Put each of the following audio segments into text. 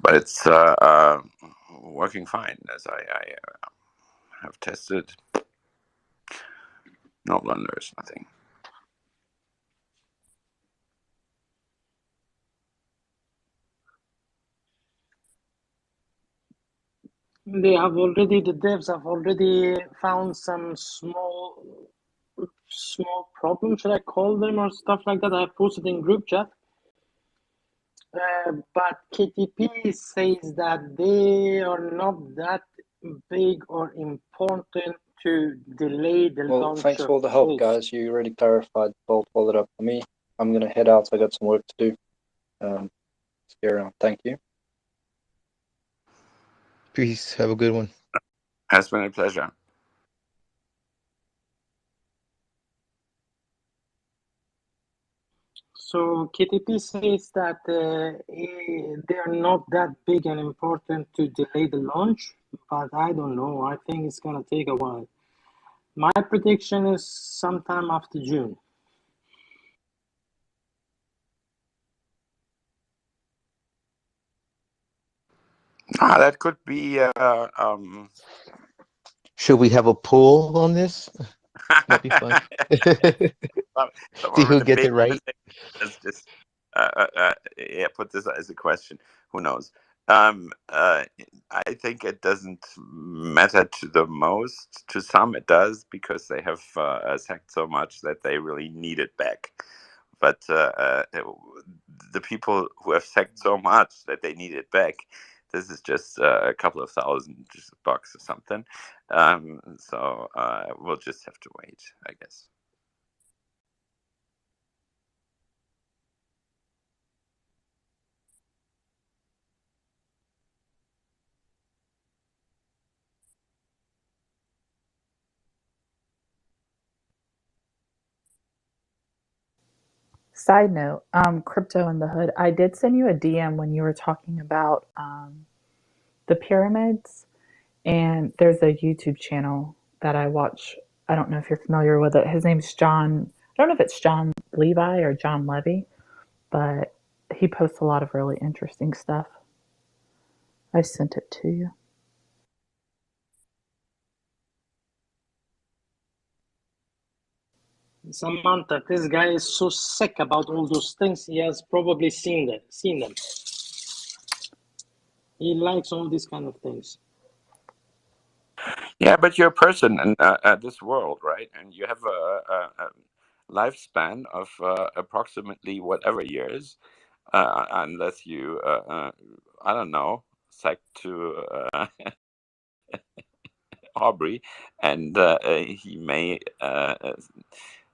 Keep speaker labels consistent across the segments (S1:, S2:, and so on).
S1: but it's working fine, as I have tested. No blunders, nothing.
S2: The devs have already found some small problems, should I call them, or stuff like that. I posted in group chat. But KTP says that they are not that big or important to delay the launch.
S3: Thanks for all the help, guys. You really clarified the fault, followed up for me. I'm going to head out. I got some work to do. See you around. Thank you.
S4: Peace. Have a good one.
S1: Has been a pleasure.
S2: So KTP says that they are not that big and important to delay the launch, but I don't know. I think it's going to take a while. My prediction is sometime after June.
S1: That could be.
S4: Should we have a poll on this? That'd be fun. See who gets it right.
S1: Just yeah, put this as a question. Who knows? I think it doesn't matter to the most. To some, it does, because they have sacked so much that they really need it back. But the people who have sacked so much that they need it back, this is just a couple of $1,000 or something. So we'll just have to wait, I guess.
S5: Side note, Crypto in the Hood, I did send you a DM when you were talking about the pyramids, and there's a YouTube channel that I watch. I don't know if you're familiar with it. His name's John. I don't know if it's John Levi or John Levy, but he posts a lot of really interesting stuff. I sent it to you.
S2: Samantha, this guy is so sick about all those things. He has probably seen them. He likes all these kind of things.
S1: Yeah, but you're a person in this world, right? And you have a lifespan of approximately whatever years, unless you, I don't know, sack to Aubrey, and he may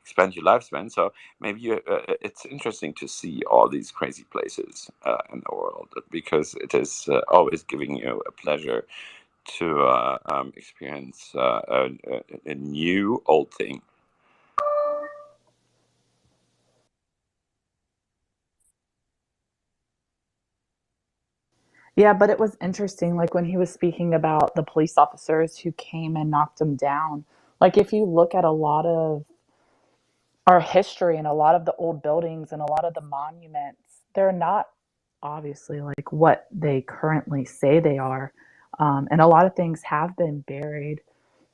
S1: expand your lifespan. So maybe it's interesting to see all these crazy places in the world, because it is always giving you a pleasure to experience a new old thing.
S5: Yeah, but it was interesting, like when he was speaking about the police officers who came and knocked him down. Like if you look at a lot of our history and a lot of the old buildings and a lot of the monuments, they're not obviously like what they currently say they are. And a lot of things have been buried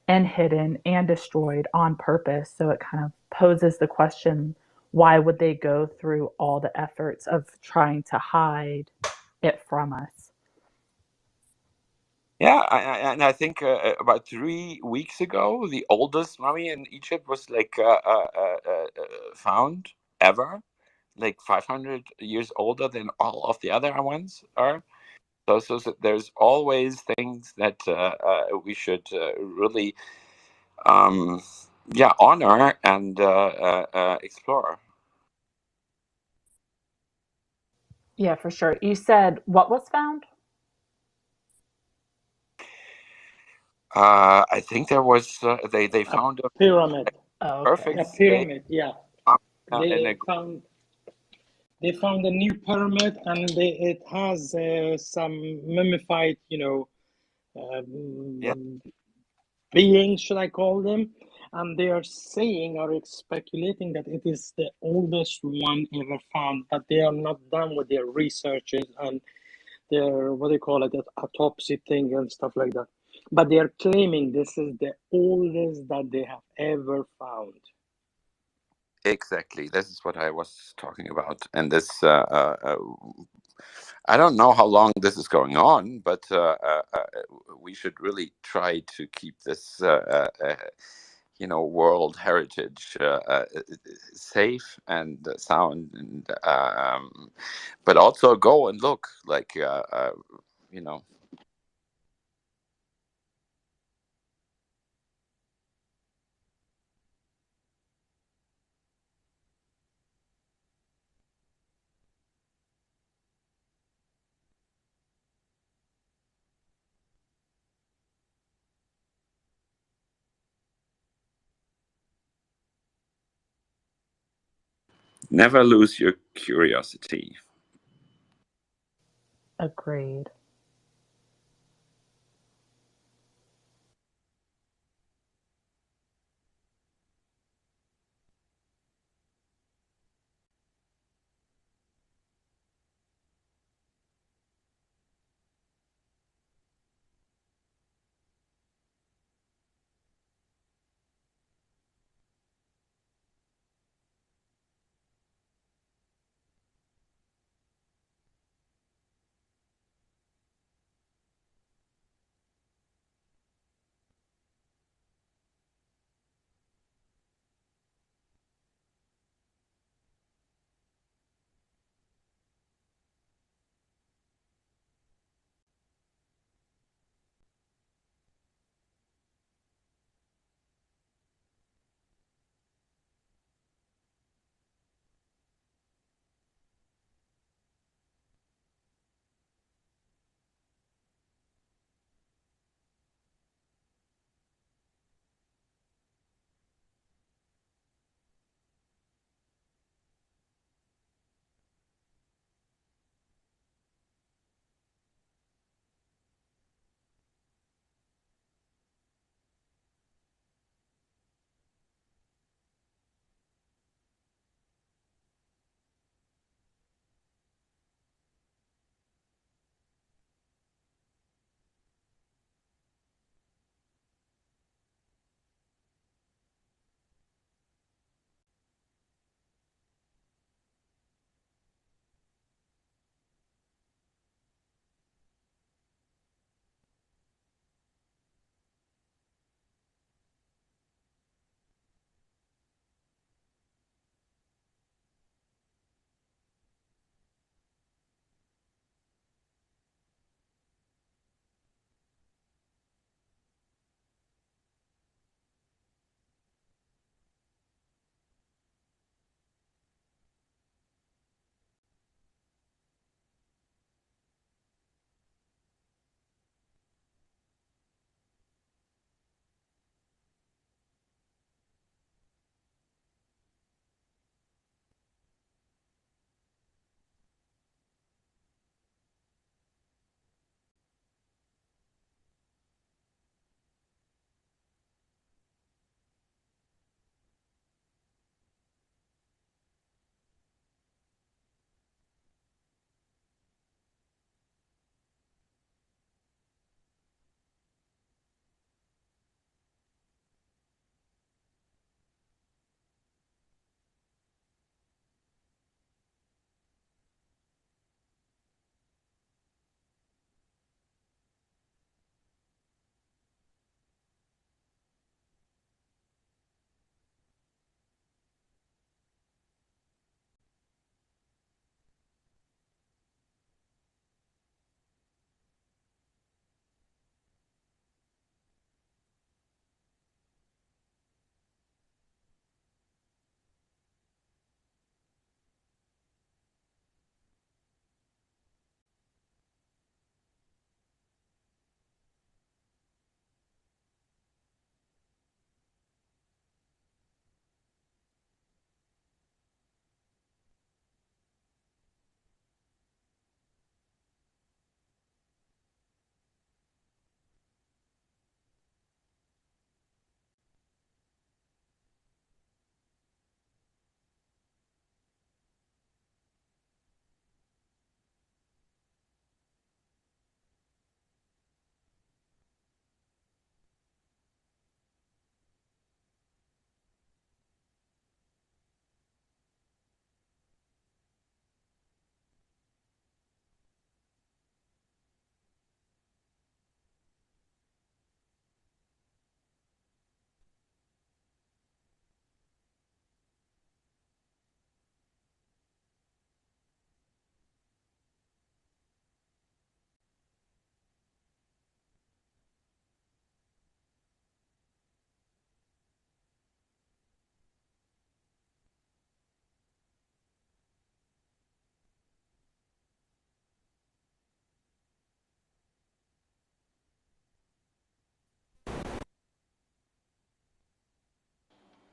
S5: and hidden and destroyed on purpose. So it kind of poses the question, why would they go through all the efforts of trying to hide it from us?
S1: Yeah, and I think about 3 weeks ago, the oldest mummy in Egypt was like found ever, like 500 years older than all of the other ones are. So there's always things that we should really, honor and explore.
S5: Yeah, for sure. You said what was found?
S1: I think there was they found a
S2: pyramid.
S1: Perfect.
S2: A pyramid, yeah.
S1: They
S2: found a new pyramid, and it has some mummified, beings, should I call them? And they are saying or speculating that it is the oldest one ever found, but they are not done with their researches, and their what do you call it, that autopsy thing and stuff like that. But they are claiming this is the oldest that they have ever found.
S1: Exactly. This is what I was talking about. And this, I don't know how long this is going on, but we should really try to keep this, world heritage safe and sound, and but also go and look, like, you know. Never lose your curiosity.
S5: Agreed.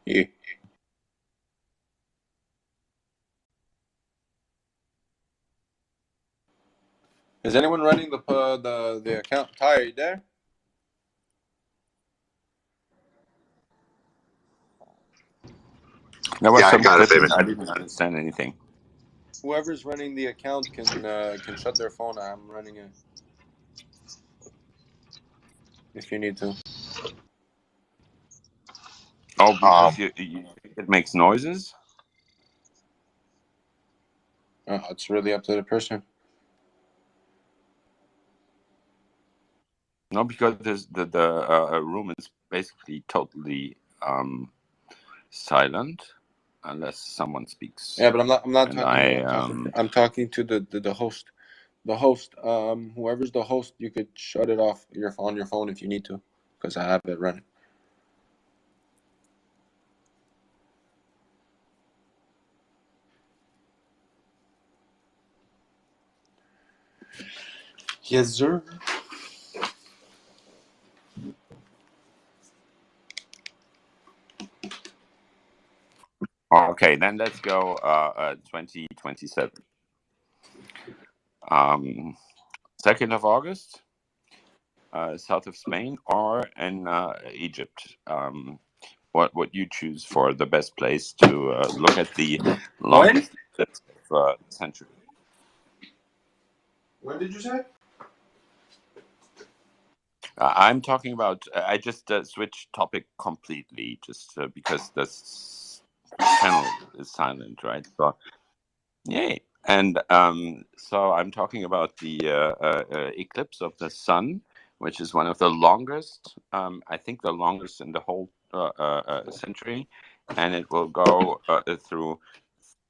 S6: You. Is anyone running the account? Ty, are you there?
S1: There was
S4: Yeah, I
S1: some
S4: got it,
S1: clipping.
S4: Fabian.
S1: I didn't understand anything.
S6: Whoever's running the account can shut their phone. I'm running it. If you need to.
S1: Oh, because you it makes noises?
S6: It's really up to the person.
S1: No, because the room is basically totally silent unless someone speaks.
S6: Yeah, but I'm not
S1: And
S6: talking to you. I'm talking to the host. The host. Whoever's the host, you could shut it off on your phone if you need to, because I have it running. Yes, sir.
S1: okay, then let's go 2027. 2nd of August, south of Spain, or in Egypt. What would you choose for the best place to look at the
S6: When?
S1: longest eclipse of the century?
S6: When did you say?
S1: I'm talking about. I just switched topic completely, just because this channel is silent, right? So, yay! And so I'm talking about the eclipse of the sun, which is one of the longest. I think the longest in the whole century, and it will go through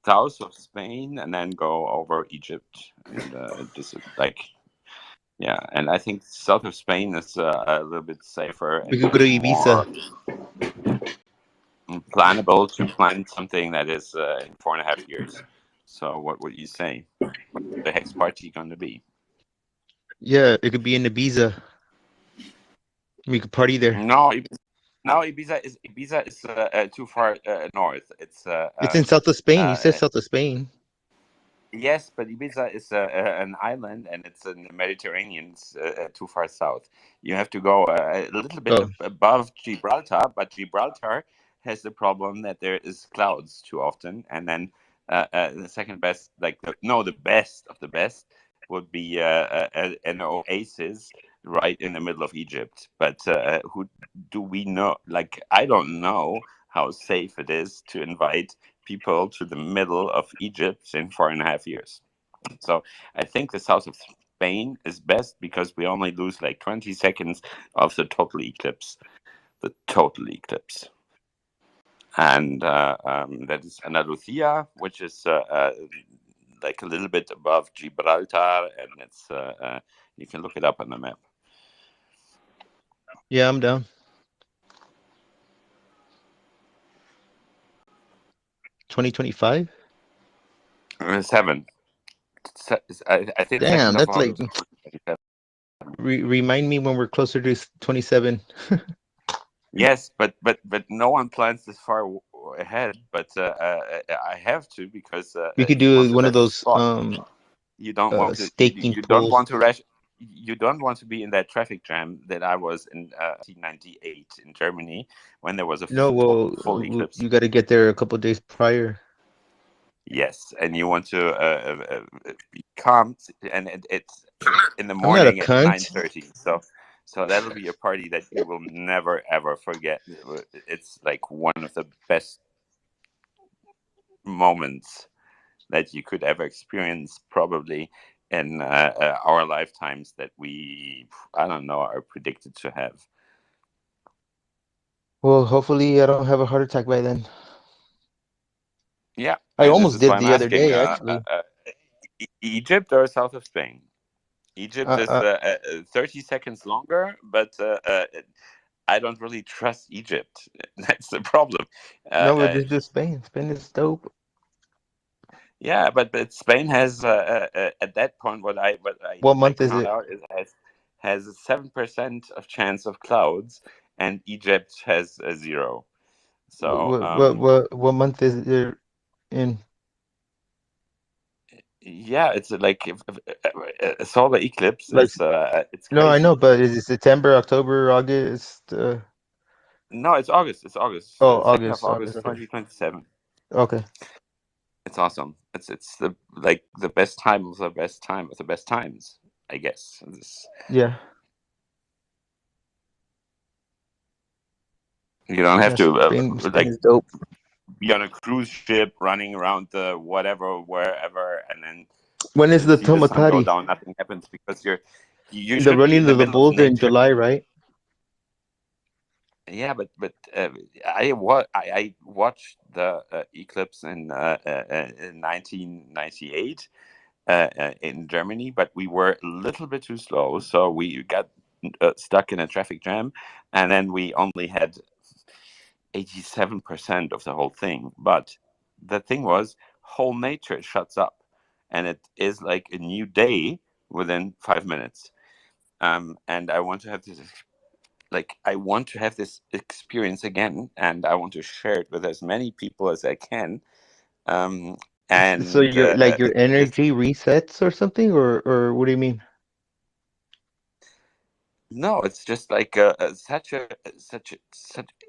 S1: south of Spain and then go over Egypt, and just like. Yeah, and I think south of Spain is a little bit safer
S4: We
S1: and
S4: could go to
S1: more
S4: Ibiza.
S1: plannable to plan something that is in 4.5 years. So, what would you say? What's the hex party going to be?
S4: Yeah, it could be in Ibiza. We could party there.
S1: No, Ibiza is too far north.
S4: It's in south of Spain. You said
S1: Uh,
S4: south of Spain.
S1: Yes, but Ibiza is an island, and it's in the Mediterranean. It's too far south. You have to go a little bit
S4: Oh,
S1: above Gibraltar, but Gibraltar has the problem that there is clouds too often. And then the second best, the best of the best, would be an oasis right in the middle of Egypt. But who do we know? Like, I don't know how safe it is to invite people to the middle of Egypt in 4.5 years. So I think the south of Spain is best because we only lose like 20 seconds of the total eclipse. The total eclipse. And that is Andalusia, which is like a little bit above Gibraltar, and it's you can look it up on the map.
S4: yeah, I'm down. 2025.
S1: 7. I think
S4: Damn,
S1: 2nd of
S4: that's like
S1: August.
S4: remind me when we're closer to 27.
S1: Yes, but no one plans this far ahead. But I have to because
S4: We could
S1: you want
S4: do
S1: to
S4: one of
S1: rest the
S4: those
S1: spot. You don't want to.
S4: staking
S1: You don't
S4: pools.
S1: want to rush. You don't want to be in that traffic jam that I was in 1998 in Germany when there was a
S4: No,
S1: total full
S4: well,
S1: eclipse.
S4: you got to get there a couple days prior.
S1: Yes, and you want to be calm, and it's in the
S4: I'm not a
S1: morning at
S4: cunt.
S1: 9:30. So that'll be a party that you will never ever forget. It's like one of the best moments that you could ever experience, probably in our lifetimes that I don't know, are predicted to have.
S4: Well, hopefully I don't have a heart attack by then.
S1: Yeah,
S4: I
S1: and this
S4: almost
S1: is why
S4: did
S1: I'm
S4: the other
S1: asking.
S4: day, actually.
S1: Egypt or south of Spain? Egypt is
S4: Uh,
S1: 30 seconds longer, but I don't really trust Egypt. That's the problem.
S4: no, we'll just do Spain. Spain is dope.
S1: Yeah, but Spain has at that point what I
S4: What month is
S1: found
S4: it?
S1: out is has a 7% of chance of clouds, and Egypt has a 0. So
S4: what month is it in?
S1: yeah, it's like a solar eclipse
S4: Like,
S1: is it's
S4: no, I know,
S1: crazy.
S4: but is it September, October, August?
S1: No, it's August. It's August.
S4: Oh,
S1: 2nd of
S4: August.
S1: August,
S4: Okay.
S1: 2027.
S4: Okay.
S1: It's awesome. It's the like the best time of the best time of the best times, I guess.
S4: Yeah.
S1: You don't have
S4: Yeah.
S1: to
S4: Spain
S1: like
S4: is dope.
S1: be on a cruise ship running around the whatever wherever, and then
S4: When is the
S1: see the sun go
S4: Tomatari?
S1: down. Nothing happens because you
S4: The
S1: should be
S4: running
S1: in the
S4: of the
S1: middle of
S4: bulls in
S1: nature.
S4: July, right?
S1: Yeah, but I watched the eclipse in 1998 in Germany, but we were a little bit too slow, so we got stuck in a traffic jam, and then we only had 87% of the whole thing. But the thing was, whole nature shuts up, and it is like a new day within 5 minutes. And I want to have this I want to have this experience again, and I want to share it with as many people as I can. Um,
S4: So
S1: and
S4: your
S1: this
S4: energy resets or something, or what do you mean?
S1: no, it's just like such.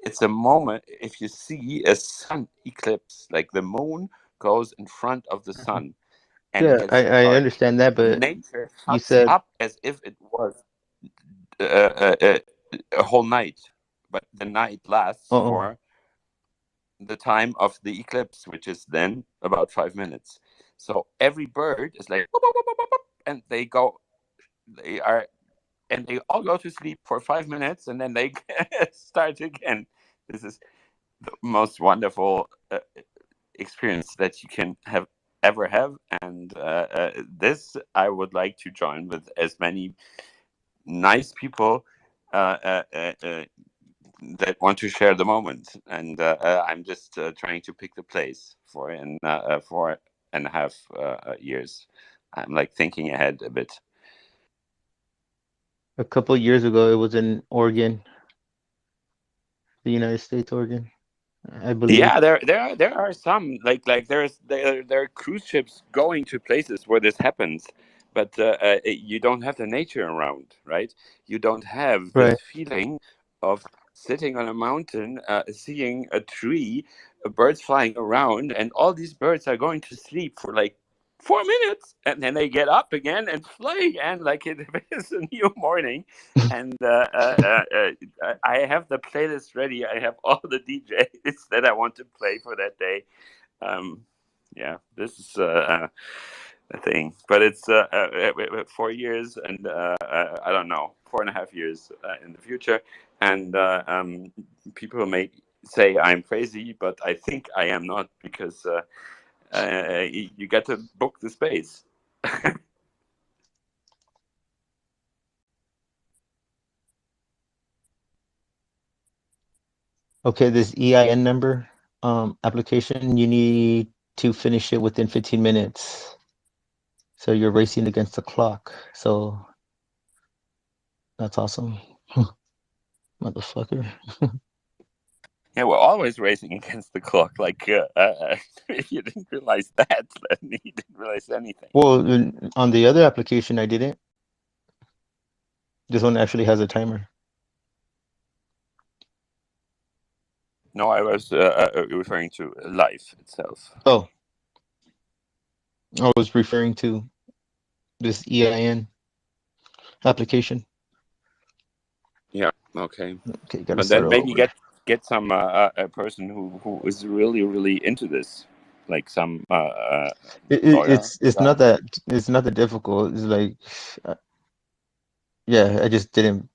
S1: It's a moment. If you see a sun eclipse, like the moon goes in front of the
S4: Mhm.
S1: sun and it
S4: Yeah,
S1: gets
S4: I
S1: dark,
S4: understand that, but
S1: nature
S4: you
S1: shuts
S4: said,
S1: up as if it was uh, uh, uh, a whole night, but the night lasts
S4: oh,
S1: for the time of the eclipse, which is then about 5 minutes. So every bird is like, "Boop, boop, boop, boop, boop," boop," and they are, and they all go to sleep for 5 minutes, and then they start again. This is the most wonderful experience that you can have ever have, and this I would like to join with as many nice people. Uh, uh, uh, uh, that want to share the moment, and I'm just trying to pick the place for in 4.5 years. I'm like thinking ahead a bit.
S4: a couple of years ago, it was in Oregon, the United States, Oregon, I believe.
S1: Yeah, there are some there are cruise ships going to places where this happens, but you don't have the nature around, right? You don't have
S4: Right.
S1: this feeling of sitting on a mountain, seeing a tree, birds flying around, and all these birds are going to sleep for like 4 minutes, and then they get up again and fly again like it is a new morning. And I have the playlist ready. I have all the DJs that I want to play for that day. Um, yeah, this is a thing, but it's 4 years, and I don't know, 4.5 years in the future, and people may say I'm crazy, but I think I am not because you get to book the space.
S4: Okay, this EIN number application, you need to finish it within 15 minutes. So you're racing against the clock. So that's awesome. Motherfucker.
S1: Yeah, we're always racing against the clock. Like, if you didn't realize that, then you didn't realize anything.
S4: Well, on the other application, I didn't. This one actually has a timer.
S1: No, I was referring to life itself.
S4: Oh, I was referring to this EIN application.
S1: Yeah. Okay.
S4: Okay, gotta
S1: But
S4: start
S1: then
S4: all
S1: maybe
S4: over.
S1: get some a person who is really into this, like some lawyer
S4: It's
S1: guy.
S4: not that difficult. It's like, uh, yeah, I just didn't.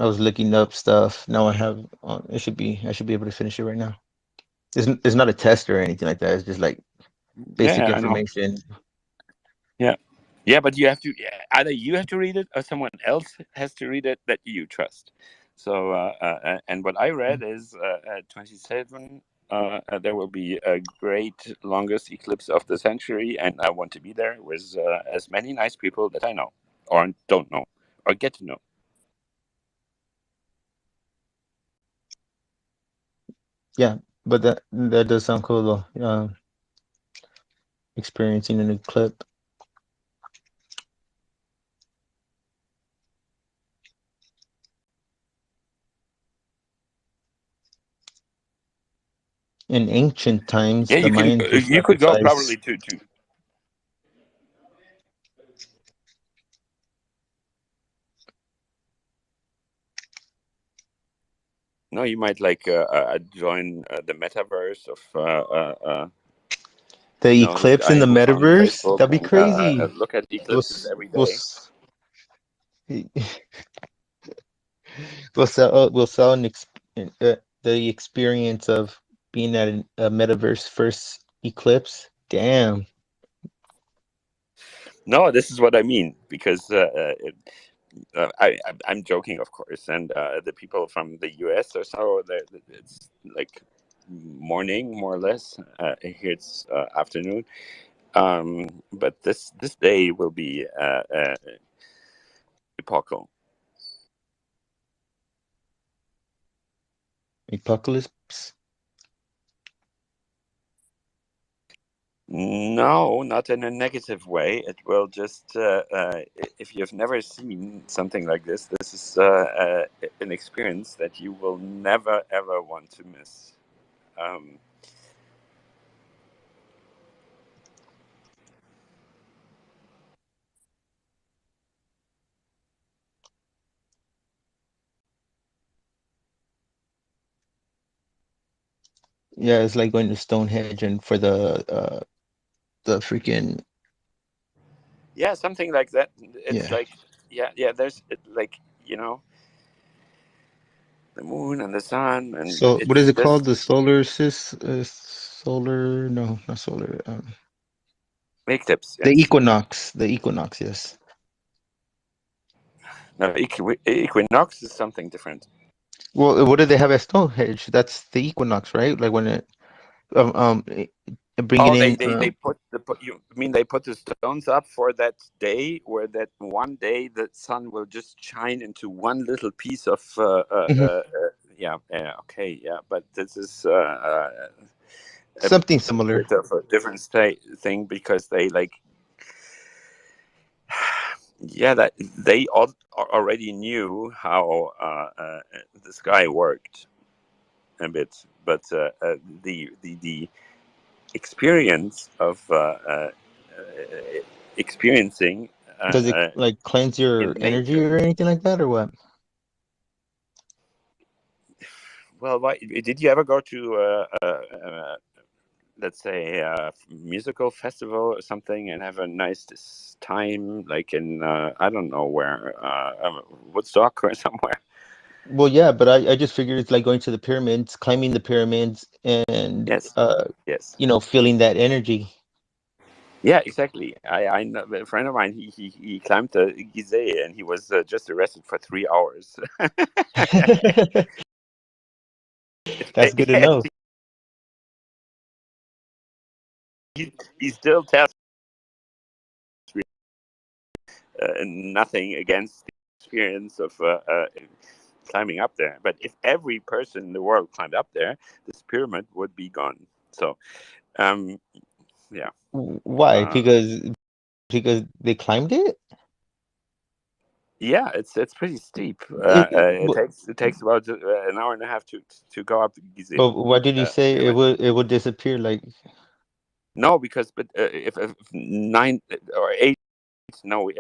S4: I was looking up stuff. Now I have. I should be able to finish it right now. It's not a test or anything like that. It's just like basic
S1: Yeah, I know.
S4: information.
S1: Yeah. Yeah, but you have to, yeah, either you have to read it or someone else has to read it that you trust. So, and what I read is 27. There will be a great longest eclipse of the century, and I want to be there with as many nice people that I know or don't know or get to know.
S4: Yeah, but that does sound cool though. Experiencing an eclipse. In ancient times,
S1: Yeah,
S4: the
S1: you can.
S4: Mayans would
S1: You could go
S4: sacrifice.
S1: probably to. No, you might like join the metaverse of
S4: The
S1: this
S4: eclipse in
S1: guy
S4: the
S1: who founded
S4: metaverse?
S1: Facebook
S4: That'd be
S1: and
S4: crazy.
S1: look at
S4: We'll,
S1: eclipses every
S4: we'll,
S1: day.
S4: we'll sell the experience of being at a metaverse first eclipse. Damn.
S1: No, this is what I mean because I'm joking, of course, and the people from the US or so, it's like morning more or less. Here it's afternoon. But this day will be epochal.
S4: Apocalypse.
S1: No, not in a negative way. It will just, if you've never seen something like this is an experience that you will never ever want to miss. Um,
S4: Yeah, it's like going to Stonehenge and for the freaking
S1: yeah, something like that. It's
S4: yeah.
S1: like, yeah. There's like the moon and the sun, and
S4: So what is
S1: it's
S4: it called?
S1: just
S4: The solar no, not solar.
S1: eclipse.
S4: The
S1: Yes.
S4: equinox. The equinox, yes.
S1: No, equinox is something different.
S4: Well, what do they have at Stonehenge? That's the equinox, right? Like when it bringing
S1: Oh,
S4: in
S1: they put you mean they put the stones up for that day, where that one day the sun will just shine into one little piece of
S4: mhm,
S1: yeah, okay, yeah, but this is a
S4: something similar.
S1: bit of a different thing because they like yeah, that they already knew how the sky worked a bit, but the experience of experiencing
S4: Does it like cleanse your
S1: in
S4: energy
S1: nature.
S4: or anything like that, or what?
S1: Well, why did you ever go to let's say a musical festival or something and have a nice time, like in I don't know where, Woodstock or somewhere?
S4: Well, yeah, but I just figured it's like going to the pyramids, climbing the pyramids, and
S1: Yes, yes.
S4: feeling that energy.
S1: Yeah, exactly. I know a friend of mine. He climbed the Gizeh and he was just arrested for 3 hours.
S4: That's good to know.
S1: He still tells nothing against the experience of climbing up there. But if every person in the world climbed up there, this pyramid would be gone. So, yeah.
S4: Why?
S1: Uh,
S4: Because they climbed it?
S1: yeah, it's pretty steep.
S4: But
S1: It takes about an hour and a half to go up the Gizeh
S4: why did you say
S1: pyramid.
S4: it would disappear? Like,
S1: No, because but if 9 or 8, no,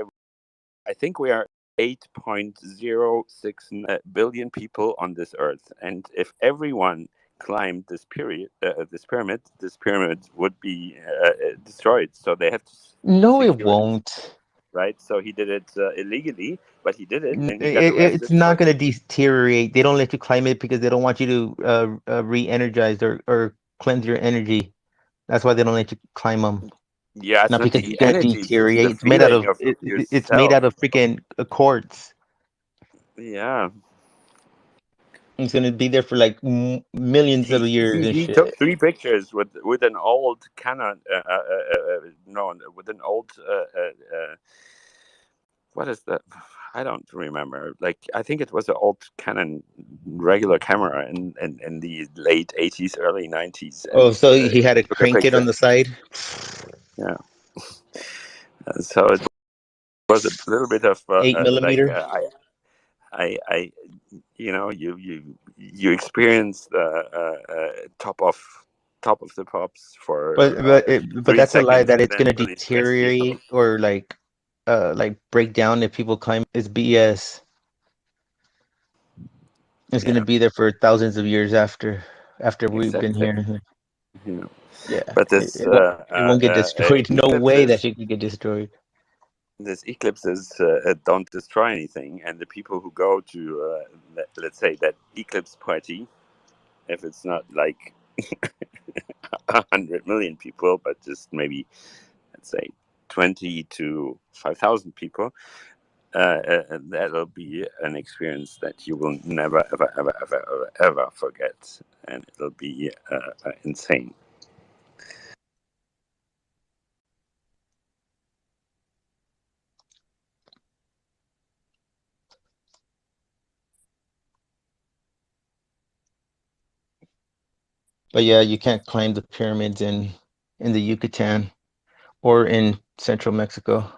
S1: I think we are 8.06 billion people on this earth, and if everyone climbed this pyramid would be destroyed. So they have to
S4: no, it
S1: secure it,
S4: won't.
S1: right? So he did it illegally, but he did it, and he got
S4: It's
S1: arrested
S4: not
S1: for.
S4: going to deteriorate. They don't let you climb it because they don't want you to re-energize or cleanse your energy. That's why they don't let you climb them.
S1: Yeah, it's
S4: Not
S1: not
S4: because it's
S1: the
S4: gonna
S1: energy; it's the
S4: deteriorate. It's made out
S1: feeling
S4: of
S1: of
S4: it's made
S1: yourself.
S4: out of freaking quartz.
S1: Yeah.
S4: It's gonna be there for like millions of years and
S1: He took
S4: shit.
S1: 3 pictures with an old Canon, no, with an old what is that? I don't remember. Like, I think it was an old Canon regular camera in the late 80s, early 90s,
S4: Oh,
S1: and
S4: so he had to
S1: took a
S4: crank it on
S1: picture.
S4: the side.
S1: Yeah. So it was a little bit of
S4: 8 millimeter.
S1: I you experience the top of the pops for
S4: But
S1: three
S4: that's a lie
S1: seconds,
S4: that
S1: and
S4: it's
S1: then
S4: gonna
S1: it really gets to you.
S4: deteriorate or like break down if people climb. It's BS. It's gonna
S1: Yeah,
S4: be there for thousands of years after we've been
S1: exactly.
S4: here.
S1: Yeah.
S4: Yeah,
S1: But
S4: it won't get destroyed. No way that
S1: eclipses,
S4: shit could get destroyed.
S1: this eclipses don't destroy anything, and the people who go to let's say that eclipse party, if it's not like 100 million people, but just maybe, let's say, 20 to 5,000 people, that'll be an experience that you will never, ever, ever, ever, ever, ever forget, and it'll be insane.
S4: But yeah, you can't climb the pyramids in the Yucatan or in central Mexico.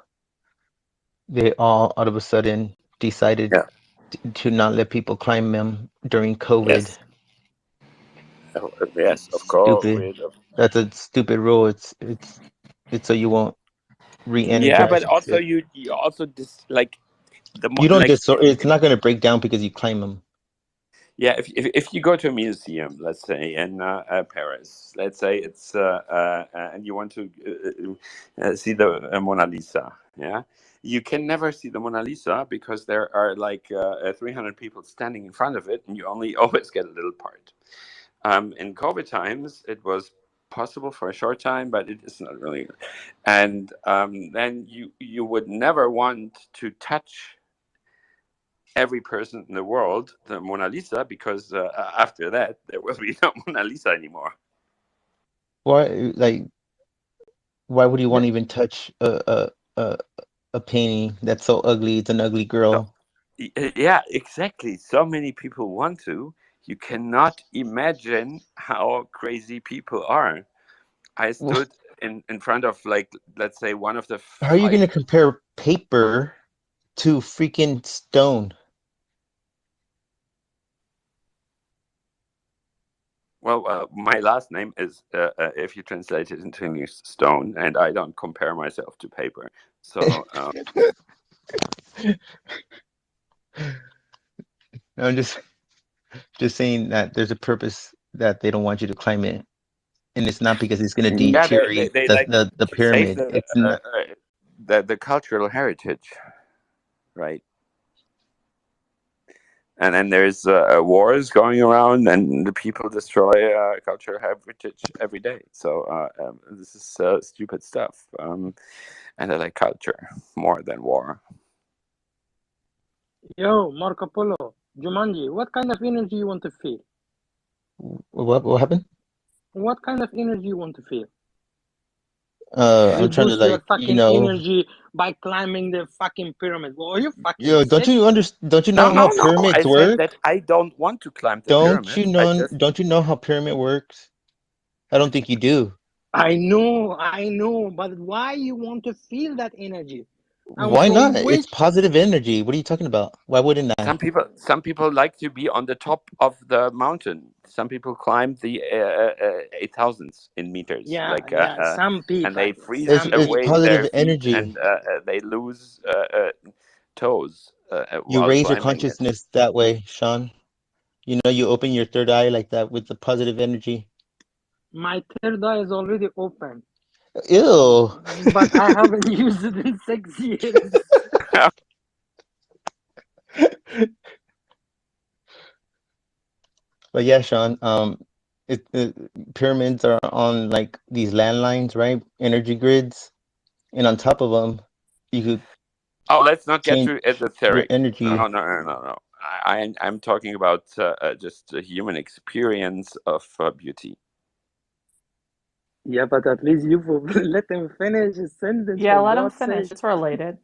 S4: They all out of a sudden decided
S1: Yeah.
S4: to not let people climb them during COVID.
S1: Yes. Yes. Of
S4: Stupid.
S1: course.
S4: That's a stupid rule. It's so you won't
S1: Yeah,
S4: re-energize
S1: but
S4: and
S1: also
S4: shit.
S1: you also just like
S4: You don't
S1: like
S4: it's not gonna break down because you climb them.
S1: yeah, if you go to a museum, let's say in Paris, let's say it's and you want to see the Mona Lisa, yeah, you can never see the Mona Lisa because there are like 300 people standing in front of it, and you only always get a little part. In COVID times, it was possible for a short time, but it is not really. And then you would never want to touch every person in the world the Mona Lisa, because after that there will be no Mona Lisa anymore.
S4: Why why would you
S2: Yeah,
S4: want to even touch a painting that's so ugly? It's an ugly
S1: So
S4: girl.
S1: yeah, exactly. So many people want to. You cannot imagine how crazy people are. I stood in front of, like, let's say, one of the
S4: How are you
S1: five.
S4: gonna compare paper to freaking stone?
S1: Well, my last name is, if you translate it into English, Stone, and I don't compare myself to paper. So
S4: I'm just saying that there's a purpose that they don't want you to climb it, and it's not because it's gonna
S1: yeah,
S4: deteriorate
S1: they like
S4: the
S1: to save
S4: pyramid. It's not.
S1: the cultural heritage, right? And then there's wars going around, and the people destroy cultural heritage every day. So this is stupid stuff. And I like culture more than war.
S2: yo, Marco Polo, Jumanji, what kind of energy you want to feel?
S4: What happened?
S2: What kind of energy you want to feel?
S4: I'm
S2: You
S4: trying to,
S2: boost your
S4: like,
S2: fucking energy by climbing the fucking pyramid. Well, are you fucking
S4: yo,
S2: sick?
S4: don't you
S1: No,
S4: know how
S1: no, no. I
S4: pyramids
S1: said
S4: work?
S1: that I don't want to climb the pyramid. I just
S4: Don't you know how pyramid works? I don't think you do.
S2: I know, but why you want to feel that energy? And
S4: Why
S2: for
S4: not? It's
S2: which
S4: positive energy. What are you talking about? Why wouldn't I?
S1: some people like to be on the top of the mountain. Some people climb the 8,000s in meters, like
S2: yeah, some
S1: and
S2: people,
S1: they freeze
S2: some
S4: It's
S1: away
S2: people.
S1: their
S4: positive
S1: feet,
S4: energy.
S1: and they lose toes
S4: You
S1: while
S4: raise your
S1: climbing it.
S4: consciousness that way, Sean. You know, you open your third eye like that with the positive energy.
S2: My third eye is already open,
S4: Ew.
S2: but I haven't used it in 6 years.
S4: But yeah, Sean, pyramids are on like these landlines, right? Energy grids, and on top of them, you could
S1: Oh, let's not get
S4: change
S1: too
S4: your
S1: esoteric. No,
S4: energy.
S1: no, no, no, no. I'm talking about just the human experience of beauty.
S2: Yeah, but at least you let him finish his sentence,
S5: Yeah,
S2: for
S5: let him
S2: God's
S5: finish.
S2: sake.
S5: It's related.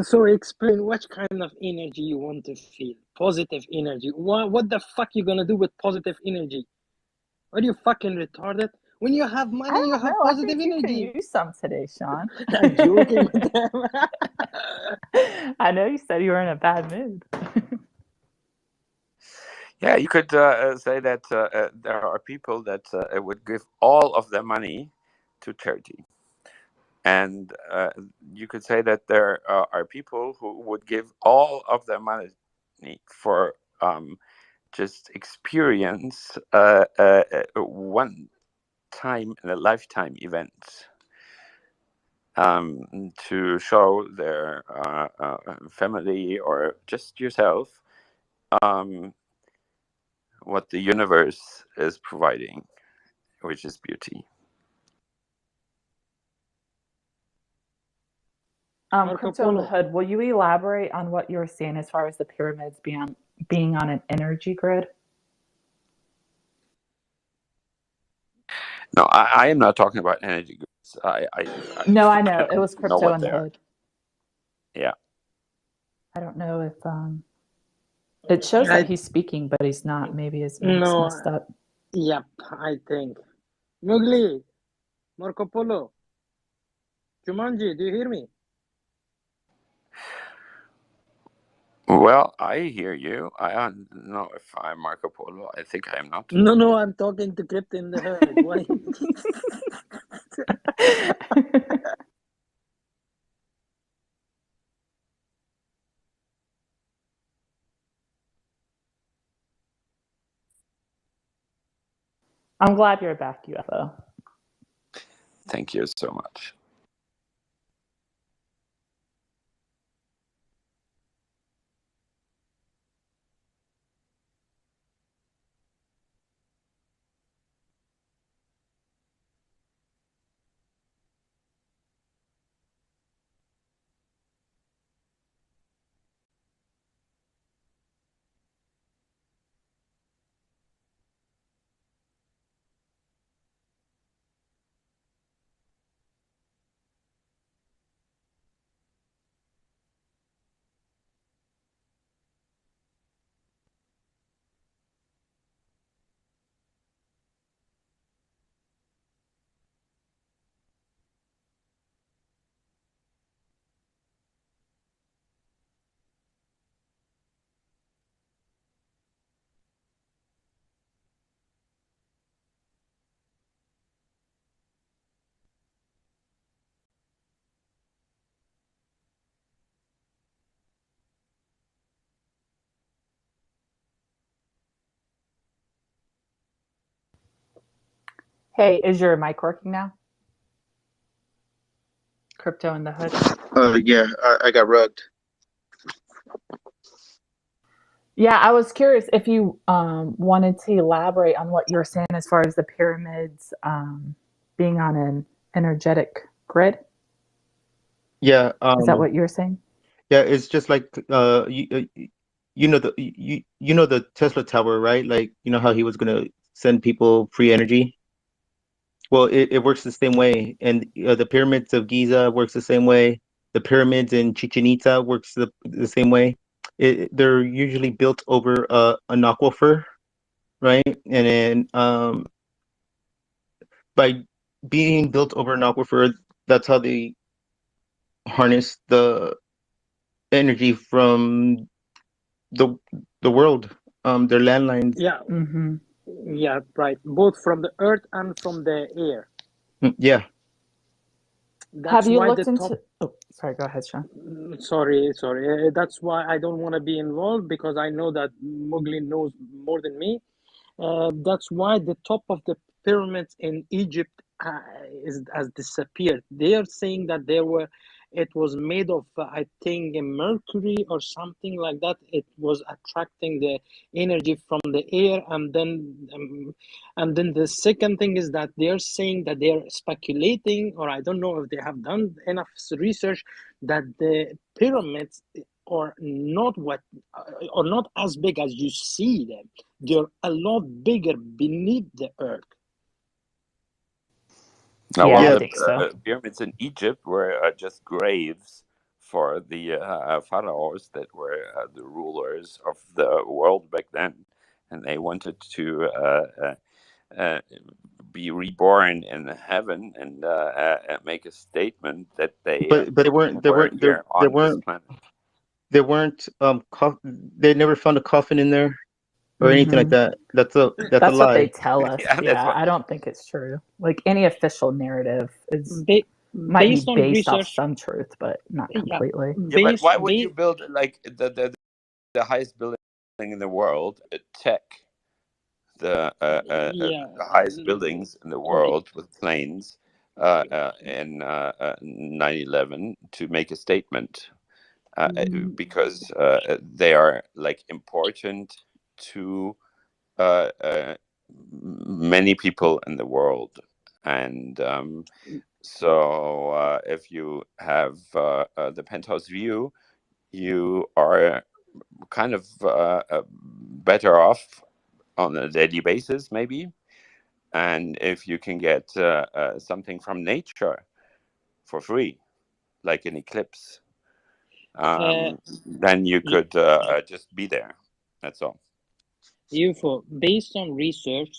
S2: So explain what kind of energy you want to feel. Positive energy. What the fuck you gonna do with positive energy? Are you fucking retarded? When you have
S5: I
S2: money, you
S5: don't
S2: have
S5: know. I
S2: positive
S5: think you
S2: energy.
S5: could use some today, Sean.
S2: I'm joking with them.
S5: I know you said you were in a bad mood.
S1: Yeah, you could say that there are people that would give all of their money to charity. And you could say that there are people who would give all of their money for just experience one time in a lifetime event, to show their family or just yourself um, what the universe is providing, which is beauty.
S2: Marco
S5: Crypto in the
S2: Polo.
S5: Hood, will you elaborate on what you were saying as far as the pyramids being on an energy grid?
S1: No, I am not talking about energy goods.
S5: No, I know.
S1: I
S5: It was
S1: don't know
S5: Crypto
S1: what
S5: in the
S1: they are.
S5: Hood.
S1: Yeah.
S5: I don't know if it shows that
S2: I
S5: he's speaking, but he's not. Maybe his mic's
S2: no.
S5: messed up.
S2: Yep, I think. Mowgli, Marco Polo, Jumanji, do you hear me?
S1: Well, I hear you. I don't know if I'm Marco Polo. I think I am not.
S2: No, I'm talking to Crypt in the Hood. Why?
S5: I'm glad you're back, UFO.
S1: Thank you so much.
S5: Hey, is your mic working now? Crypto in the Hood.
S4: Yeah, I got rugged.
S5: Yeah, I was curious if you wanted to elaborate on what you were saying as far as the pyramids being on an energetic grid.
S4: Yeah,
S5: Is that what you were saying?
S4: yeah, it's just like you know you know the Tesla tower, right? Like you know how he was gonna send people free energy. Well, it works the same way, and the pyramids of Giza works the same way. The pyramids in Chichen Itza works the same way. They're usually built over an aquifer, right? And then by being built over an aquifer, that's how they harness the energy from the the world, their landlines.
S2: Yeah,
S5: Mm-hmm.
S2: yeah, right. Both from the earth and from the air.
S4: Yeah.
S5: Have
S2: That's
S5: you
S2: why the
S5: looked
S2: top.
S5: into? Oh, sorry. Go ahead, Sean.
S2: Sorry. That's why I don't want to be involved because I know that Mowgli knows more than me. That's why the top of the pyramids in Egypt has disappeared. They are saying that it was made of, I think, mercury or something like that. It was attracting the energy from the air, and then the second thing is that they are saying that they are speculating, or I don't know if they have done enough research, that the pyramids are not or not as big as you see them. They're a lot bigger beneath the earth.
S1: Now,
S5: Yeah,
S1: well,
S5: I
S4: Yeah.
S5: think so.
S1: the pyramids in Egypt were just graves for the pharaohs that were the rulers of the world back then, and they wanted to uh, be reborn in heaven and make a statement that they
S4: But they weren't
S1: were here on this planet.
S4: they weren't they never found a coffin in there or anything like
S5: Mhm.
S4: that. That's a
S5: That's what they
S4: lie.
S5: tell us.
S1: Yeah, that's
S5: Yeah,
S1: what.
S5: I don't think it's true. Like any official narrative is
S2: Ba-
S5: might be
S2: Based on
S5: based off
S2: research,
S5: some truth, but not
S2: yeah,
S5: completely.
S1: Yeah, but
S2: based,
S1: why would you build like the highest building in the world, tech,
S2: yeah,
S1: the highest buildings in the
S2: okay.
S1: world with planes in 9/11 to make a statement because they are like important to many people in the world, and so if you have the penthouse view, you are kind of better off on a daily basis, maybe. And if you can get something from nature for free, like an eclipse,
S2: Uh,
S1: then you
S2: y-
S1: could just be there. That's all.
S2: UFO, based on research,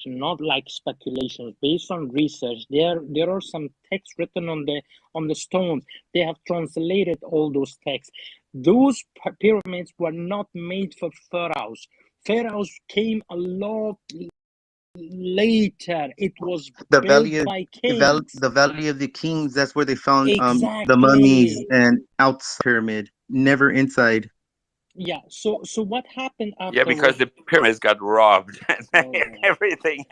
S2: not like speculations, based on research, there are some texts written on the stones. They have translated all those texts. Those pyramids were not made for pharaohs. Pharaohs came a lot later. It was
S4: The
S2: built
S4: valley of
S2: by kings.
S4: the Valley of the Kings, that's where they found the mummies
S2: Exactly.
S4: and outside pyramid, never inside.
S2: Yeah. So what happened
S1: Yeah, because
S2: afterwards?
S1: the pyramids got robbed.
S2: Oh,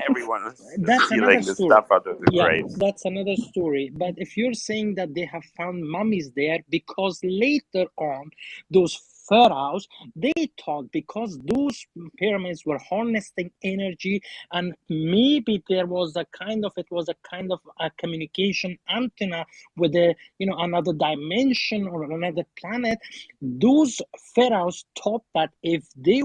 S1: Everyone was
S2: that's another
S1: stealing the
S2: story.
S1: stuff out of the
S2: Yeah,
S1: graves.
S2: that's another story. But if you're saying that they have found mummies there because later on, those pharaohs, they thought because those pyramids were harnessing energy, and maybe there was a kind of, it was a kind of a communication antenna with a, another dimension or another planet. Those pharaohs thought that if they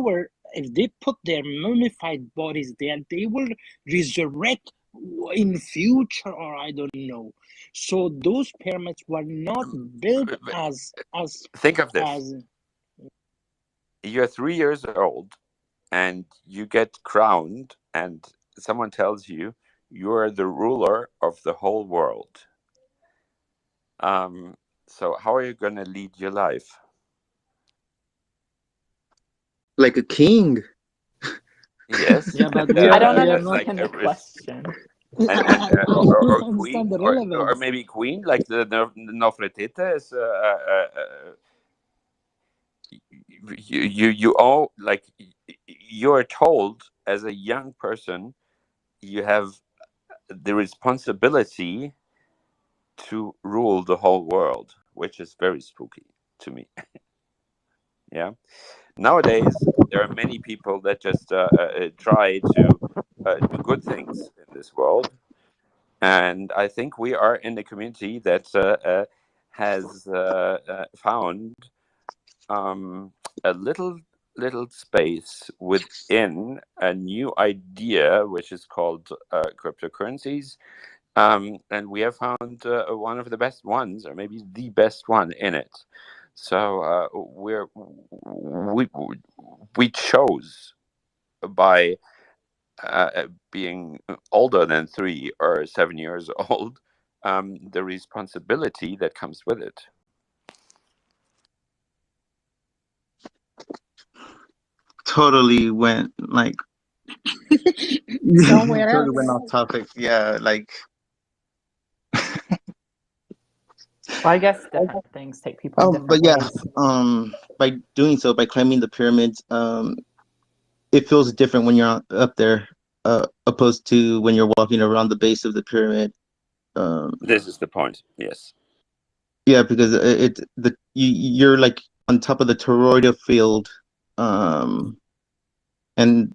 S2: put their mummified bodies there, they will resurrect in future, or I don't know. So those pyramids were not built
S1: Think of this:
S2: as
S1: you're 3 years old, and you get crowned, and someone tells you you're the ruler of the whole world. Um, so how are you going to lead your life?
S4: Like a king.
S1: Yes,
S2: yeah, but
S1: and
S5: I don't
S2: we are not.
S1: like
S5: understand the question.
S1: or
S2: I don't
S1: queen,
S2: understand the
S1: or
S2: relevance.
S1: maybe queen, like the Nofretete is. You all like you're told as a young person you have the responsibility to rule the whole world, which is very spooky to me. Yeah. Nowadays, there are many people that just try to do good things in this world, and I think we are in a community that has found a little space within a new idea, which is called cryptocurrencies. And we have found one of the best ones, or maybe the best one in it. So we we chose by being older than 3 or 7 years old, the responsibility that comes with it.
S4: Totally went like
S2: Somewhere
S4: totally went
S2: else.
S4: off topic. Yeah, like
S5: Well, I guess different things take people in
S4: but
S5: different
S4: yeah,
S5: ways.
S4: by doing so, by climbing the pyramids, it feels different when you're up there, opposed to when you're walking around the base of the pyramid. Um,
S1: This is the point. Yes.
S4: yeah, because you're like on top of the toroidal field, um, and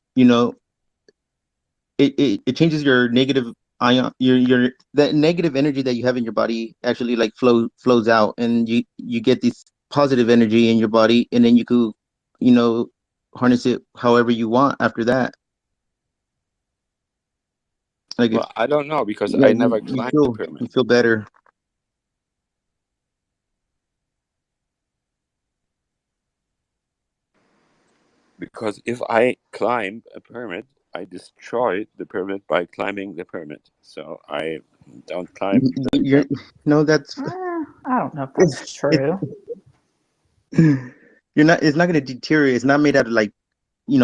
S4: it changes your negative ion, your that negative energy that you have in your body actually like flows out, and you get this positive energy in your body, and then you could you know harness it however you want after that. Like if
S1: Well, I don't know because
S4: yeah,
S1: I never climbed the
S4: you
S1: pyramid.
S4: feel better.
S1: Because if I climb a pyramid, I destroy the pyramid by climbing the pyramid. So I don't climb the
S4: You're,
S1: pyramid.
S4: no, that's
S5: I don't know if that's true.
S4: you're not. It's not going to deteriorate. It's not made out of like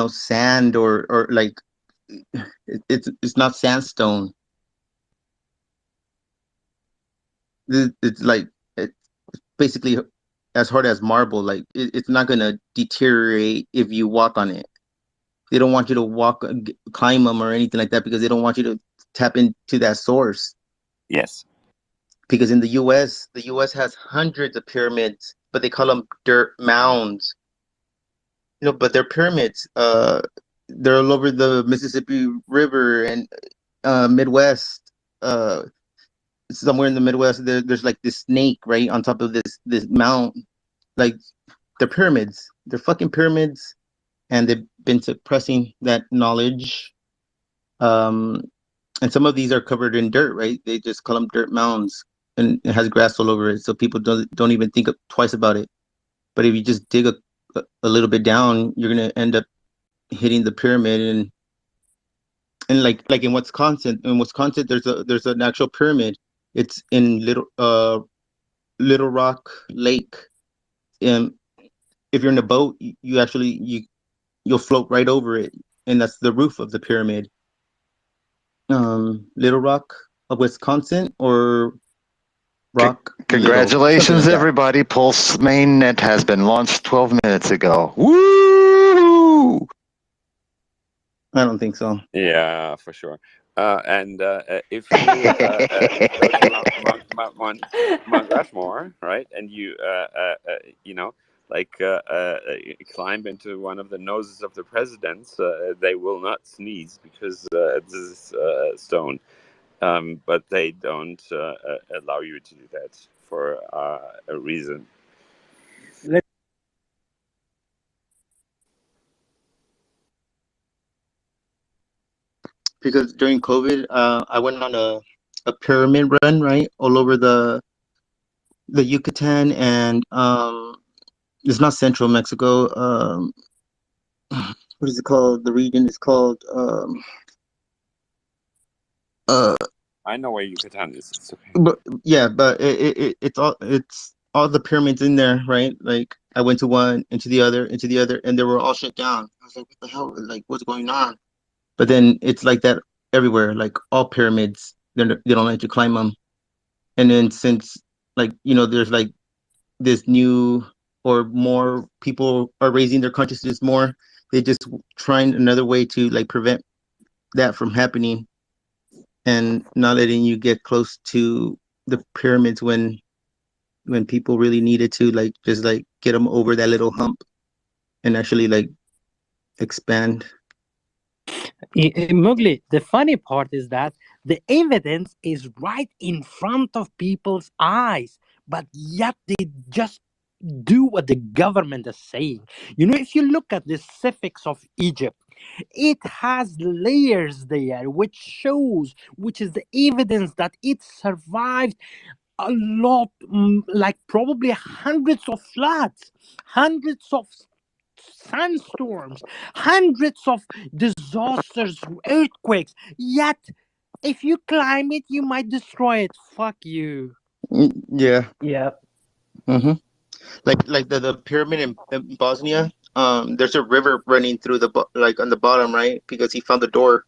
S4: sand or like it's not sandstone. It's like it's basically as hard as marble. Like it's not going to deteriorate if you walk on it. They don't want you to climb them or anything like that because they don't want you to tap into that source.
S1: Yes.
S4: Because in the U.S. has hundreds of pyramids, but they call them dirt mounds. But they're pyramids. They're all over the Mississippi River and Midwest. Somewhere in the Midwest, there's like this snake right on top of this mount. Like they're pyramids. They're fucking pyramids, and they've been suppressing that knowledge. And some of these are covered in dirt, right? They just call them dirt mounds, and it has grass all over it, so people don't even think twice about it. But if you just dig a little bit down, you're gonna end up hitting the pyramid, and like in Wisconsin, there's an actual pyramid. It's in Little Rock Lake, and if you're in a boat, you'll float right over it, and that's the roof of the pyramid. Little Rock of Wisconsin or Rock Little, something
S7: Congratulations,
S4: like that.
S7: everybody. Pulse mainnet has been launched 12 minutes ago. Woo!
S4: I don't think so.
S1: Yeah, for sure. And if you Mount Rushmore, right, and you like climb into one of the noses of the presidents, they will not sneeze because this is stone. But they don't allow you to do that for a reason.
S4: Because during COVID, I went on a pyramid run, right, all over the Yucatan and it's not central Mexico. What is it called? The region is called
S1: I know where Yucatan is. It's okay.
S4: But yeah, but it's all the pyramids in there, right? Like I went to one, into the other, and they were all shut down. I was like, what the hell? Like, what's going on? But then it's like that everywhere. Like all pyramids, they don't let you climb them. And then since there's like this new or more people are raising their consciousness more, they just trying another way to like prevent that from happening and not letting you get close to the pyramids when people really needed to like just like get them over that little hump and actually like expand.
S8: Mowgli, the funny part is that the evidence is right in front of people's eyes, but yet they just do what the government is saying. If you look at the Sphinx of Egypt, it has layers there, which is the evidence that it survived a lot, like probably hundreds of floods, hundreds of sandstorms, hundreds of disasters, earthquakes. Yet, if you climb it, you might destroy it. Fuck you.
S4: Yeah.
S5: Yep.
S4: Mm-hmm. Like the pyramid in Bosnia. There's a river running through like on the bottom, right? Because he found the door.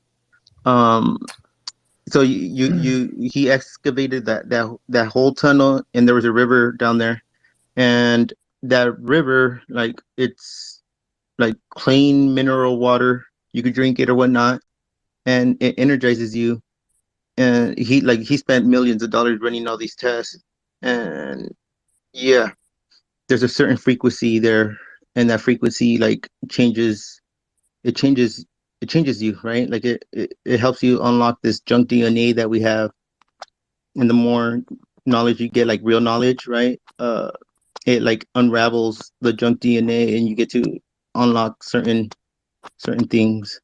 S4: So he excavated that whole tunnel, and there was a river down there, and that river, like it's like clean mineral water. You could drink it or whatnot, and it energizes you. And he spent millions of dollars running all these tests, and yeah, there's a certain frequency there, and that frequency like it changes it changes you, right? Like it helps you unlock this junk DNA that we have, and the more knowledge you get, like real knowledge, right? It like unravels the junk DNA, and you get to unlock certain things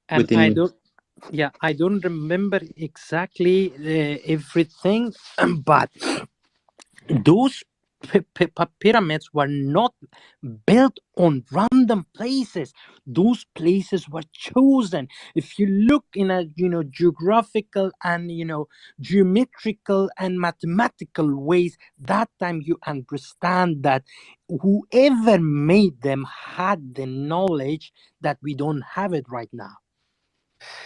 S8: And
S4: within you.
S8: I don't remember exactly everything, but those pyramids were not built on random places. Those places were chosen. If you look in a geographical and geometrical and mathematical ways, that time you understand that whoever made them had the knowledge that we don't have it right now.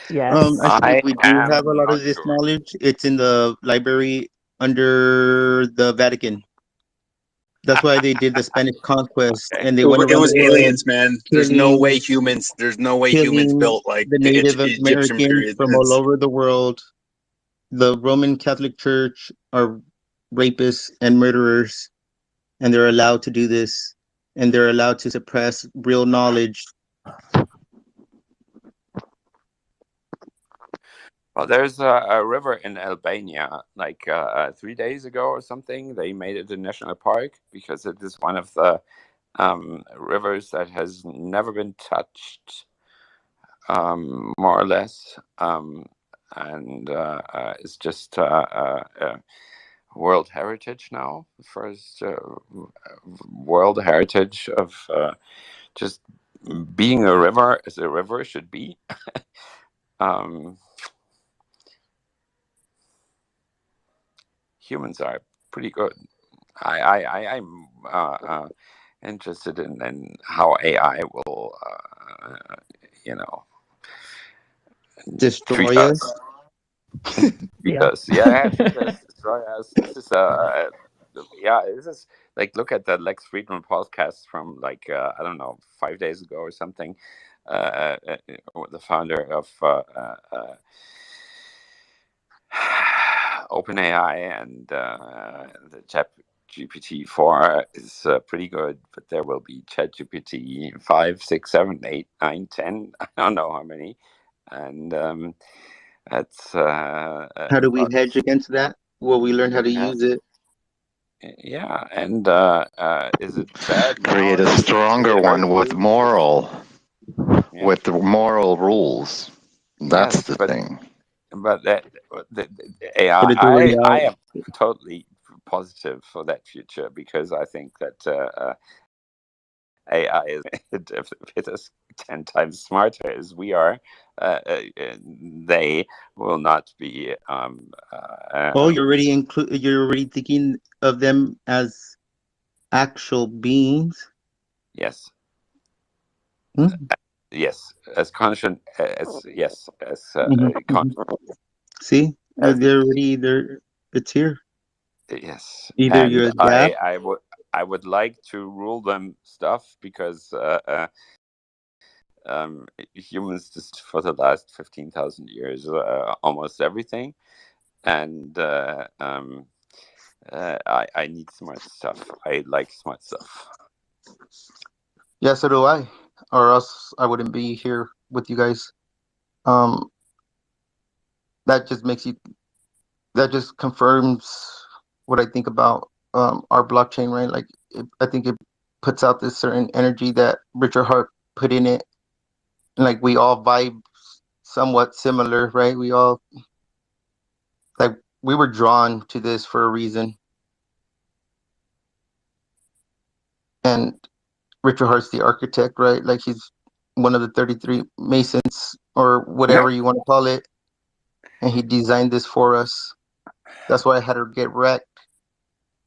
S5: Yes.
S4: I
S1: I
S4: think we do have a
S1: am
S4: lot
S1: not
S4: of this
S1: sure.
S4: knowledge. It's in the library under the Vatican. That's why they did the Spanish conquest,
S1: Okay.
S4: and they went
S9: It
S4: around
S9: was
S4: the world
S9: aliens, man. There's no way
S4: killing
S9: humans. There's no way humans
S4: killing
S9: built like
S4: the
S9: the
S4: Native
S9: Egyptian
S4: Americans
S9: period.
S4: from all over the world. The Roman Catholic Church are rapists and murderers, and they're allowed to do this, and they're allowed to suppress real knowledge.
S1: Well, there's a river in Albania, like 3 days ago or something. They made it a national park because it is one of the rivers that has never been touched, more or less, and it's just World Heritage now. First World Heritage of just being a river as a river should be. um, Humans are pretty good. I'm interested in how AI will, you know, treat
S4: Destroy
S1: us.
S4: us.
S1: Treat
S5: Yeah.
S1: us. Yeah, treat us, destroy us. This is yeah. This is like, look at that Lex Friedman podcast from like I don't know, 5 days ago or something. The founder of OpenAI and the Chat GPT-4 is pretty good, but there will be Chat GPT 5, 6, 7, 8, 9, 10. I don't know how many, and that's
S4: How do we
S1: but
S4: hedge against that? Well, we learn how to
S1: yeah,
S4: use it.
S1: yeah. And is it bad now?
S7: Create a
S1: Is it
S7: stronger one with
S1: eventually? Yeah.
S7: with moral rules. That's
S1: Yes,
S7: the thing.
S1: but the AI,
S4: Put it the way
S1: I
S4: out.
S1: am totally positive for that future, because I think that AI is if it is 10 times smarter as we are, they will not be.
S4: Oh, you're already thinking of them as actual beings.
S1: Yes,
S4: Hmm?
S1: yes, as conscious as yes, as
S4: See,
S1: as
S4: they're already there. It's here.
S1: yes,
S4: Either you
S1: and
S4: adapt.
S1: I would like to rule them stuff, because humans just for the last 15,000 years almost everything, and I need smart stuff. I like smart stuff.
S4: Yeah, so do I. Or else I wouldn't be here with you guys. Um, that just makes you. That just confirms what I think about our blockchain, right? Like, I think it puts out this certain energy that Richard Hart put in it. Like, we all vibe somewhat similar, right? We all like we were drawn to this for a reason. And Richard Hart's the architect, right? Like, he's one of the 33 Masons or whatever you want to call it. And he designed this for us. That's why I had to get wrecked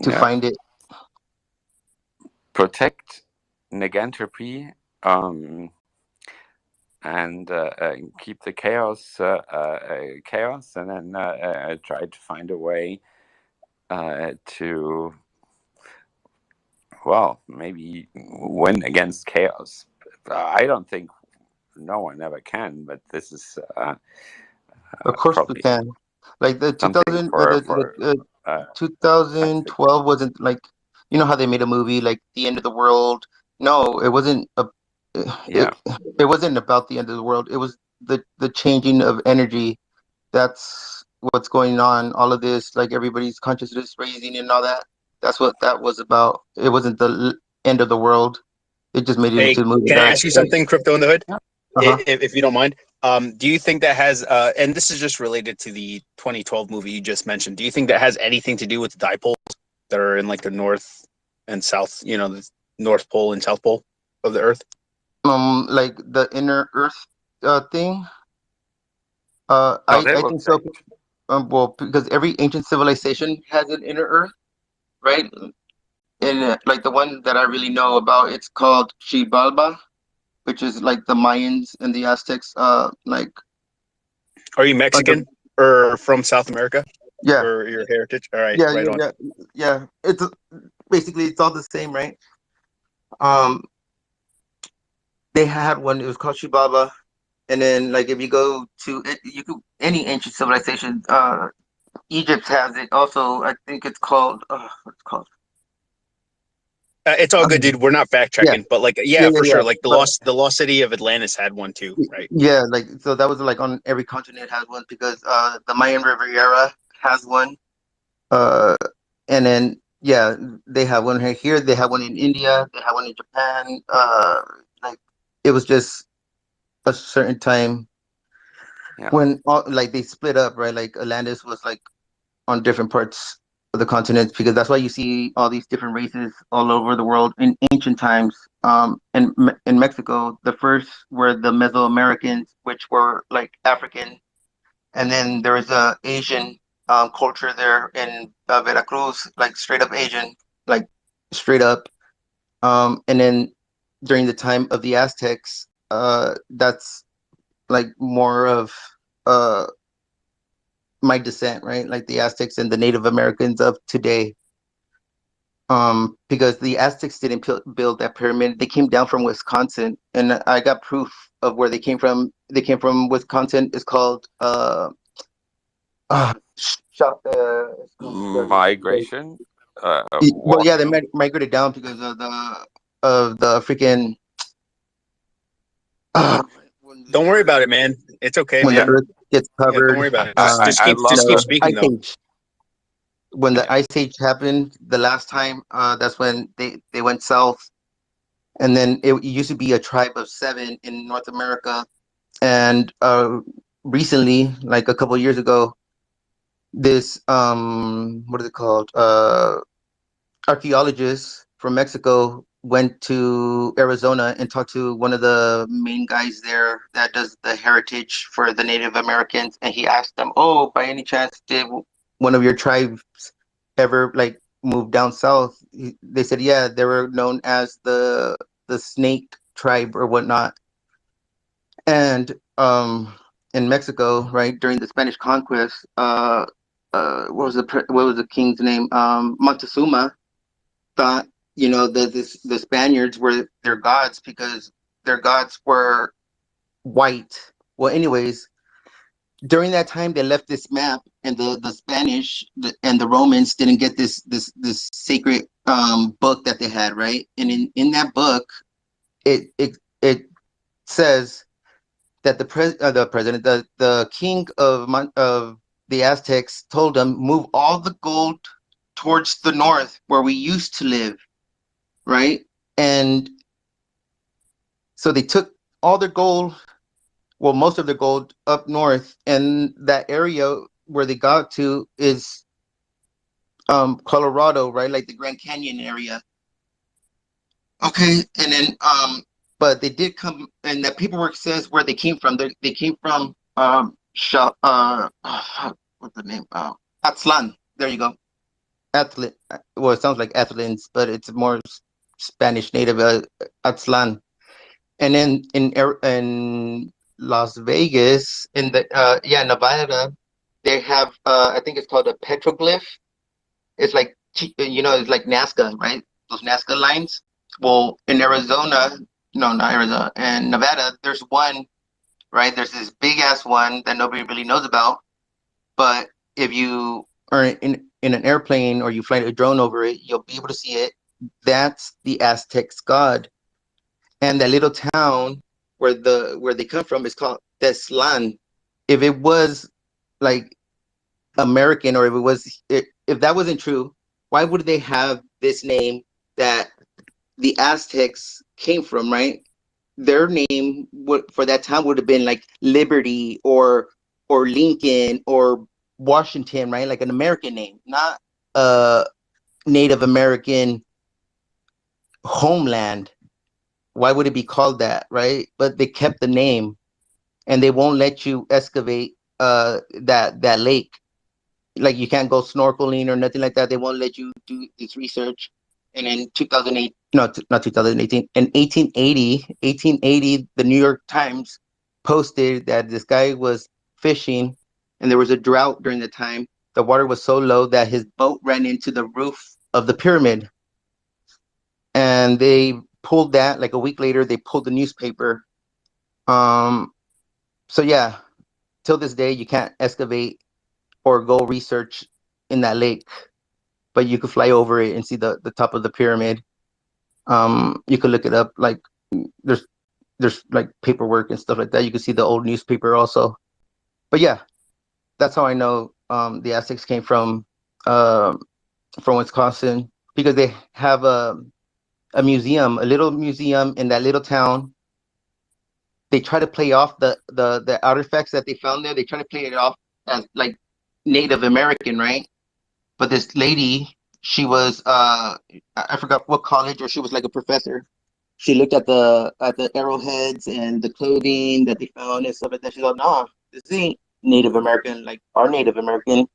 S4: to
S1: Yeah,
S4: find it.
S1: protect negentropy, and keep the chaos, and then try to find a way to, well, maybe win against chaos. I don't think no one ever can, but this is
S4: Of course we
S1: probably
S4: can. Like the
S1: something
S4: 2000,
S1: for
S4: the
S1: science fiction.
S4: 2012 wasn't like, you know how they made a movie like the end of the world. No, it wasn't
S1: Yeah,
S4: it wasn't about the end of the world. It was the changing of energy. That's what's going on. All of this, like everybody's consciousness raising and all that. That's what that was about. It wasn't the end of the world. It just made it
S9: Hey,
S4: into the movie.
S9: can I
S4: That
S9: ask you something, Crypto in the Hood?
S4: uh-huh.
S9: If you don't mind. Do you think that has, and this is just related to the 2012 movie you just mentioned, do you think that has anything to do with the dipoles that are in like the North and south, the North Pole and South Pole of the Earth?
S4: Like the inner Earth thing.
S1: No, they
S4: I
S1: will
S4: think
S1: say
S4: so. Well, because every ancient civilization has an inner Earth, right? And like the one that I really know about, it's called Xibalba, which is like the Mayans and the Aztecs. Like
S9: Are you
S4: under,
S9: Mexican or from South America
S4: yeah,
S9: for your heritage? All right,
S4: yeah,
S9: right
S4: yeah,
S9: on.
S4: yeah, yeah. It's basically it's all the same, right? Um, they had one. It was called Xibalba, and then like if you go to it, you could any ancient civilization. Egypt has it also. I think it's called. What's it called?
S9: It's all good, dude. We're not fact
S4: Yeah,
S9: checking, but like,
S4: yeah,
S9: yeah,
S4: yeah,
S9: for
S4: yeah.
S9: sure. Like
S4: But
S9: the lost city of Atlantis had one too, right?
S4: yeah, like so that was like on every continent has one because the Mayan Riviera has one. Uh, and then yeah, they have one right here. They have one in India. They have one in Japan. Like it was just a certain time
S1: yeah.
S4: when like they split up, right? Like Atlantis was like on different parts of the continent because that's why you see all these different races all over the world in ancient times. In Mexico, the first were the Mesoamericans, which were like African, and then there was a Asian culture there in Veracruz, like straight up Asian, like straight up. And then during the time of the Aztecs, that's like more of uh my descent, right? Like the Aztecs and the Native Americans of today. Because the Aztecs didn't build that pyramid. They came down from Wisconsin, and I got proof of where they came from. They came from Wisconsin. It's called it's called
S1: Migration,
S4: well, yeah, they
S1: walking.
S4: migrated down because of the freaking uh, when
S9: Don't worry about it, man. It's okay,
S4: when the
S1: Yeah,
S9: man.
S4: Earth gets
S9: Yeah, don't
S4: covered.
S9: worry about it. Just
S1: I
S9: keep
S1: love
S9: just keep
S1: that.
S9: speaking
S4: Ice
S9: though.
S4: age. When the
S1: Yeah,
S4: ice age happened the last time, that's when they went south, and then it used to be a tribe of seven in North America, and recently, like a couple of years ago, this what is it called? Archaeologists from Mexico went to Arizona and talked to one of the main guys there that does the heritage for the Native Americans, and he asked them, "Oh, by any chance, did one of your tribes ever like move down south?" They said, "Yeah, they were known as the Snake tribe or whatnot." And in Mexico, right during the Spanish conquest, what was the king's name? Montezuma thought that the Spaniards were their gods because their gods were white. Well, anyways, during that time they left this map, and the Spanish and the Romans didn't get this sacred book that they had, right? And in that book, it says that the president, the king of the Aztecs told them move all the gold towards the north where we used to live, right? And so they took all their gold, well, most of their gold up north, and that area where they got to is Colorado, right? Like the Grand Canyon area. Okay, and then but they did come, and that paperwork says where they came from. They came from what's the name? Aztlan. There you go. Atlan. Well, it sounds like Atlans, but it's more Spanish native Aztlan. And then in Las Vegas, in the Nevada, they have I think it's called a petroglyph. It's like it's like Nazca, right? Those Nazca lines. Well, in Arizona, no, not Arizona, and Nevada, there's one, right? There's this big ass one that nobody really knows about, but if you are in an airplane or you fly a drone over it, you'll be able to see it. That's the Aztecs god, and that little town where they come from is called Teslan. If it was like American, or if that wasn't true, why would they have this name that the Aztecs came from, right? Their name for that town would have been like Liberty or Lincoln or Washington, right? Like an American name, not a Native American homeland. Why would it be called that, right? But they kept the name, and they won't let you excavate that lake. Like you can't go snorkeling or nothing like that. They won't let you do this research. And in 2008, no, not 2018, in 1880, the New York Times posted that this guy was fishing, and there was a drought during the time. The water was so low that his boat ran into the roof of the pyramid, and they pulled that. Like a week later, they pulled the newspaper. So yeah, till this day, you can't excavate or go research in that lake, but you could fly over it and see the top of the pyramid. You could look it up. Like there's like paperwork and stuff like that. You can see the old newspaper also. But yeah, that's how I know the Aztecs came from Wisconsin, because they have a museum, a little museum in that little town. They try to play off the artifacts that they found there. They try to play it off as like Native American, right? But this lady, she was I forgot what college, or she was like a professor. She looked at the arrowheads and the clothing that they found and stuff like that. She's like, "Nah, this ain't Native American, like our Native American.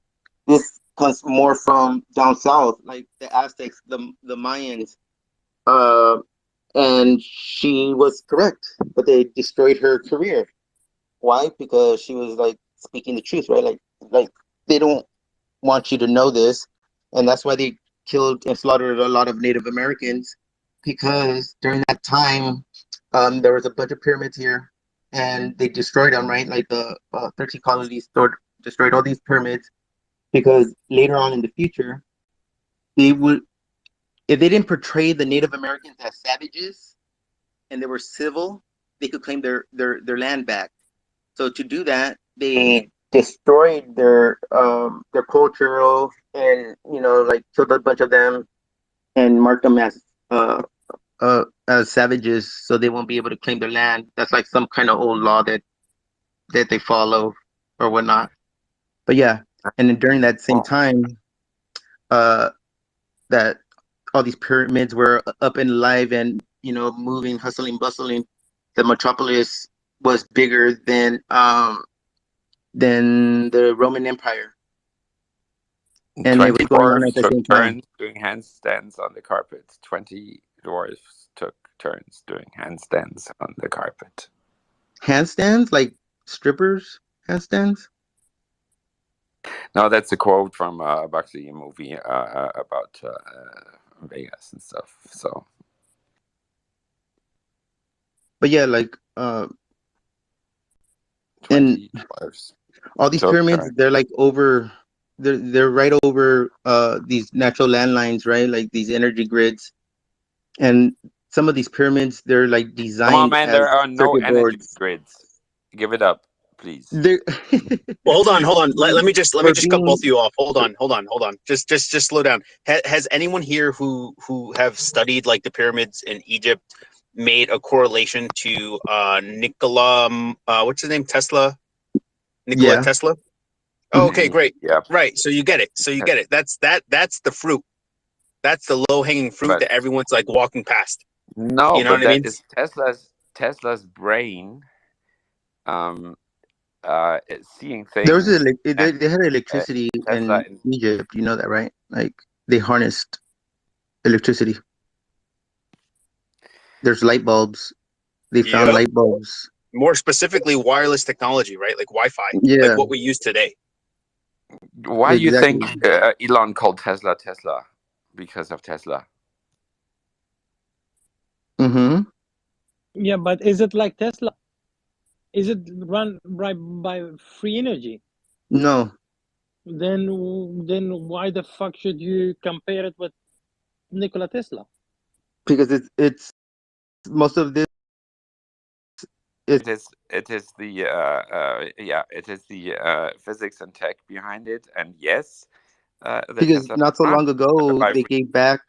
S4: This comes more from down south, like the Aztecs, the Mayans." Uh, and she was correct, but they destroyed her career. Why? Because she was like speaking the truth, right? Like they don't want you to know this, and that's why they killed and slaughtered a lot of Native Americans, because during that time, there was a bunch of pyramids here, and they destroyed them, right? Like the 13 colonies destroyed all these pyramids, because later on in the future, they would, if they didn't portray the Native Americans as savages and they were civil, they could claim their land back. So to do that, they destroyed their cultural, and like killed a bunch of them and marked them uh as savages, so they won't be able to claim their land. That's like some kind of old law that they follow or whatnot. But yeah, and then during that same time, uh, that all these pyramids were up and alive and moving, hustling, bustling. The metropolis was bigger than the Roman Empire, and it was
S1: 20
S4: going on at
S1: dwarves
S4: the
S1: took
S4: same time.
S1: turns doing handstands on the carpet. 20 dwarves took turns doing handstands on the carpet.
S4: Handstands, like strippers handstands?
S1: No, that's a quote from a Bugsy movie about Vegas and stuff. So,
S4: but yeah, like
S1: 20 dwarves.
S4: All these pyramids, they're like they're right over these natural landlines, right? Like these energy grids. And some of these pyramids, they're like designed.
S1: Come on, man,
S4: as
S1: there are no
S4: circuit
S1: energy
S4: boards.
S1: grids. Give it up, please.
S9: Well, hold on. Let me just cut both of you off. Hold on. Just slow down. Has anyone here who have studied like the pyramids in Egypt made a correlation to Nikola? What's his name? Tesla. Nikola Tesla. Oh, okay, great.
S1: Yeah.
S9: Right. So you get it. That's the fruit. That's the low-hanging fruit that everyone's like walking past.
S1: No,
S9: you know
S1: but
S9: what I mean?
S1: Is Tesla's brain. Seeing things.
S4: There was they had electricity in Egypt. You know that, right? Like they harnessed electricity. There's light bulbs. They found light bulbs.
S9: More specifically, wireless technology, right? Like Wi-Fi, like what we use today.
S1: Why do you think Elon called Tesla Tesla? Because of Tesla.
S4: Mm-hmm.
S2: Yeah, but is it like Tesla? Is it run by free energy?
S4: No.
S2: Then why the fuck should you compare it with Nikola Tesla?
S4: Because it's most of this.
S1: It is the it is the physics and tech behind it, and yes,
S4: because
S1: Tesla
S4: not so long ago they gave back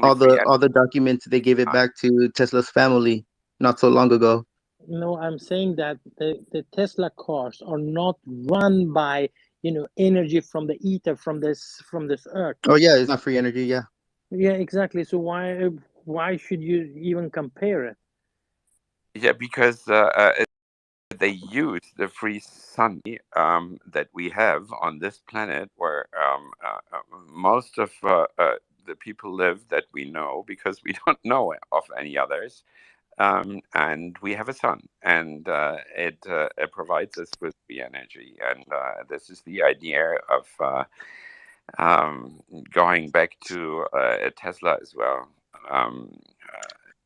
S4: all the documents. They gave it back to Tesla's family not so long ago.
S2: No, I'm saying that the Tesla cars are not run by energy from the ether from this earth.
S4: Oh yeah, it's not free energy. Yeah.
S2: Yeah, exactly. So why
S8: why should you even compare it?
S1: Yeah, because they use the free sun that we have on this planet, where most of the people live that we know, because we don't know of any others. And we have a sun, and it provides us with the energy. And this is the idea of going back to Tesla as well. Um,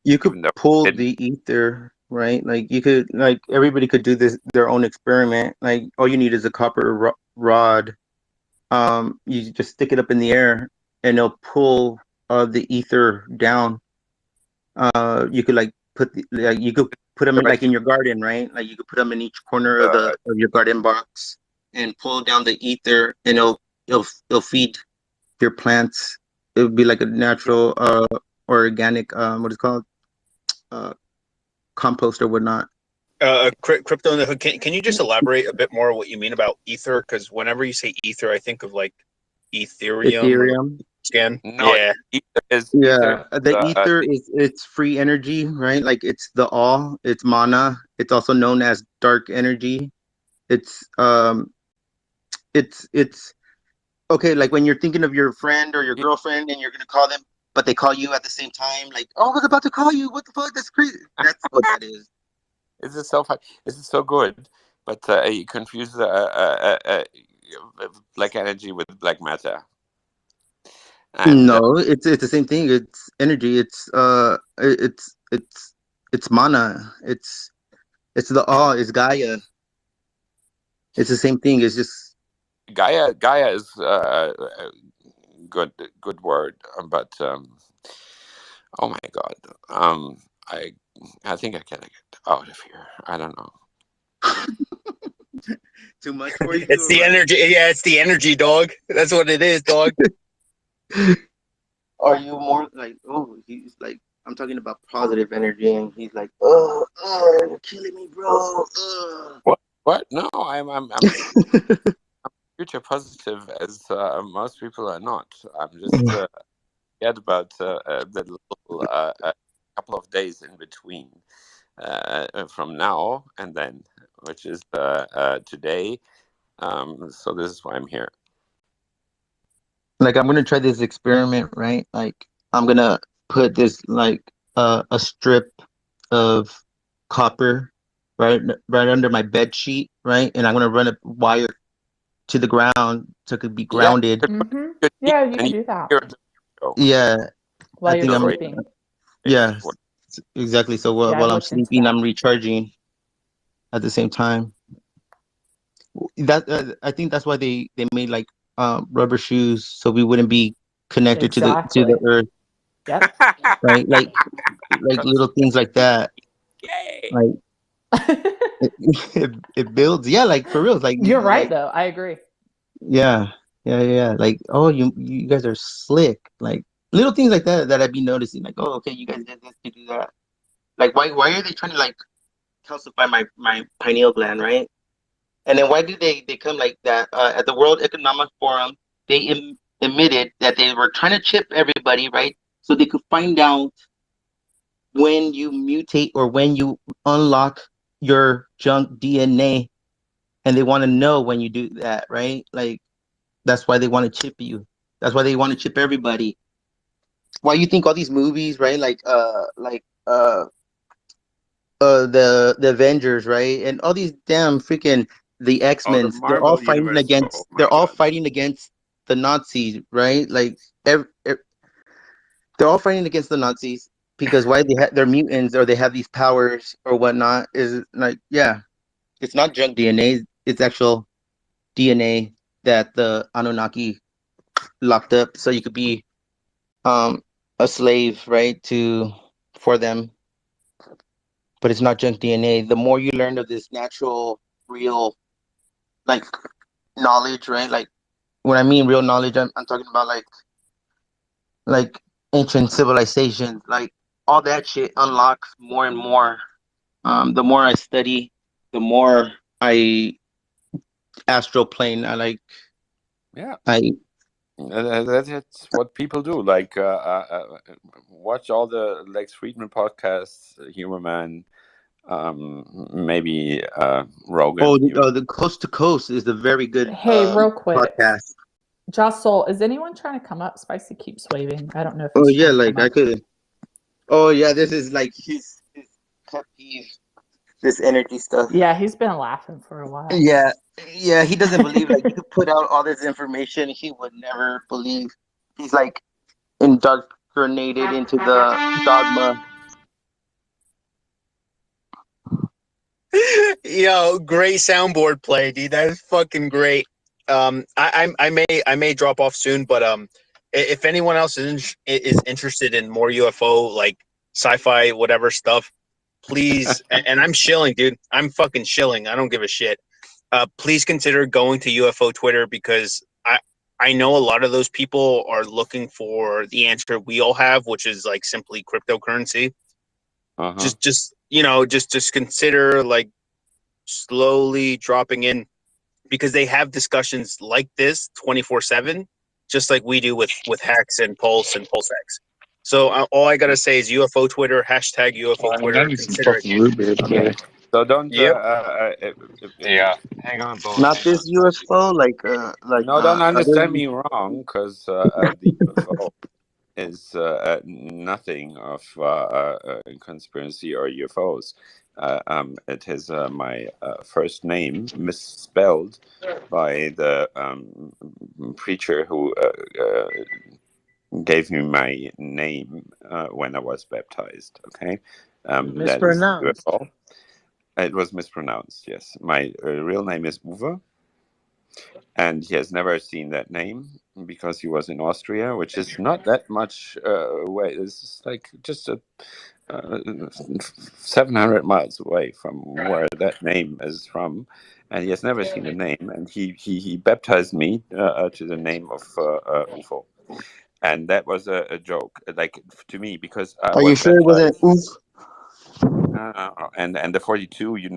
S4: You could
S1: Even though
S4: pull
S1: it
S4: the ether, right? Like you could, like everybody could do this their own experiment. Like all you need is a copper rod. You just stick it up in the air, and it'll pull the ether down. You could like you could put them in, like
S1: already
S4: in your garden, right? Like you could put them in each corner of
S1: uh,
S4: the of your garden box and pull down the ether, and it'll feed your plants. It would be like a natural organic what is it called, uh compost or whatnot.
S9: Crypto in the hood. Can you just elaborate a bit more what you mean about ether? Because whenever you say ether, I think of like Ethereum or
S4: Ethereum.
S9: scan.
S1: no,
S9: Yeah.
S1: ether
S4: Yeah,
S1: is
S4: the ether is it's free energy, right? Like it's the all, it's mana. It's also known as dark energy. It's it's okay, like when you're thinking of your friend or your girlfriend and you're gonna call them, but they call you at the same time, like, oh, I was about to call you. What the fuck? That's crazy. That's what that is.
S1: This is so fun. This is so good, but you confuse black energy with black matter, and
S4: No, it's the same thing. It's energy. It's mana. It's the all. It's Gaia. It's the same thing. It's just
S1: Gaia is good good word, but oh my god, I I think I gotta get out of here. I don't know.
S4: too much for you
S9: It's
S4: or
S9: the
S4: what?
S9: energy. Yeah, it's the energy, dog. That's what it is, dog.
S4: Are you more like, oh, he's like, I'm talking about positive energy, and he's like, you're killing me, bro.
S1: What? No, I'm future positive, as most people are not. I'm just scared about the little couple of days in between from now and then, which is today. So this is why I'm here.
S4: Like, I'm gonna try this experiment, right? Like, I'm gonna put this like a strip of copper right under my bed sheet, right? And I'm gonna run a wire to the ground so it could be
S1: Yeah,
S4: grounded.
S5: Yeah, you
S1: and
S5: can
S1: you
S5: do that
S1: hear the show,
S4: Yeah, I
S5: while you're
S4: think
S1: the
S4: I'm.
S1: radio
S5: sleeping.
S4: Yeah,
S1: what
S4: exactly. So
S5: Yeah, I've
S4: while I'm
S5: looked into
S4: sleeping,
S5: that.
S4: I'm recharging at the same time. That I think that's why they made like rubber shoes so we wouldn't be connected to the
S5: Exactly.
S4: earth,
S5: Yep.
S4: right? Like little things like that.
S1: Yay!
S4: Like it builds, yeah, like for real. Like
S5: You're right,
S4: like
S5: though. I agree.
S4: yeah, yeah. Like, oh, you guys are slick. Like little things like that I'd be noticing. Like, oh, okay, you guys did this, you do that. Like why are they trying to like calcify my pineal gland, right? And then why did they come like that? At the World Economic Forum, they admitted that they were trying to chip everybody, right? So they could find out when you mutate or when you unlock your junk DNA, and they want to know when you do that, right? Like that's why they want to chip you. That's why they want to chip everybody. Why you think all these movies, right? The Avengers, right? And all these damn freaking the
S1: Oh, the
S4: X-Men,
S1: Marvel universe. Oh my
S4: they're all
S1: god.
S4: fighting against the Nazis, right? Like they're all fighting against the Nazis because why they're mutants or they have these powers or whatnot is like, yeah, it's not junk DNA, it's actual DNA that the Anunnaki locked up so you could be um a slave, right? To for them. But it's not junk DNA. The more you learn of this natural, real, like knowledge, right? Like when I mean real knowledge, I'm talking about like ancient civilizations, like all that shit unlocks more and more. The more I study, the more I astral plane.
S1: Yeah,
S4: I
S1: That's what people do. Like watch all the Lex Friedman podcasts, Humor Man, maybe Rogan.
S4: Oh,
S1: Even.
S4: the Coast to Coast is a very good
S5: Hey, real quick.
S4: podcast.
S5: Jocelyn, is anyone trying to come up? Spicy keeps waving. I don't know if
S4: Oh
S5: he's
S4: yeah,
S5: trying to
S4: like
S5: come
S4: I
S5: up.
S4: could. Oh yeah, this is like his pet peeve. This energy stuff.
S5: Yeah, he's been laughing for a while.
S4: Yeah, he doesn't believe like you could put out all this information. He would never believe. He's like indoctrinated into the dogma.
S9: Yo, great soundboard play, dude. That is fucking great. I may drop off soon, but if anyone else is interested in more UFO like sci-fi whatever stuff, please. And I'm shilling, dude. I'm fucking shilling. I don't give a shit. Please consider going to UFO Twitter because I know a lot of those people are looking for the answer we all have, which is like simply cryptocurrency. Just just consider like slowly dropping in because they have discussions like this 24/7, just like we do with Hex and Pulse and PulseX. So all I gotta say is UFO Twitter, hashtag UFO Twitter. Consider it.
S1: Okay. So don't.
S9: Yep.
S10: Yeah, hang on, boss.
S4: Not
S10: Hang
S4: this
S10: on.
S4: UFO,
S1: No, don't
S4: other.
S1: understand me wrong, because the UFO is nothing of conspiracy or UFOs. It is my first name misspelled by the preacher who gave me my name when I was baptized. Okay, that is
S2: Mispronounced.
S1: UFO. It was mispronounced. Yes, my real name is Uwe. And he has never seen that name because he was in Austria, which is not that much away. It's like just 700 miles away from where that name is from. And he has never seen the name. And he baptized me to the name of UFO. And that was a joke, like to me, because I
S4: Are you
S1: was
S4: sure it wasn't
S1: baptized.
S4: oof?
S1: And the 42, it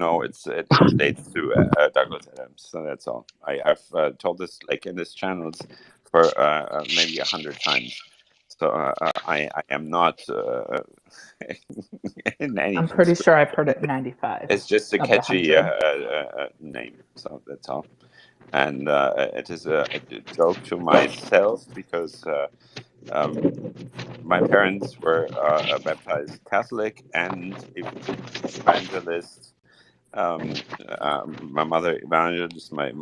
S1: relates to Douglas Adams. So that's all. I've told this like in this channels for maybe 100 times. So I am not in any
S5: I'm pretty
S1: conspiracy.
S5: sure I've heard it 95.
S1: It's just a
S5: of the
S1: catchy
S5: 100.
S1: name. So that's all. And it is a joke to myself because my parents were baptized Catholic and evangelist. My mother evangelist, my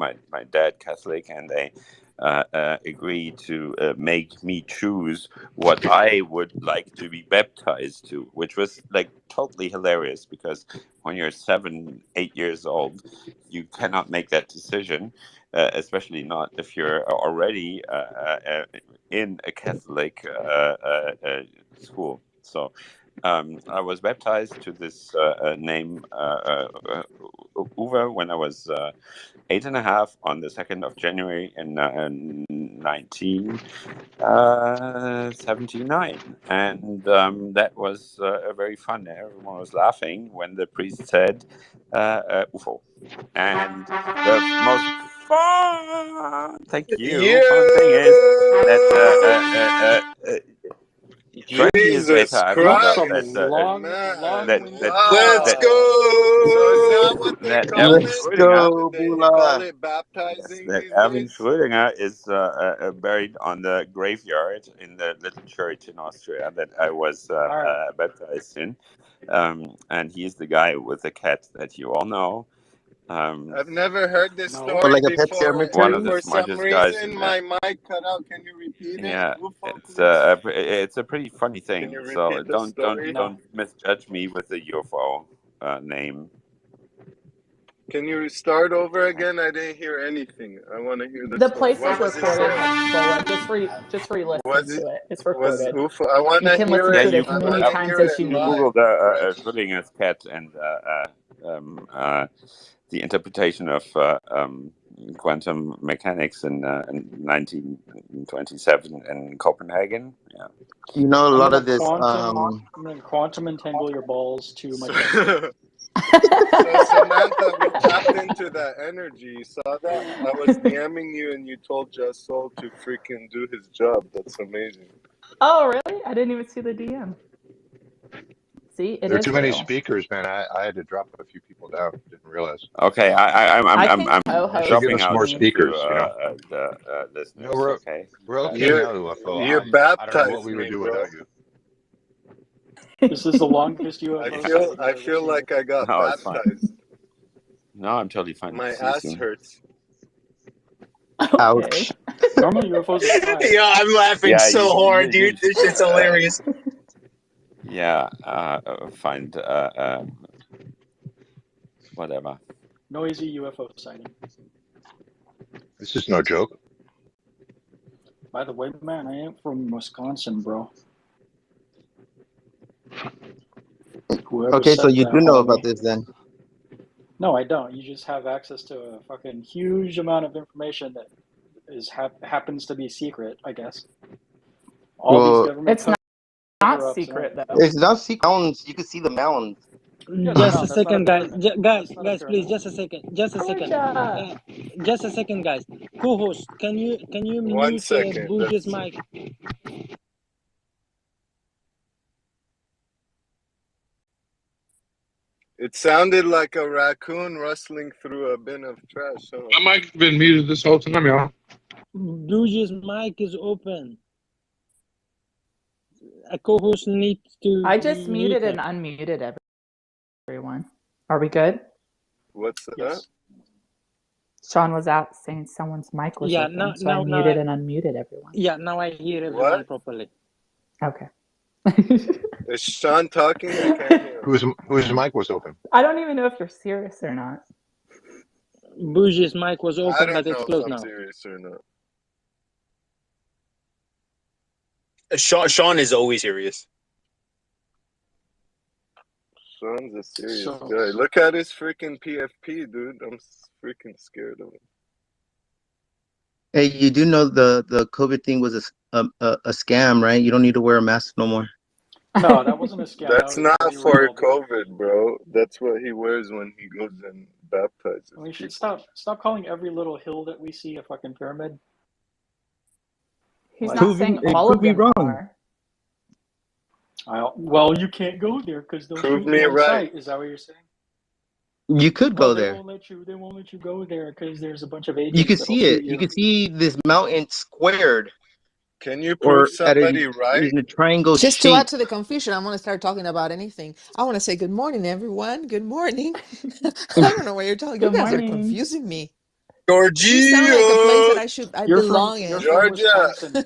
S1: dad Catholic, and they agreed to make me choose what I would like to be baptized to, which was like totally hilarious because when you're 7, 8 years old, you cannot make that decision, especially not if you're already in a Catholic school. So I was baptized to this name Uwe when I was 8.5 on the 2nd of January in 1979, and that was very fun. Everyone was laughing when the priest said UFO, and the most fun fun thing is that 20 years later,
S6: Jesus
S1: I found
S10: That's
S1: out
S6: Christ,
S10: some
S1: that
S6: man!
S10: long-winded
S6: Wow.
S9: Let's
S1: that
S6: So is
S9: go.
S6: that what they
S1: that
S6: call
S1: Erwin
S6: it?
S4: Let's
S1: Schrödinger,
S4: go,
S6: They call
S4: Bula.
S6: it
S1: yes,
S6: baptizing
S1: that
S6: these
S1: Erwin
S6: days?
S1: Schrödinger is buried on the graveyard in the little church in Austria that I was
S10: All right.
S1: baptized in, and he's the guy with the cat that you all know.
S6: I've never heard this
S10: No.
S4: Or
S6: story
S4: like a pet
S6: before,
S1: One
S6: and
S1: of
S4: cemetery?
S1: the
S6: for some
S1: smartest guys
S6: reason
S1: in the.
S6: my mic cut out. Can you repeat it,
S1: Yeah,
S6: UFO,
S1: it's
S6: please?
S1: it's a pretty funny
S6: Can you
S1: thing. So
S6: repeat the story?
S10: No.
S1: don't misjudge me with the UFO name.
S6: Can you start over again? I didn't hear anything. I want to hear the
S5: The
S6: story.
S5: place
S6: What
S5: is
S6: was it
S5: recorded,
S6: say?
S5: Bola. Just re-listen
S6: Was it
S5: to it. It's
S6: was
S5: recorded.
S6: UFO? I want
S5: You
S6: to
S5: can
S6: hear
S5: listen
S1: Yeah,
S5: to
S6: it.
S5: it
S1: you
S5: as
S6: I
S5: many
S6: want to
S5: times
S6: hear
S5: as
S6: it
S5: you
S1: you
S5: need.
S1: Google
S6: live,
S1: the
S6: fresh.
S1: Schrödinger's cat and the interpretation of quantum mechanics in 1927 in Copenhagen. Yeah.
S4: You know, a
S10: I'm
S4: lot
S10: gonna
S4: of this.
S10: quantum entangle your balls to my
S6: So,
S10: chest.
S6: so Samantha, we tapped into
S11: that energy. You saw that? I was DMing you and you told Jasol to freaking do his job. That's amazing.
S5: Oh, really? I didn't even see the DM. See, it
S10: There are
S5: is
S10: too many
S5: real.
S10: speakers, man. I had to drop a few people down. Didn't realize.
S1: Okay,
S5: I can
S1: I'm
S5: co-host
S10: Should give
S1: dropping
S10: us
S1: out
S10: more
S5: streams.
S1: into
S10: speakers, you know.
S1: the
S10: No,
S1: listeners. Okay,
S10: we're okay
S11: You
S10: now, UFO.
S11: you
S10: I don't know what
S11: baptized
S10: we would
S11: me,
S10: do
S11: bro.
S10: without you.
S12: This is the longest
S11: I
S12: UFO
S11: feel
S12: sighting I've ever
S11: I feel
S12: seen.
S11: like I got
S1: no, it's fine.
S11: baptized.
S1: No, I'm totally fine.
S11: My
S1: See you
S11: ass
S1: soon.
S11: hurts.
S5: Okay.
S4: Ouch.
S12: Normally UFOs are quiet.
S9: Yeah, I'm laughing
S1: Yeah,
S9: so hard, dude. This shit's hilarious.
S1: yeah, find whatever.
S12: Noisy UFO sighting.
S10: This is no joke.
S12: By the way, man, I am from Wisconsin, bro. Whoever
S4: Okay, so
S12: said
S4: you
S12: that,
S4: do know about
S12: homie.
S4: this then.
S12: No, I don't. You just have access to a fucking huge amount of information that is happens to be secret, I guess. All these
S4: Well,
S12: government
S5: It's not
S12: cover-ups
S5: secret,
S12: and
S5: though.
S4: it's not secret. Mounds. You can see the mounds.
S12: yeah,
S2: Just
S12: no,
S2: a
S12: that's not a
S2: second, guys.
S12: pyramid.
S2: Guys,
S12: That's not a
S2: guys, please,
S12: pyramid.
S2: just a second. Just a second.
S5: Georgia.
S2: Just a second, guys. Co-host, can you
S11: 1
S2: mute
S11: second.
S2: Bouj's
S11: That's
S2: mic?
S11: it sounded like a raccoon rustling through a bin of trash. Huh?
S6: My mic's been muted this whole time, y'all.
S2: Bouj's mic is open. A co-host needs to
S5: I just
S2: mute
S5: muted
S2: him.
S5: and unmuted everyone. Are we good?
S11: What's that?
S12: Yes.
S5: Sean was out saying someone's mic was
S2: Yeah,
S5: open, so I muted and unmuted everyone.
S2: Yeah, now I hear everyone
S11: What?
S2: properly.
S5: Okay.
S11: Is Sean talking? I can't hear him.
S10: Whose mic was open?
S5: I don't even know if you're serious or not.
S2: Bouj's mic was
S11: I
S2: open,
S11: don't
S2: but it's
S11: know if
S2: closed
S11: I'm
S2: now.
S11: serious or not.
S9: Sean is always serious.
S11: Sean's a serious
S12: So-
S11: guy. Look at his freaking PFP, dude. I'm freaking scared of him.
S4: Hey, you do know the COVID thing was a scam, right? You don't need to wear a mask no more.
S12: No, that wasn't a scam.
S11: That's
S12: that was
S11: not
S12: very
S11: for
S12: real, dude.
S11: COVID, bro. That's what he wears when he goes and baptizes.
S12: We should
S11: people.
S12: stop calling every little hill that we see a fucking pyramid.
S5: He's
S12: Like-
S5: not saying all of them are.
S12: Well, you can't go there because they'll
S11: Prove
S12: shoot
S11: me
S12: you on
S11: right.
S12: sight. Is that what you're saying?
S4: You could go
S12: Well, they
S4: there.
S12: won't let you. They won't let you go there because there's a bunch of agents.
S4: You can
S12: that'll
S4: see
S12: shoot
S4: it. You can see this mountain squared
S11: Can you
S4: or
S11: prove
S4: at
S11: somebody right?
S4: in a triangle
S13: Just to
S4: shape.
S13: add to the confusion, I'm going to start talking about anything. I want to say good morning, everyone. Good morning. I don't know what you're talking. You
S5: Good
S13: guys are
S5: morning.
S13: confusing me.
S11: Georgia.
S13: You sound like a place that I
S12: You're
S13: belong
S12: from, you're
S13: in.
S12: from
S11: Georgia.
S12: Wisconsin.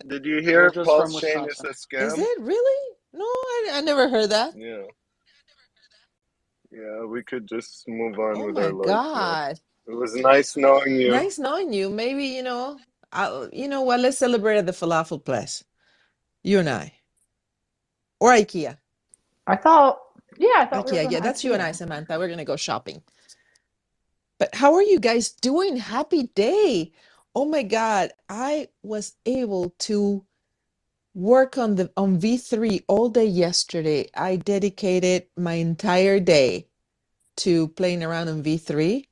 S11: Did you hear
S12: Georgia's from
S11: PULSECHAIN is
S12: Wisconsin.
S11: a scam?
S13: Is it really? No, I never heard that.
S11: Yeah. Yeah, we could just move on
S13: Oh
S11: with
S13: my
S11: our lives.
S13: God.
S11: It was nice knowing you.
S13: Nice knowing you. Maybe, you know what? Let's celebrate at the falafel place. You and I. Or IKEA.
S5: I thought we were
S13: IKEA.
S5: going
S13: Yeah,
S5: to
S13: that's you and I,
S5: IKEA.
S13: Samantha. We're going to go shopping. But how are you guys doing? Happy day. Oh my God. I was able to work on V3 all day yesterday. I dedicated my entire day to playing around on V3.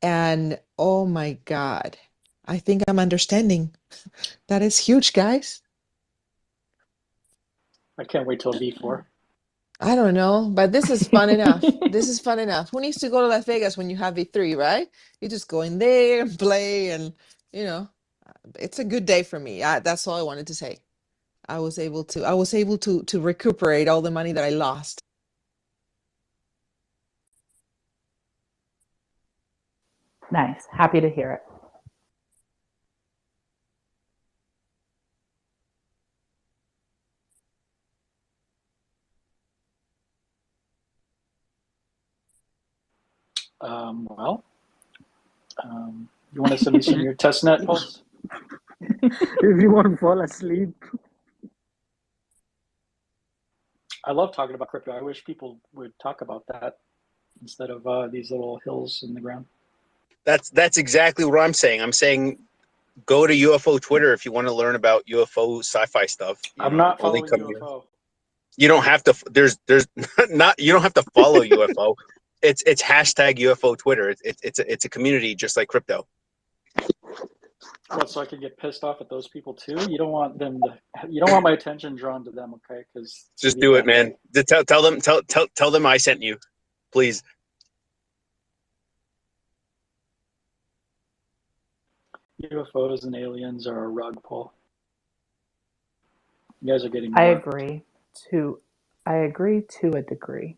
S13: And oh my God, I think I'm understanding. That is huge, guys.
S12: I can't wait till V4.
S13: I don't know, but this is fun enough. This is fun enough. Who needs to go to Las Vegas when you have V3, right? You just go in there and play, and it's a good day for me. That's all I wanted to say. I was able to recuperate all the money that I lost.
S5: Nice. Happy to hear it.
S12: You want to send me some of your test net, Pulse?
S2: If you want to fall asleep.
S12: I love talking about crypto. I wish people would talk about that instead of these little hills in the ground.
S9: That's exactly what I'm saying. I'm saying go to UFO Twitter if you want to learn about UFO sci-fi stuff.
S12: I'm not following UFO.
S9: You don't have to. There's not. You don't have to follow UFO. it's hashtag UFO Twitter. It's a community just like crypto.
S12: What, so I could get pissed off at those people too? You don't want them to. You don't want my attention drawn to them, okay? Because
S9: Just do it, man. Tell them I sent you, please.
S12: UFOs and aliens are a rug pull. You guys are getting.
S5: I
S12: worked.
S5: agree to a degree.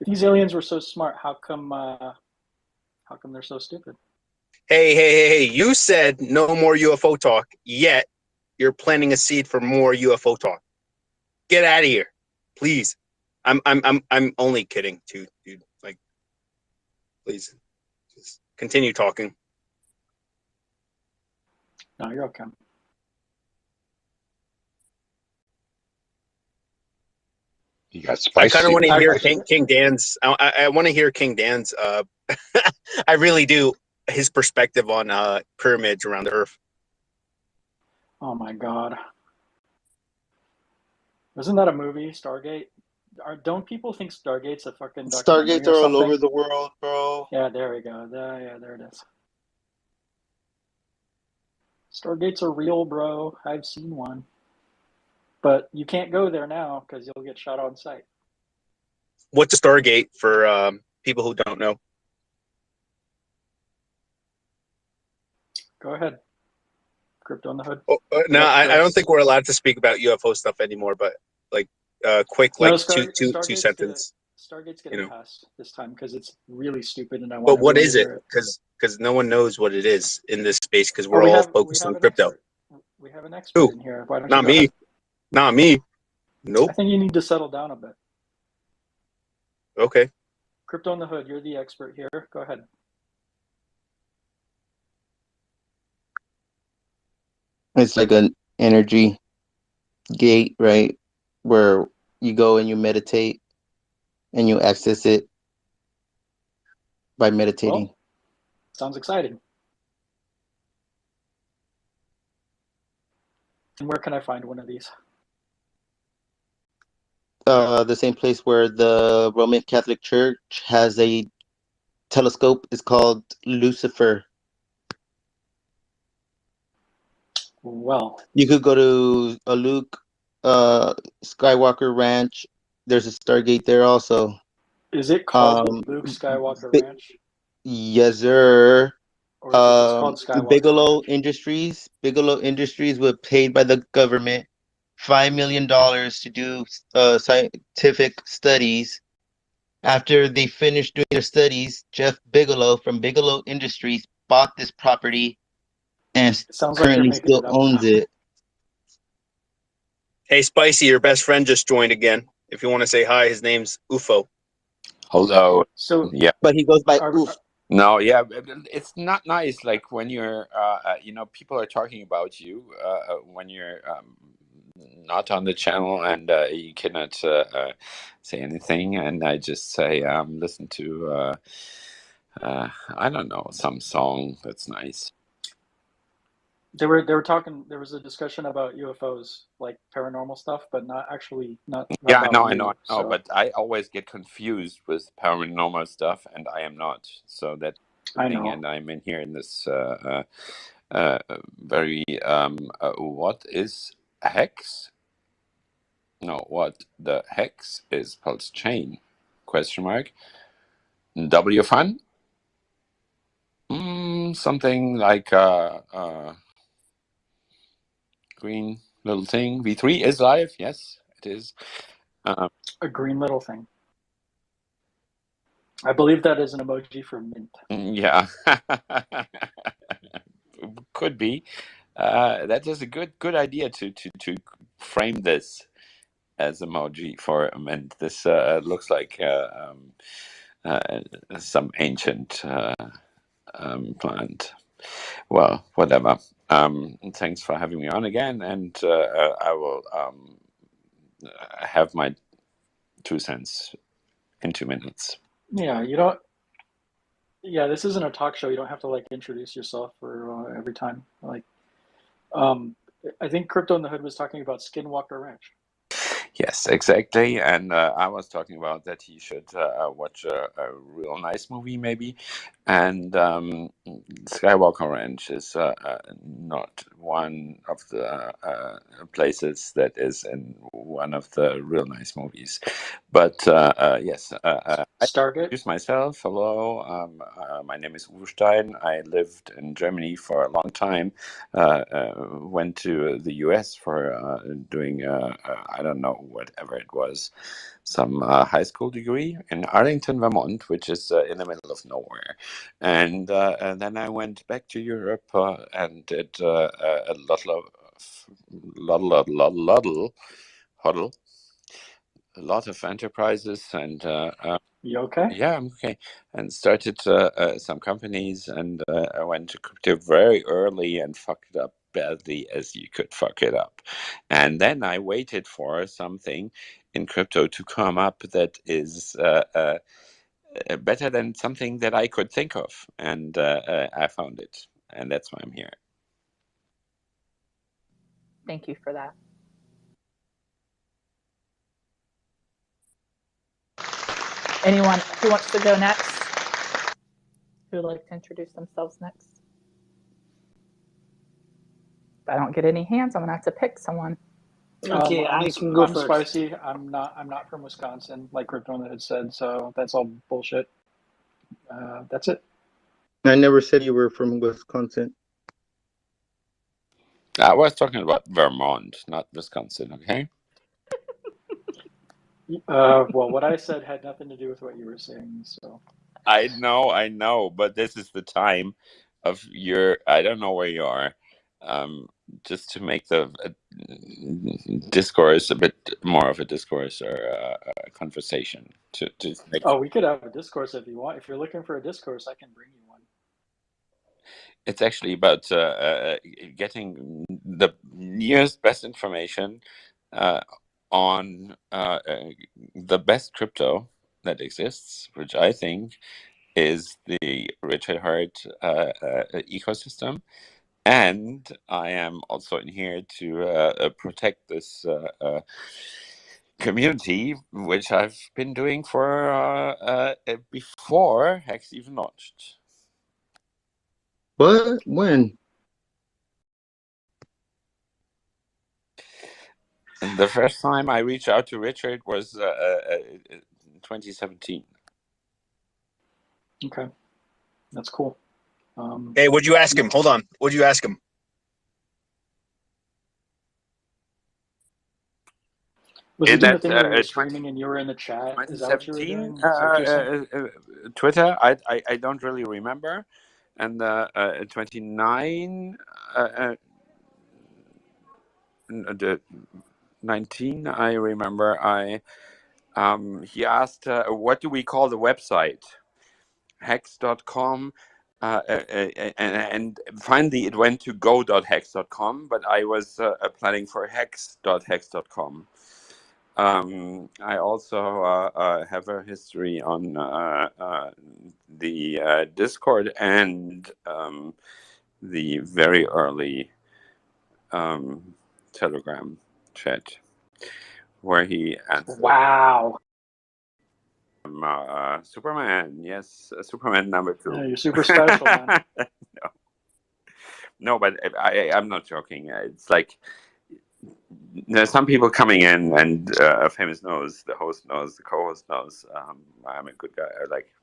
S12: If these aliens were so smart, how come they're so stupid?
S9: Hey! You said no more UFO talk. Yet you're planting a seed for more UFO talk. Get out of here, please. I'm only kidding, too, dude. Like, please, just continue talking.
S12: No, you're okay.
S10: You got
S9: I
S10: spicy.
S9: kind of want to hear
S12: Actually,
S9: King Dan's. I want to hear King Dan's. I really do. His perspective on pyramids around the Earth.
S12: oh my God, isn't that a movie, Stargate? Don't people think Stargate's a fucking documentary
S4: Stargates
S12: or
S4: are all
S12: something?
S4: over the world, bro.
S12: Yeah, there we go. There it is. Stargates are real, bro. I've seen one. But you can't go there now because you'll get shot on sight.
S9: What's a Stargate for people who don't know?
S12: Go ahead. Crypto in the Hood.
S9: Oh, no, I don't think we're allowed to speak about UFO stuff anymore. But like, quick,
S12: No,
S9: like two sentence.
S12: Stargate's getting passed this time because it's really stupid, and I want
S9: But what
S12: everyone
S9: is
S12: to
S9: it?
S12: hear it.
S9: Because no one knows what it is in this space because
S12: Oh,
S9: we're
S12: we
S9: all
S12: have
S9: focused on
S12: an
S9: crypto.
S12: expert. We have an expert
S9: Who?
S12: in here. Why don't
S9: Not
S12: you go
S9: me.
S12: ahead?
S9: Not me.
S12: I
S9: Nope.
S12: think you need to settle down a bit.
S9: Okay.
S12: Crypto in the Hood, you're the expert here. Go ahead.
S4: It's like an energy gate, right? Where you go and you meditate and you access it by meditating.
S12: Well, sounds exciting. And where can I find one of these?
S4: The same place where the Roman Catholic Church has a telescope is called Lucifer.
S12: Well,
S4: you could go to a Luke Skywalker Ranch. There's a Stargate there also.
S12: Is it called Luke Skywalker Ranch?
S4: Yes, sir.
S12: Or is it just called Skywalker
S4: Bigelow
S12: Ranch?
S4: Industries. Bigelow Industries were paid by the government $5 million to do scientific studies. After they finished doing their studies, Jeff Bigelow from Bigelow Industries bought this property and
S12: Sounds like you're
S4: currently
S12: making
S4: still
S12: it up
S4: owns
S12: now.
S4: it.
S9: Hey, Spicy, your best friend just joined again. If you want to say hi, his name's UFO.
S1: Hello.
S12: So,
S1: Yeah.
S4: But he goes by Oof.
S1: No, yeah, it's not nice. Like when you're, people are talking about you when you're not on the channel, and you cannot say anything. And I just say, listen to, I don't know, some song that's nice.
S12: they were talking. There was a discussion about UFOs, like paranormal stuff, but not
S1: Yeah,
S12: about
S1: I know,
S12: so.
S1: but I always get confused with paranormal stuff, and I am not. So that's the thing. And I'm in here in this very what is hex? No, what the hex is pulse chain? Question mark. W fun? Something like green little thing. V3 is live. Yes, it is.
S12: A green little thing. I believe that is an emoji for mint.
S1: Yeah, could be. That is a good idea to frame this as emoji for a mint. This looks like some ancient plant. Well, whatever. Thanks for having me on again, and I will have my 2 cents in 2 minutes.
S12: Yeah, you don't. Yeah, this isn't a talk show. You don't have to like introduce yourself for every time. Like, I think Crypto in the Hood was talking about Skinwalker Ranch.
S1: Yes, exactly. And I was talking about that he should watch a real nice movie, maybe. And Skywalker Ranch is not one of the places that is in one of the real nice movies. But yes, I
S12: Stargate.
S1: introduce myself. Hello, my name is Uwe Stein. I lived in Germany for a long time. Went to the US for doing, I don't know, whatever it was, some high school degree in Arlington, Vermont, which is in the middle of nowhere. And then I went back to Europe and did a lot of enterprises and
S12: You okay?
S1: yeah, I'm okay. And started some companies, and I went to crypto very early and fucked it up badly as you could fuck it up. And then I waited for something in crypto to come up that is better than something that I could think of, and I found it, and that's why I'm here.
S5: Thank you for that. Anyone who wants to go next? Who would like to introduce themselves next? If I don't get any hands, I'm gonna have to pick someone.
S2: Okay, I can go
S12: I'm
S2: first.
S12: spicy. I'm not from Wisconsin, like Krypton had said. So that's all bullshit. That's it.
S4: I never said you were from Wisconsin.
S1: I was talking about Vermont, not Wisconsin. Okay.
S12: Well, what I said had nothing to do with what you were saying. So
S1: I know, but this is the time of your. I don't know where you are. Just to make the discourse a bit more of a discourse or a conversation. To make
S12: we could have a discourse if you want. If you're looking for a discourse, I can bring you one.
S1: it's actually about getting the nearest best information on the best crypto that exists, which I think is the Richard Hart ecosystem. And I am also in here to protect this community, which I've been doing for before Hex even launched.
S4: What? When?
S1: And the first time I reached out to Richard was 2017.
S12: Okay, that's cool.
S9: Hey, what'd you ask him? Hold on. What'd you ask him?
S12: Was he
S1: In
S12: doing the
S1: that
S12: thing where you were streaming and you were in the chat? Is that what you were
S1: 2017
S12: doing? Is that what you're saying?
S1: Twitter, I don't really remember. And 29, the 19, I remember. He asked, "What do we call the website?" Hex.com. And finally it went to go.hex.com, but I was planning for hex.hex.com. I also have a history on the Discord and the very early Telegram chat, where he answered.
S12: Wow.
S1: Superman, yes, Superman number 2.
S12: Yeah, you're super special, man.
S1: No, but I'm not joking. It's like there's some people coming in, and Famous knows, the host knows, the co-host knows. I'm a good guy.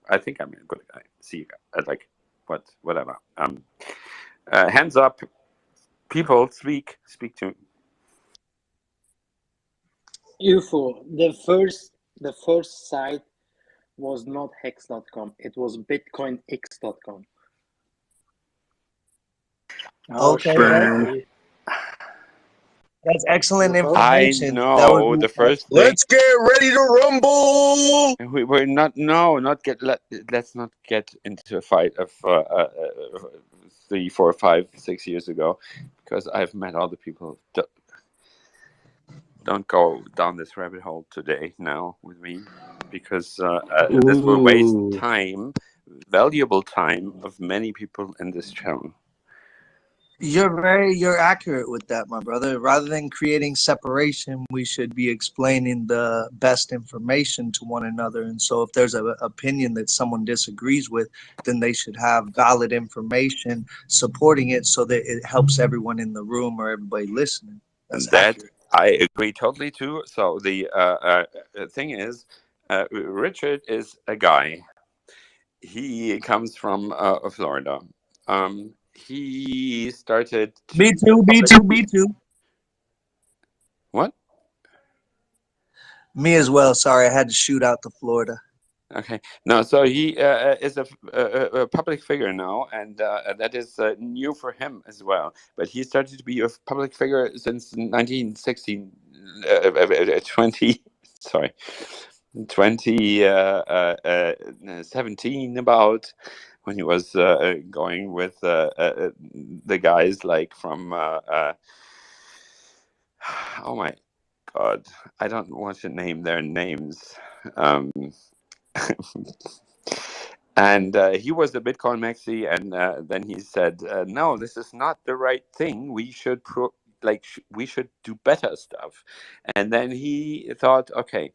S1: I think I'm a good guy. See, whatever. Hands up, people, speak to.
S2: UFO, the first site was not hex.com, it was bitcoinx.com.
S12: Oh,
S9: Okay,
S12: shit.
S9: that's excellent
S12: UFO?
S9: information.
S1: I
S9: That would
S1: know
S9: be
S1: the first thing.
S9: Let's get ready to rumble.
S1: We're let's not get into a fight of 3, 4, 5, 6 years ago, because I've met all the people. Don't go down this rabbit hole today now with me, because this will waste time, valuable time of many people in this channel.
S14: You're accurate with that, my brother. Rather than creating separation, we should be explaining the best information to one another. And so if there's an opinion that someone disagrees with, then they should have valid information supporting it so that it helps everyone in the room or everybody listening. That's
S1: That
S14: accurate.
S1: I agree totally too. So the thing is, Richard is a guy. He comes from Florida. He started to
S14: Me
S1: do
S14: too, me
S1: public.
S14: too, me too.
S1: What?
S14: Me as well. Sorry, I had to shoot out to Florida.
S1: Okay. No, so he is a public figure now, and that is new for him as well. But he started to be a public figure since 1916, 20, sorry, 2017, about when he was going with the guys like from, oh my God, I don't want to name their names. Um, And he was a Bitcoin maxi, and then he said, "No, this is not the right thing. We should we should do better stuff." And then he thought, "Okay,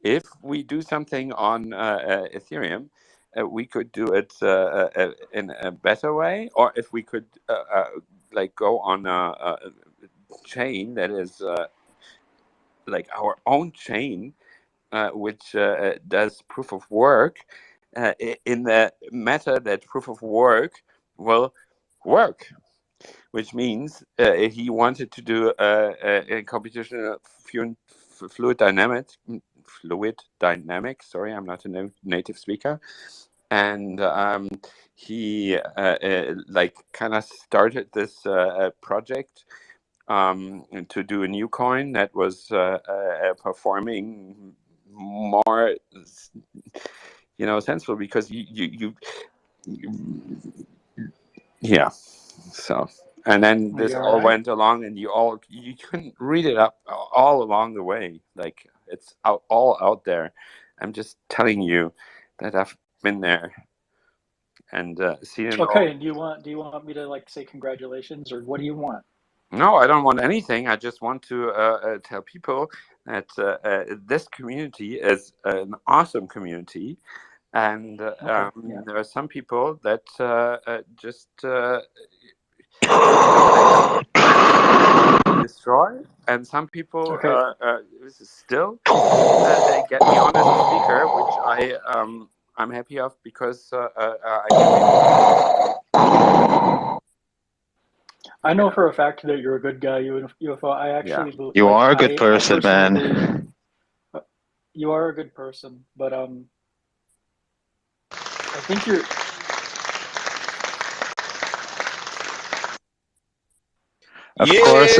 S1: if we do something on Ethereum, we could do it in a better way, or if we could like go on a chain that is like our own chain, which does proof of work." In the matter that proof of work will work, which means he wanted to do a computational fluid dynamics. Fluid dynamics. Sorry, I'm not a native speaker, and he like kind of started this project to do a new coin that was performing more, sensible, because yeah. So, and then
S12: Are
S1: this
S12: you all
S1: all
S12: right?
S1: went along, and you couldn't read it up all along the way. Like, it's all out there. I'm just telling you that I've been there and seen it all.
S12: Okay. And do you want me to like say congratulations, or what do you want?
S1: No, I don't want anything. I just want to tell people that this community is an awesome community, and
S12: Okay. Yeah.
S1: there are some people that just destroy, and some people
S12: Okay.
S1: still get me on as a speaker, which I'm happy of, because I can maybe.
S12: I know for a fact that you're a good guy, UFO. I
S1: Yeah.
S12: actually
S7: You
S12: like.
S7: are a good
S12: I
S7: person,
S12: personally believe
S7: man.
S12: you are a good person, but I think you're.
S7: Of course,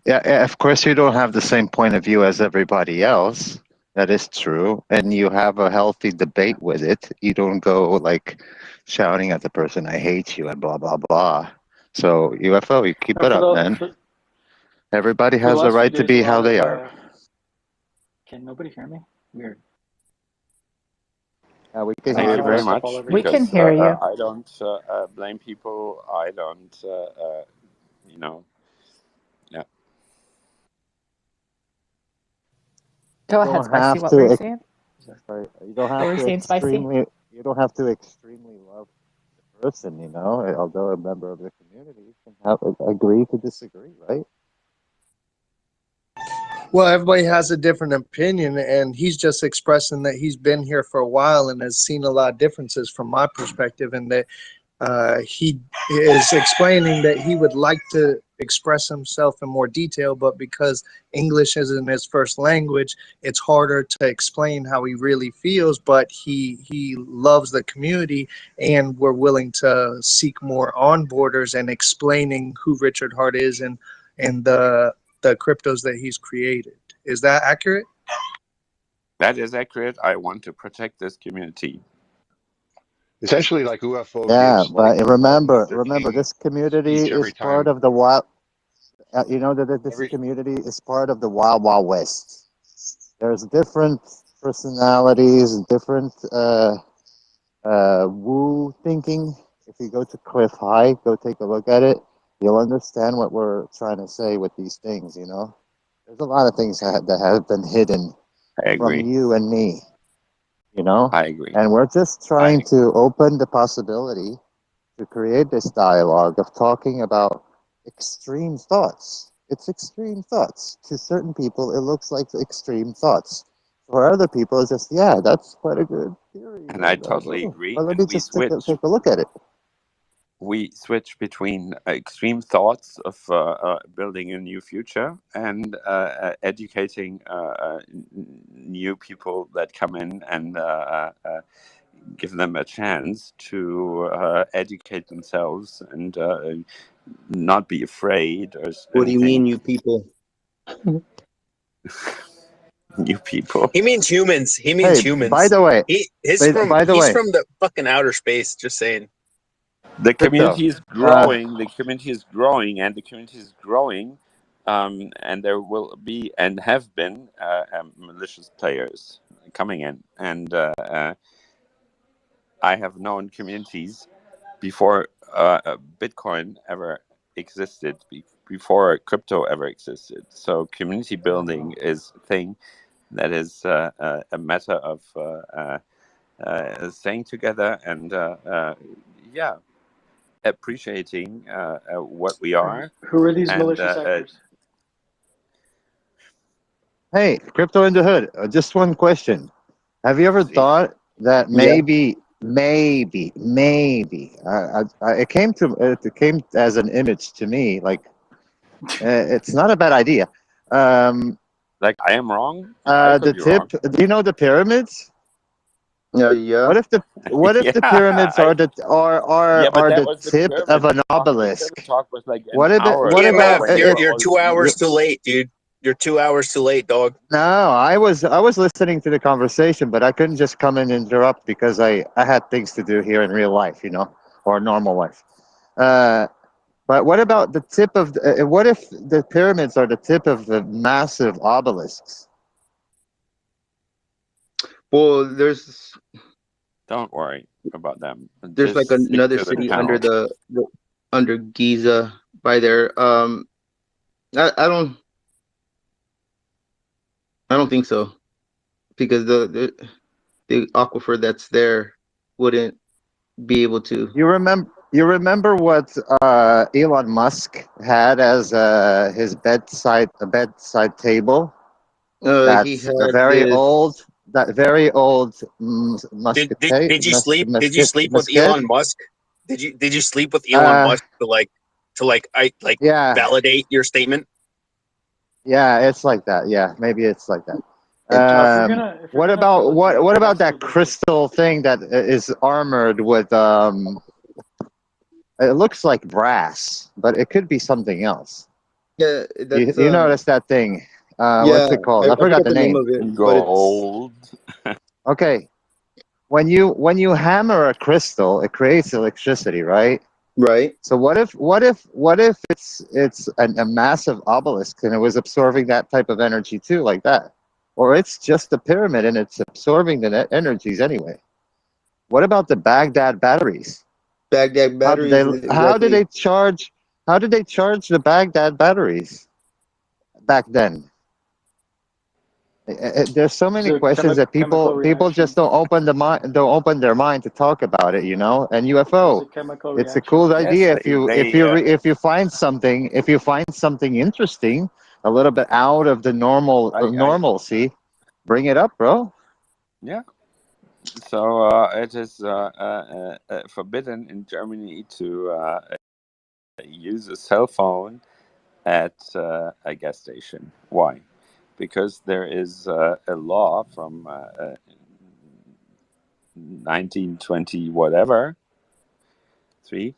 S9: Yeah.
S7: of course, you don't have the same point of view as everybody else. That is true, and you have a healthy debate with it. You don't go like shouting at the person, "I hate you," and blah blah blah. So UFO, you keep it
S12: For
S7: up,
S12: the
S7: man. Everybody
S12: for the
S7: has the
S12: last few
S7: right to
S12: days, a
S7: be how
S12: lot of
S7: they are.
S12: can nobody hear me? Weird.
S7: We
S12: Because
S7: can
S12: I'm
S1: Thank
S7: hear
S1: you
S7: you,
S12: hearing
S1: very
S7: bro.
S12: stuff all
S1: much,
S12: over
S5: We
S12: here.
S5: can
S1: because
S5: hear you.
S1: I don't blame people. I don't, you know, yeah.
S5: Go
S7: You
S5: ahead,
S7: don't
S5: Spicy.
S7: have
S5: What were you
S7: to.
S5: saying?
S7: Sorry, you don't
S5: What
S7: have
S5: were you
S7: to
S5: saying, Spicy?
S7: extremely. You don't have to extremely love the person. Although a member of the community, you can agree to disagree, right?
S14: Well, everybody has a different opinion, and he's just expressing that he's been here for a while and has seen a lot of differences from my perspective, and that he is explaining that he would like to express himself in more detail, but because English isn't his first language, it's harder to explain how he really feels. But he loves the community, and we're willing to seek more onboarders and explaining who Richard Hart is and the cryptos that he's created. Is that accurate?
S1: That is accurate. I want to protect this community.
S10: Essentially, like UFO
S7: Yeah,
S10: gives like
S7: but remember,
S10: the team
S7: this community
S10: speech every
S7: is part
S10: time.
S7: of the wild. You know that this
S10: Every
S7: community is part of the Wild Wild West. There's different personalities, different woo thinking. If you go to Cliff High, go take a look at it. you'll understand what we're trying to say with these things. You know, there's a lot of things that have been hidden
S1: I
S7: from
S1: agree.
S7: you and me. You know,
S1: I agree.
S7: and we're just trying to open the possibility to create this dialogue of talking about extreme thoughts. It's extreme thoughts. To certain people, it looks like extreme thoughts. For other people, it's just, yeah, that's quite a good theory.
S1: And I totally agree.
S7: Well, let
S1: And
S7: me
S1: we
S7: just take a look at it.
S1: We switch between extreme thoughts of building a new future and educating new people that come in and give them a chance to educate themselves and not be afraid or
S15: What do you
S1: anything.
S15: mean, you people?
S1: New people.
S9: He means humans. He means humans.
S7: By the way,
S9: he's from the fucking outer space. Just saying.
S1: The community is growing.
S7: Uh,
S1: The community is growing, and the community is growing. And there will be and have been malicious players coming in, and I have known communities before Bitcoin ever existed, before crypto ever existed. So community building is a thing that is a matter of staying together and yeah, appreciating what we are.
S12: Who are these
S1: And
S12: malicious actors?
S7: hey, Crypto in the Hood, just one question. Have you ever thought that maybe, it came as an image to me, like, it's not a bad idea.
S1: Like, I am wrong? I could
S7: The
S1: be wrong.
S7: tip, do you know the pyramids?
S15: Yeah.
S7: What if the
S1: Yeah,
S7: pyramids are the
S1: yeah, but that
S7: the
S1: was the
S7: tip of
S1: pyramid
S7: an
S1: talk. The pyramid
S7: obelisk?
S1: talk was like an
S7: What about
S1: hour
S7: what
S1: ago
S9: EMF,
S7: about
S1: when you were
S9: you're
S1: all
S9: 2 hours
S1: asleep.
S9: too late, dude. You're 2 hours too late, dog.
S7: No, I was listening to the conversation, but I couldn't just come and interrupt because I had things to do here in real life, you know, or normal life. But what about the tip of what if the pyramids are the tip of the massive obelisks?
S15: Well, there's
S1: Don't worry about them.
S15: like
S1: Just stick
S15: another
S1: to the
S15: city under
S1: panel.
S15: under Giza by there. I don't think so, because the aquifer that's there wouldn't be able to.
S7: You remember what Elon Musk had as his bedside table?
S15: He
S7: That's a
S15: had
S7: very
S15: this.
S7: old,
S9: Did you sleep? Did you sleep with
S7: musket.
S9: Elon Musk? Did you sleep with Elon Musk to
S7: Yeah,
S9: validate your statement?
S7: yeah, it's like that. Yeah, maybe it's like that.
S12: If you're gonna build it,
S7: What
S12: it
S7: about
S12: has to
S7: that
S12: be big.
S7: crystal thing that is armored with it looks like brass, but it could be something else.
S15: Yeah, that's
S7: You notice that thing?
S15: yeah.
S7: What's it called? I
S15: I
S7: forgot
S15: forgot
S7: the
S15: the name
S7: name.
S15: of it, but it's
S1: Gold.
S7: Okay, when you hammer a crystal, it creates electricity, right?
S15: right.
S7: So what if it's a massive obelisk and it was absorbing that type of energy too, like that, or it's just a pyramid and it's absorbing the net energies anyway? What about the Baghdad batteries?
S15: Baghdad
S7: How did
S15: batteries,
S7: they how did
S15: exactly.
S7: they charge how did they charge the Baghdad batteries back then? There's so many
S12: So
S7: questions that
S12: chemical
S7: people
S12: reaction.
S7: just don't open their mind to talk about it, you know. And
S12: It was a
S7: UFO,
S12: chemical
S7: it's a
S12: reaction.
S7: cool
S1: Yes,
S7: idea if you find something interesting, a little bit out of the normalcy, bring it up, bro.
S1: yeah. So it is forbidden in Germany to use a cell phone at a gas station. Why? Because there is a law from 1920 whatever 3.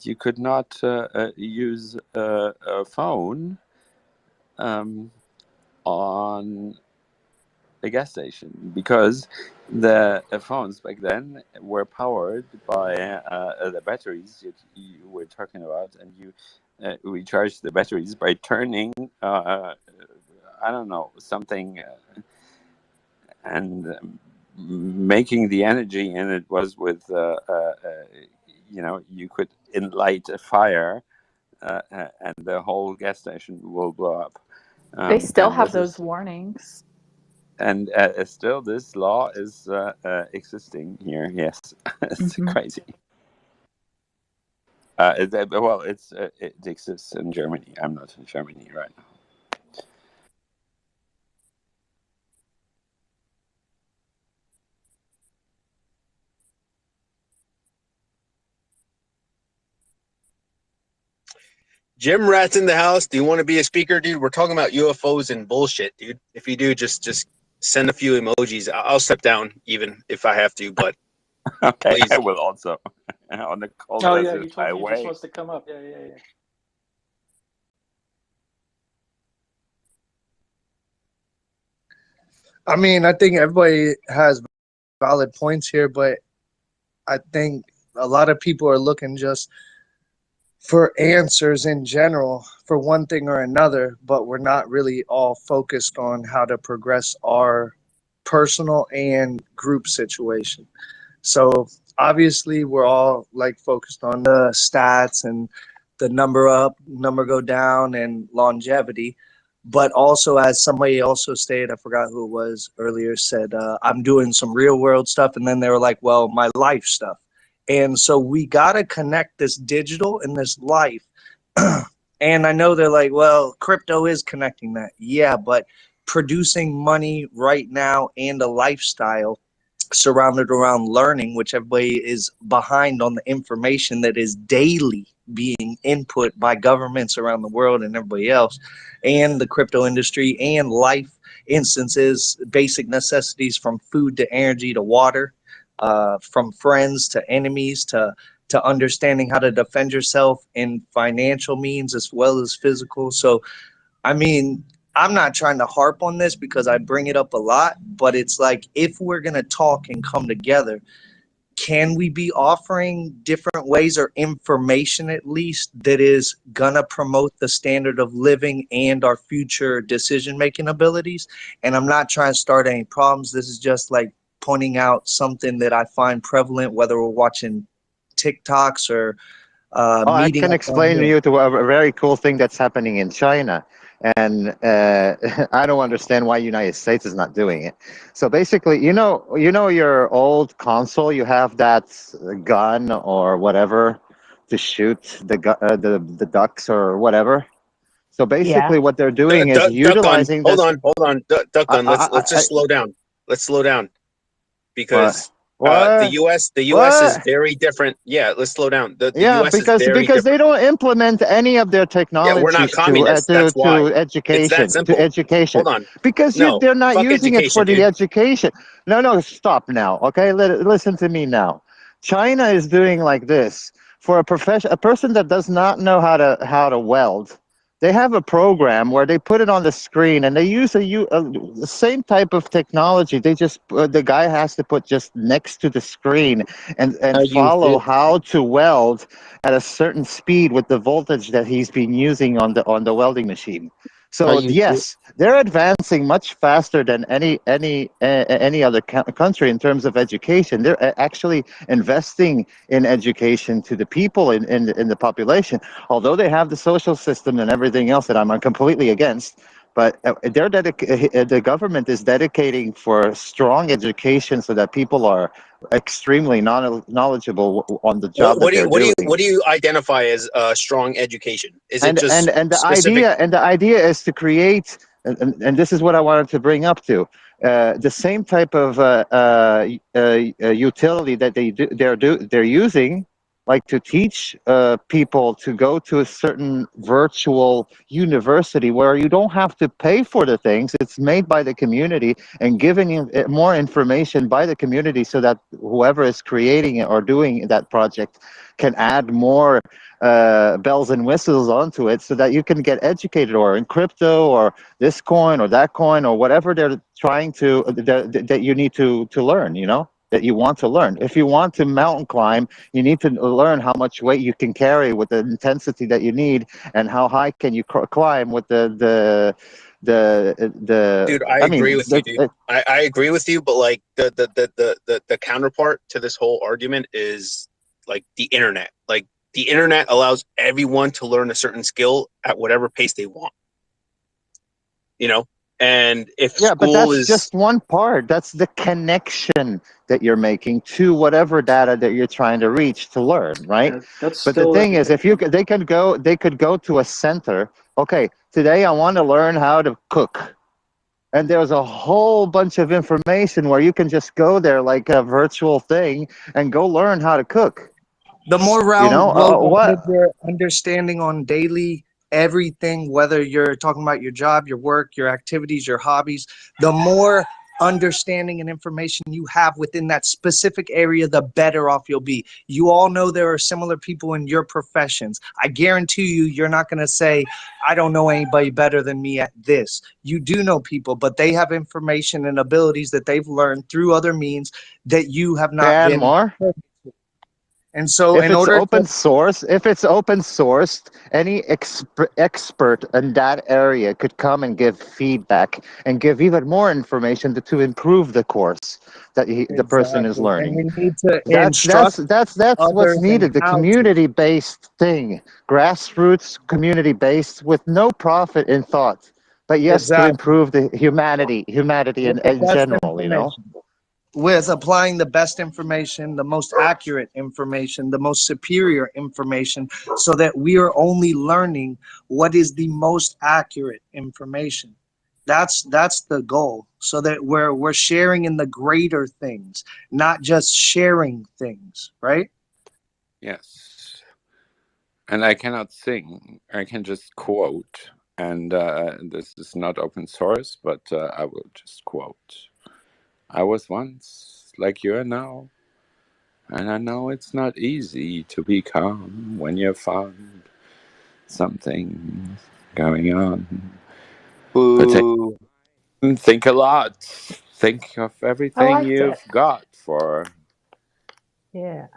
S1: You could not use a phone on a gas station because the phones back then were powered by the batteries you were talking about, and you recharge the batteries by turning I don't know, something and making the energy, and it was with you know, you could light a fire and the whole gas station will blow up.
S5: They still
S1: And
S5: have
S1: this
S5: those
S1: is
S5: warnings.
S1: and still this law is existing here. Yes, it's
S5: Hmm.
S1: crazy. Well, it exists in Germany. I'm not in Germany right now.
S9: Jim Rat's in the house. Do you want to be a speaker, dude? We're talking about UFOs and bullshit, dude. If you do, just send a few emojis. I'll step down even if I have to, but
S1: Okay,
S9: please.
S1: I will also on the cold
S12: Oh yeah,
S1: desert
S12: he told me he just
S1: highway.
S12: wants to come up. Yeah.
S14: I mean, I think everybody has valid points here, but I think a lot of people are looking just for answers in general for one thing or another, but we're not really all focused on how to progress our personal and group situation. So obviously we're all like focused on the stats and the number up, number go down and longevity. But also, as somebody also stated, I forgot who it was earlier, said, I'm doing some real world stuff. And then they were like, well, my life stuff. And so we got to connect this digital and this life. And I know they're like, well, crypto is connecting that. Yeah, but producing money right now and a lifestyle surrounded around learning, which everybody is behind on the information that is daily being input by governments around the world and everybody else, and the crypto industry and life instances, basic necessities from food to energy to water, from friends to enemies to understanding how to defend yourself in financial means as well as physical. So I mean, I'm not trying to harp on this because I bring it up a lot, but it's like if we're going to talk and come together, can we be offering different ways or information at least that is going to promote the standard of living and our future decision making abilities? And I'm not trying to start any problems. This is just like pointing out something that I find prevalent, whether we're watching TikToks or
S7: Oh, I
S14: meeting
S7: can
S14: up on
S7: explain to
S14: here.
S7: you to a very cool thing that's happening in China, and I don't understand why United States is not doing it. So basically, your old console, you have that gun or whatever to shoot the ducks or whatever. So
S5: Yeah.
S7: basically, what they're doing is
S9: Duck gun.
S7: utilizing
S9: Hold
S7: this.
S9: on, hold on. Duck
S7: I,
S9: gun.
S7: I,
S9: Let's
S7: I,
S9: just slow down. Let's slow down
S7: what?
S9: because
S7: What?
S9: the US is
S7: What?
S9: very different. Yeah, let's slow down. The
S7: Yeah,
S9: US is very
S7: because they
S9: different.
S7: don't implement any of their
S9: Yeah, we're not
S7: technologies
S9: communists. That's why.
S7: to
S9: It's that
S7: education
S9: simple. Hold on.
S7: because
S9: No,
S7: they're not
S9: fuck
S7: using it for
S9: education,
S7: the
S9: dude.
S7: education. No, stop now. Okay, listen to me now. China is doing like this for a person that does not know how to weld. They have a program where they put it on the screen and they use the same type of technology. They just the guy has to put just next to the screen and
S9: How you
S7: follow
S9: feel?
S7: how to weld at a certain speed with the voltage that he's been using on the welding machine.
S4: Are
S7: So
S4: you
S7: yes, they're advancing much faster than any other country in terms of education. They're actually investing in education to the people in the population. Although they have the social system and everything else that I'm completely against, but the government is dedicating for strong education so that people are extremely knowledgeable on the job that they're doing.
S9: What do you identify as strong education? Is it
S7: and and
S9: just
S7: and the
S9: specific?
S7: idea is to create, and this is what I wanted to bring up to the same type of utility that they're using, like to teach people to go to a certain virtual university where you don't have to pay for the things. It's made by the community and giving you more information by the community so that whoever is creating it or doing that project can add more bells and whistles onto it so that you can get educated, or in crypto or this coin or that coin or whatever they're trying to that you need to learn, that you want to learn. If you want to mountain climb, you need to learn how much weight you can carry with the intensity that you need, and how high can you climb with the
S9: Dude, I
S7: I
S9: agree
S7: mean
S9: with you, dude. I agree with you, but like the counterpart to this whole argument is like the internet. Like The internet allows everyone to learn a certain skill at whatever pace they want. You know, and if
S7: Yeah, but
S9: school
S7: that's
S9: is
S7: just one part. That's the connection that you're making to whatever data that you're trying to reach to learn, right?
S12: Yeah, that's
S7: But the
S12: still
S7: thing is, if you
S12: education.
S7: they could go to a center. Okay, today I want to learn how to cook, and there's a whole bunch of information where you can just go there like a virtual thing and go learn how to cook.
S14: The more
S7: You know
S14: well-rounded
S7: what?
S14: your understanding on daily everything, whether you're talking about your job, your work, your activities, your hobbies, the more understanding and information you have within that specific area, the better off you'll be. You all know there are similar people in your professions. I guarantee you, you're not going to say, I don't know anybody better than me at this. You do know people, but they have information and abilities that they've learned through other means that you have not
S7: And
S14: been.
S7: more.
S14: And so
S7: If
S14: in
S7: it's
S14: order to
S7: open source, any expert in that area could come and give feedback and give even more information to improve the course that the person is
S14: exactly, and
S7: learning.
S14: we need to
S7: That's
S14: instruct
S7: what's
S14: others and
S7: needed. The
S14: how to.
S7: community-based thing, grassroots, community-based, with no profit in thought, but yes, to
S14: Exactly.
S7: improve the humanity
S14: With the
S7: in
S14: best
S7: general. You know.
S14: information. With applying the best information, the most accurate information, the most superior information, so that we are only learning what is the most accurate information. That's the goal, so that we're sharing in the greater things, not just sharing things, right?
S1: Yes. And I cannot sing. I can just quote. And this is not open source, but I will just quote. I was once like you are now, and I know it's not easy to be calm when you found something going on. But
S9: boo.
S1: think a lot. Think of
S5: I
S1: everything
S5: liked it.
S1: you've got, for
S5: Yeah.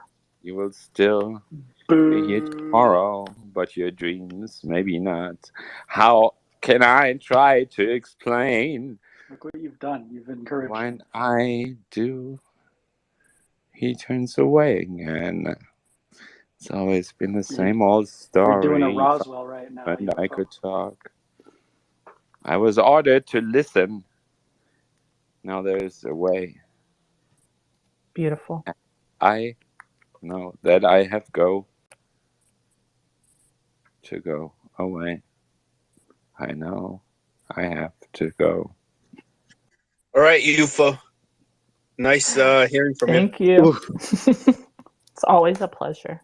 S1: you will still be here
S12: Boo.
S1: tomorrow, but your dreams maybe not. How can I try to explain
S12: Look what you've done. You've encouraged him.
S1: when I do? He turns away again. It's always been the same old
S12: You're doing a
S1: story.
S12: Roswell right now,
S1: And I
S12: UFO.
S1: could talk. I was ordered to listen. Now there's a way.
S5: Beautiful.
S1: I know that I have to go away. I know I have to go.
S9: All right, UFO. Nice hearing from you.
S5: Thank you.
S7: Oof.
S5: It's always a pleasure.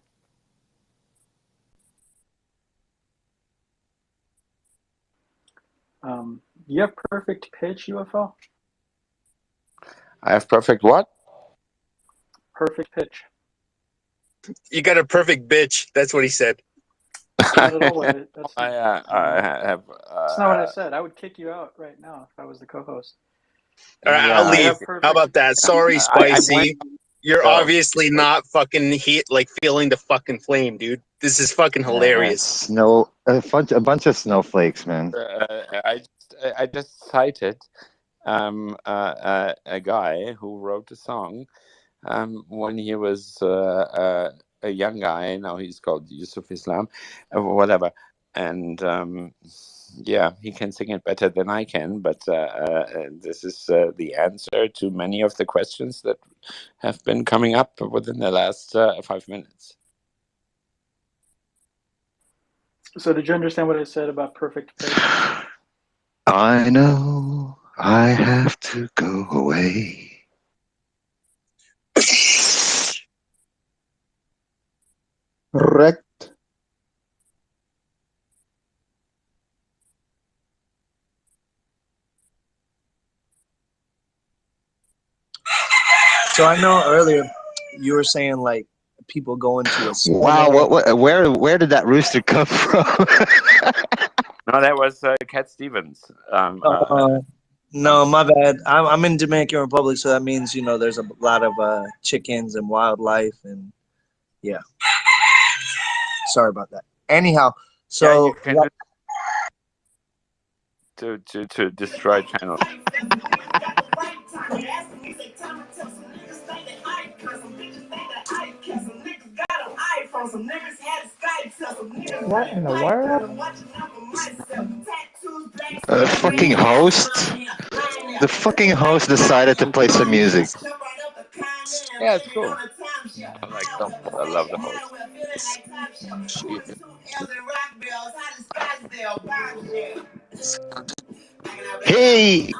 S12: You have perfect pitch, UFO?
S1: I have perfect what?
S12: Perfect pitch.
S9: You got a perfect bitch. That's what he said.
S12: Not at all what it, that's,
S1: I have.
S12: that's not what I said. I would kick you out right now if I was the co-host.
S9: All right, I'll
S1: Yeah.
S12: I
S9: leave.
S12: have
S9: How
S12: perfect.
S9: about that? Sorry,
S1: I went.
S9: Spicy. You're
S1: So,
S9: obviously not fucking feeling the fucking flame, dude. This is fucking hilarious.
S7: A bunch of snowflakes, man.
S1: I just cited a guy who wrote a song when he was a young guy. Now he's called Yusuf Islam, whatever. And yeah, he can sing it better than I can. But this is the answer to many of the questions that have been coming up within the last 5 minutes.
S12: So did you understand what I said about perfect pitch?
S7: I know I have to go away.
S15: Correct.
S14: So I know earlier you were saying like people go into a
S7: Wow,
S14: spinner.
S7: where did that rooster come from?
S1: No, that was Cat Stevens.
S14: No, my bad. I'm in Dominican Republic, so that means there's a lot of chickens and wildlife, and yeah. Sorry about that. Anyhow,
S1: Yeah,
S14: so
S1: you can to destroy channels.
S5: What in the world?
S7: Fucking host. The fucking host decided to play some music.
S1: Yeah, it's cool. I love the host.
S7: Hey,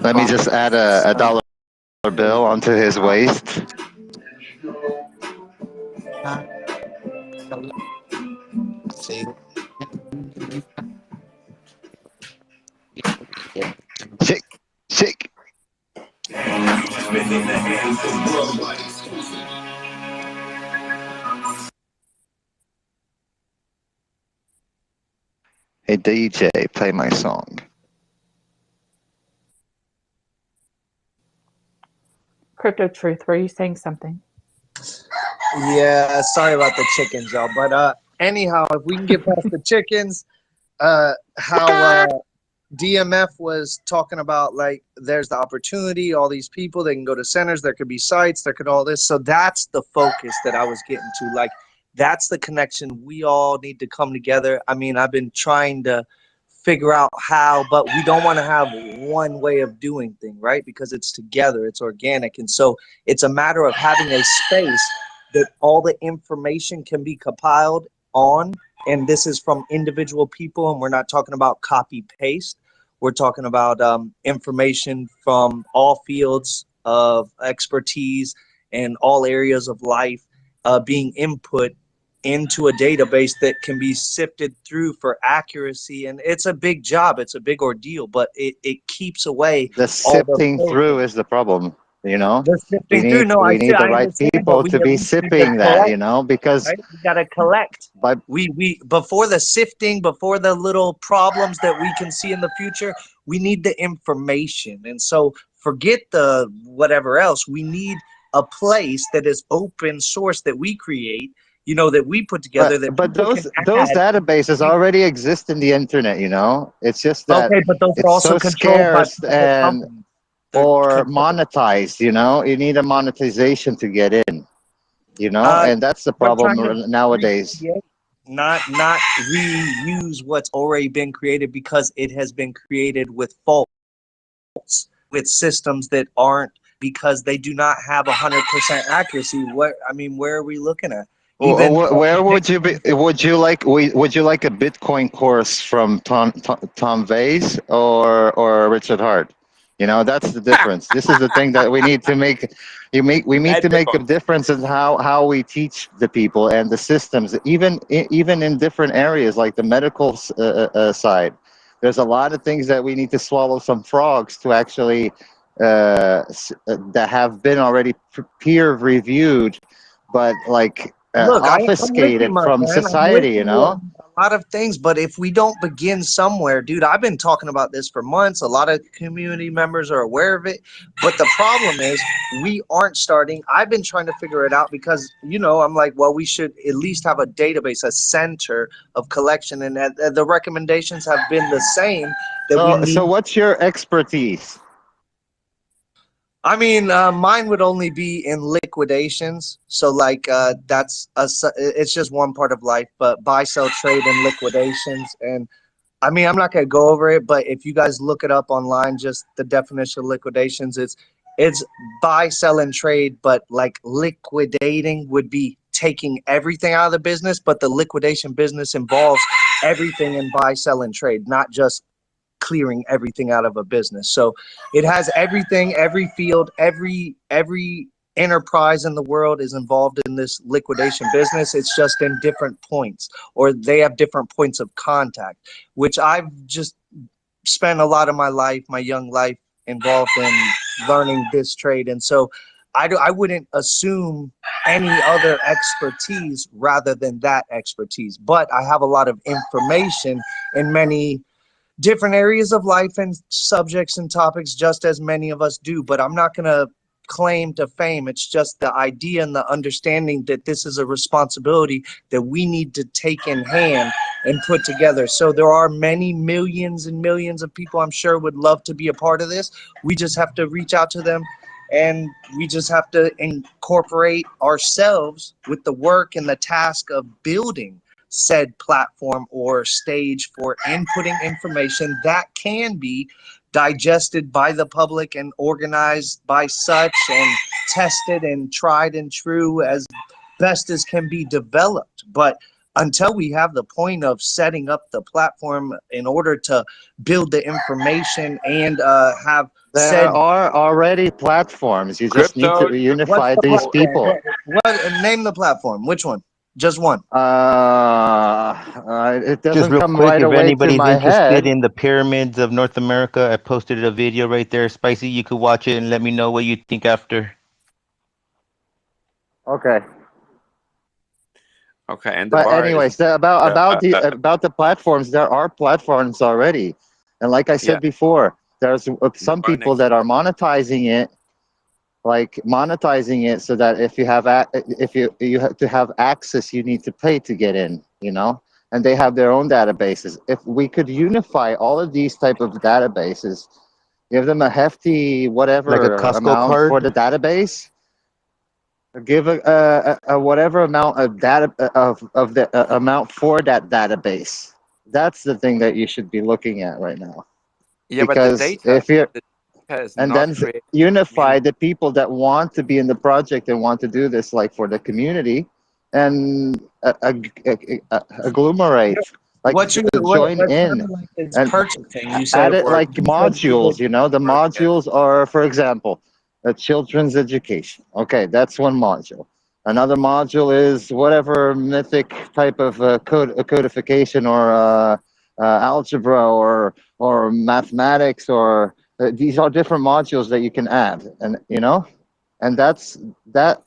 S7: let me just add a dollar bill onto his waist. Shake, shake. Hey DJ, play my song.
S5: Crypto Truth, were you saying something?
S14: Yeah, sorry about the chickens, y'all. But anyhow, if we can get past the chickens, how DMF was talking about, like, there's the opportunity, all these people, they can go to centers, there could be sites, there could all this. So that's the focus that I was getting to. Like, that's the connection. We all need to come together. I mean, I've been trying to figure out how, but we don't want to have one way of doing things, right? Because it's together, it's organic. And so it's a matter of having a space that all the information can be compiled on. And this is from individual people, and we're not talking about copy paste. We're talking about information from all fields of expertise and all areas of life being input into a database that can be sifted through for accuracy. And it's a big job, it's a big ordeal, but it keeps away
S7: The
S14: all the
S7: sifting through
S14: filters.
S7: is the problem, you know?
S14: The
S7: We
S14: sifting through,
S7: need
S14: no,
S7: we need the
S14: I
S7: right
S14: understand, but
S7: people
S14: we
S7: to
S14: at
S7: be
S14: least need to
S7: sipping that, you
S14: collect,
S7: know, because
S14: right? We gotta collect.
S7: by
S14: We before the sifting, before the little problems that we can see in the future, we need the information. And so forget the whatever else. We need a place that is open source that we create, you know, that we put together that
S7: but
S14: people can
S7: those
S14: add.
S7: databases already exist in the internet, you know? It's just that
S14: Okay, but those are
S7: it's
S14: also
S7: so
S14: controlled by
S7: scarce
S14: private
S7: and
S14: companies. They're
S7: or
S14: controlled.
S7: monetized, you know? You need a monetization to get in, you know?
S14: Uh,
S7: And that's the
S14: we're
S7: problem
S14: trying to
S7: nowadays.
S14: recreate, not reuse what's already been created, because it has been created with faults, with systems that aren't, because they do not have 100% accuracy. What I mean, where are we looking at? Even
S7: Where would you be?
S14: Bitcoin.
S7: Would you like a Bitcoin course from Tom Vase or Richard Hart? You know, that's the difference. This is the thing that we need to make. We need
S1: Bad
S7: to make a
S1: Bitcoin.
S7: difference in how we teach the people and the systems, even in different areas like the medical side. There's a lot of things that we need to swallow some frogs to actually that have been already peer reviewed, but like
S14: Look, I'm with you,
S7: obfuscated
S14: my
S7: from
S14: friend. I'm with
S7: society, you
S14: you
S7: know?
S14: on a lot of things, but if we don't begin somewhere, dude, I've been talking about this for months. A lot of community members are aware of it, but the problem is we aren't starting. I've been trying to figure it out because, you know, I'm like, well, we should at least have a database, a center of collection, and the recommendations have been the same, that we
S7: So
S14: need.
S7: what's your expertise?
S14: I mean, mine would only be in liquidations. So like, it's just one part of life, but buy, sell, trade, and liquidations. And I mean, I'm not gonna go over it, but if you guys look it up online, just the definition of liquidations, it's buy, sell, and trade. But like liquidating would be taking everything out of the business, but the liquidation business involves everything in buy, sell, and trade, not just clearing everything out of a business. So it has everything, every field, every enterprise in the world is involved in this liquidation business. It's just in different points, or they have different points of contact, which I've just spent a lot of my life, my young life, involved in learning this trade. And so I wouldn't assume any other expertise rather than that expertise, but I have a lot of information in many different areas of life and subjects and topics, just as many of us do. But I'm not going to claim to fame. It's just the idea and the understanding that this is a responsibility that we need to take in hand and put together. So there are many millions and millions of people I'm sure would love to be a part of this. We just have to reach out to them, and we just have to incorporate ourselves with the work and the task of building said platform or stage for inputting information that can be digested by the public and organized by such and tested and tried and true as best as can be developed. But until we have the point of setting up the platform in order to build the information and have
S7: There
S14: said,
S7: are already platforms. You just need
S1: Crypto,
S7: to
S14: what's
S7: unify
S14: the
S7: these
S14: platform?
S7: people.
S14: What name the platform? Which one? Just one.
S7: It
S4: Just
S7: doesn't
S4: real
S7: come
S4: quick,
S7: right
S4: if
S7: away to
S4: anybody's
S7: my
S4: interested
S7: head.
S4: in the pyramids of North America, I posted a video right there. Spicy, you could watch it and let me know what you think after.
S7: Okay.
S1: okay, and the
S7: But
S1: bar is
S7: anyways, about
S1: uh,
S7: about
S1: uh,
S7: the
S1: uh,
S7: about the platforms, there are platforms already, and like I
S1: yeah,
S7: said before, there's
S1: the
S7: some
S1: bar
S7: people
S1: next
S7: that are
S1: door.
S7: monetizing it, so that if you have if you have to have access, you need to pay to get in, you know, and they have their own databases. If we could unify all of these type of databases, give them a hefty
S4: Like a
S7: whatever
S4: Costco
S7: amount for
S4: card?
S7: the database, give a whatever amount of data of the amount for that database. That's the thing that you should be looking at right now,
S1: Yeah, but
S7: because if you're
S1: the data is
S7: and
S1: not
S7: then
S1: created
S7: unify
S1: community.
S7: the people that want to be in the project and want to do this like for the community, and agglomerate, like join
S14: What
S7: in
S14: sounded like is
S7: and
S14: purchasing. You
S7: add
S14: said
S7: it
S1: Work,
S7: like
S14: you said you
S7: modules.
S14: would.
S7: You know, the
S1: work at
S7: modules are, for example, a children's education. Okay, that's one module. Another module is whatever mythic type of codification or algebra or mathematics, or these are different modules that you can add, and you know, and that's that.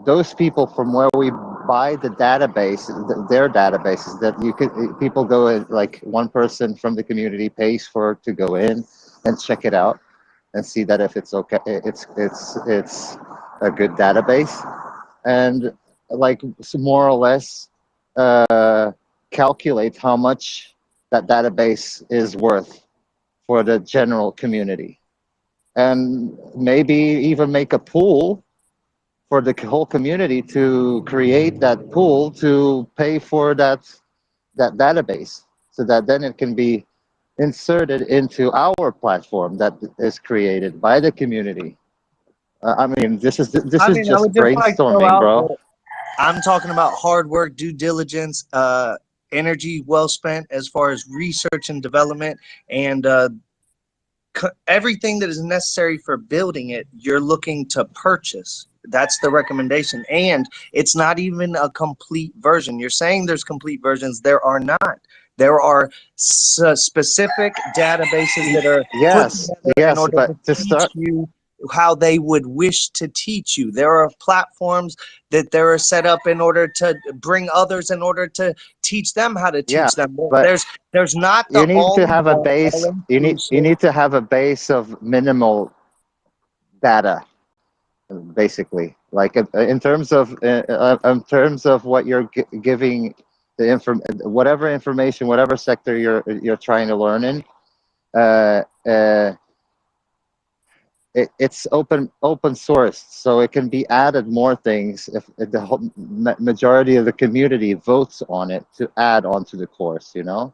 S7: Those people from where we buy the database, their databases, that you could people go in, like one person from the community pays for to go in and check it out and see that if it's okay, it's a good database, and like more or less uh, calculate how much that database is worth for the general community, and maybe even make a pool for the whole community to create that pool to pay for that database, so that then it can be inserted into our platform that is created by the community. I mean, this
S14: I
S7: is
S14: mean, I
S7: just
S14: would just like throw
S7: brainstorming,
S14: out
S7: bro.
S14: that I'm talking about hard work, due diligence, energy well spent as far as research and development, and everything that is necessary for building it. You're looking to purchase. That's the recommendation, and it's not even a complete version. You're saying there's complete versions. There are not. There are specific databases that are put
S7: Yes,
S14: together in
S7: yes,
S14: order
S7: but
S14: to
S7: to
S14: teach
S7: start,
S14: you how they would wish to teach you. There are platforms that they are set up in order to bring others, in order to teach them how to
S7: yeah,
S14: teach them.
S7: but
S14: There's not the
S7: you need
S14: all
S7: to
S14: in
S7: have a
S14: one,
S7: base.
S14: all
S7: You
S14: inclusive.
S7: need to have a base of minimal data, basically, like in terms of what you're giving the whatever information, whatever sector you're trying to learn in. uh, uh, it's open source, so it can be added more things if the whole majority of the community votes on it to add onto the course, you know,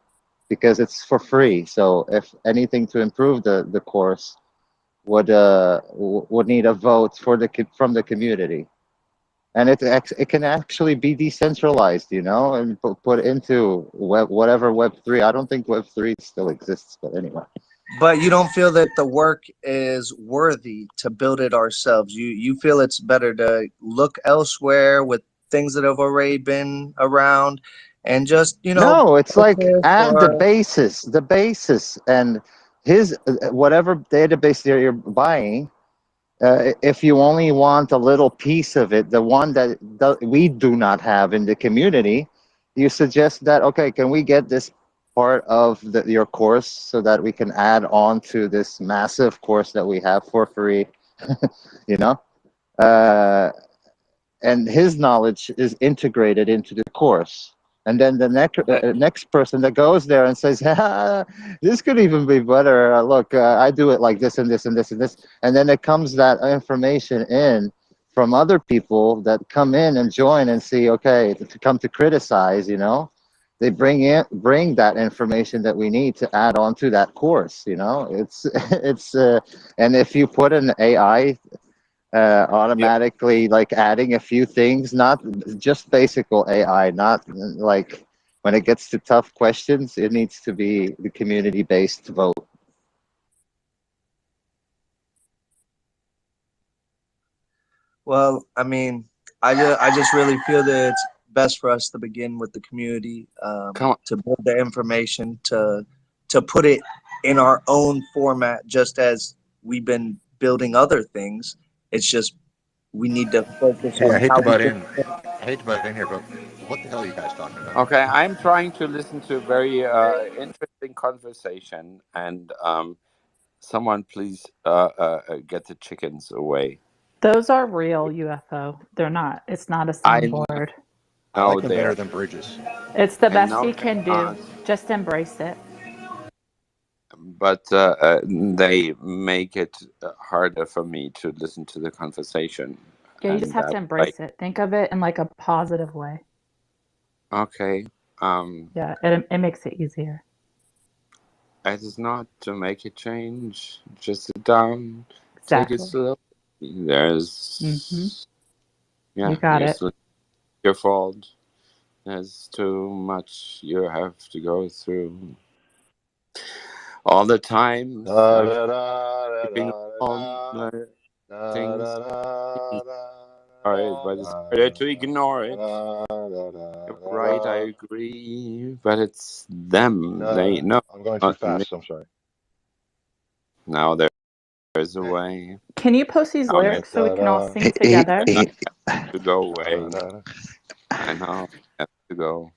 S7: because it's for free. So if anything to improve the course would need a vote for from the community, and it can actually be decentralized, you know, and put into whatever Web3. I don't think Web3 still exists, but anyway.
S14: But you don't feel that the work is worthy to build it ourselves. You feel it's better to look elsewhere with things that have already been around, and just
S7: No, it's like
S14: purchase
S7: add
S14: or
S7: the basis, and his whatever database that you're buying. If you only want a little piece of it, the one that we do not have in the community, you suggest that, okay, can we get this part of your course so that we can add on to this massive course that we have for free, you know? and his knowledge is integrated into the course. And then the next person that goes there and says, this could even be better. Look, I do it like this and this and this and this. And then it comes that information in from other people that come in and join and see, okay, to come to criticize, they bring that information that we need to add on to that course. And if you put an AI automatically like adding a few things, not just basic AI, not like when it gets to tough questions, it needs to be the community-based vote.
S14: Well, I mean, I just really feel that it's best for us to begin with the community, to build the information, to put it in our own format, just as we've been building other things. It's just we need to focus
S10: Hey, I
S14: on
S10: hate
S14: how
S10: to
S14: we
S10: butt
S14: can.
S10: in. I hate to butt in here, but what the hell are you guys talking about?
S1: Okay, I'm trying to listen to a very interesting conversation, and someone please get the chickens away.
S5: Those are real UFO. They're not. It's not a
S1: I
S5: soundboard.
S10: I like
S1: know
S10: them better
S1: they're.
S10: than bridges.
S5: It's the
S1: I
S5: best
S1: know
S5: you
S1: they're
S5: can do.
S1: not,
S5: Just embrace it.
S1: but they make it harder for me to listen to the conversation,
S5: Yeah, you just
S1: and
S5: have to
S1: like,
S5: embrace it. Think of it in like a positive way.
S1: okay,
S5: Yeah, it makes it easier.
S1: it is not to make a change. Just sit down, take it
S5: Exactly.
S1: slow. There's
S5: You got it.
S1: your fault. There's too much you have to go through. All the times keeping on the things right, but it's harder to ignore it. You're right, I agree, but it's them. They know,
S10: I'm going too
S1: not me.
S10: fast. I'm sorry.
S1: Now there's a way.
S5: Can you post these
S1: I'll make
S5: lyrics so we can all sing together?
S1: to go away. I know I have to go.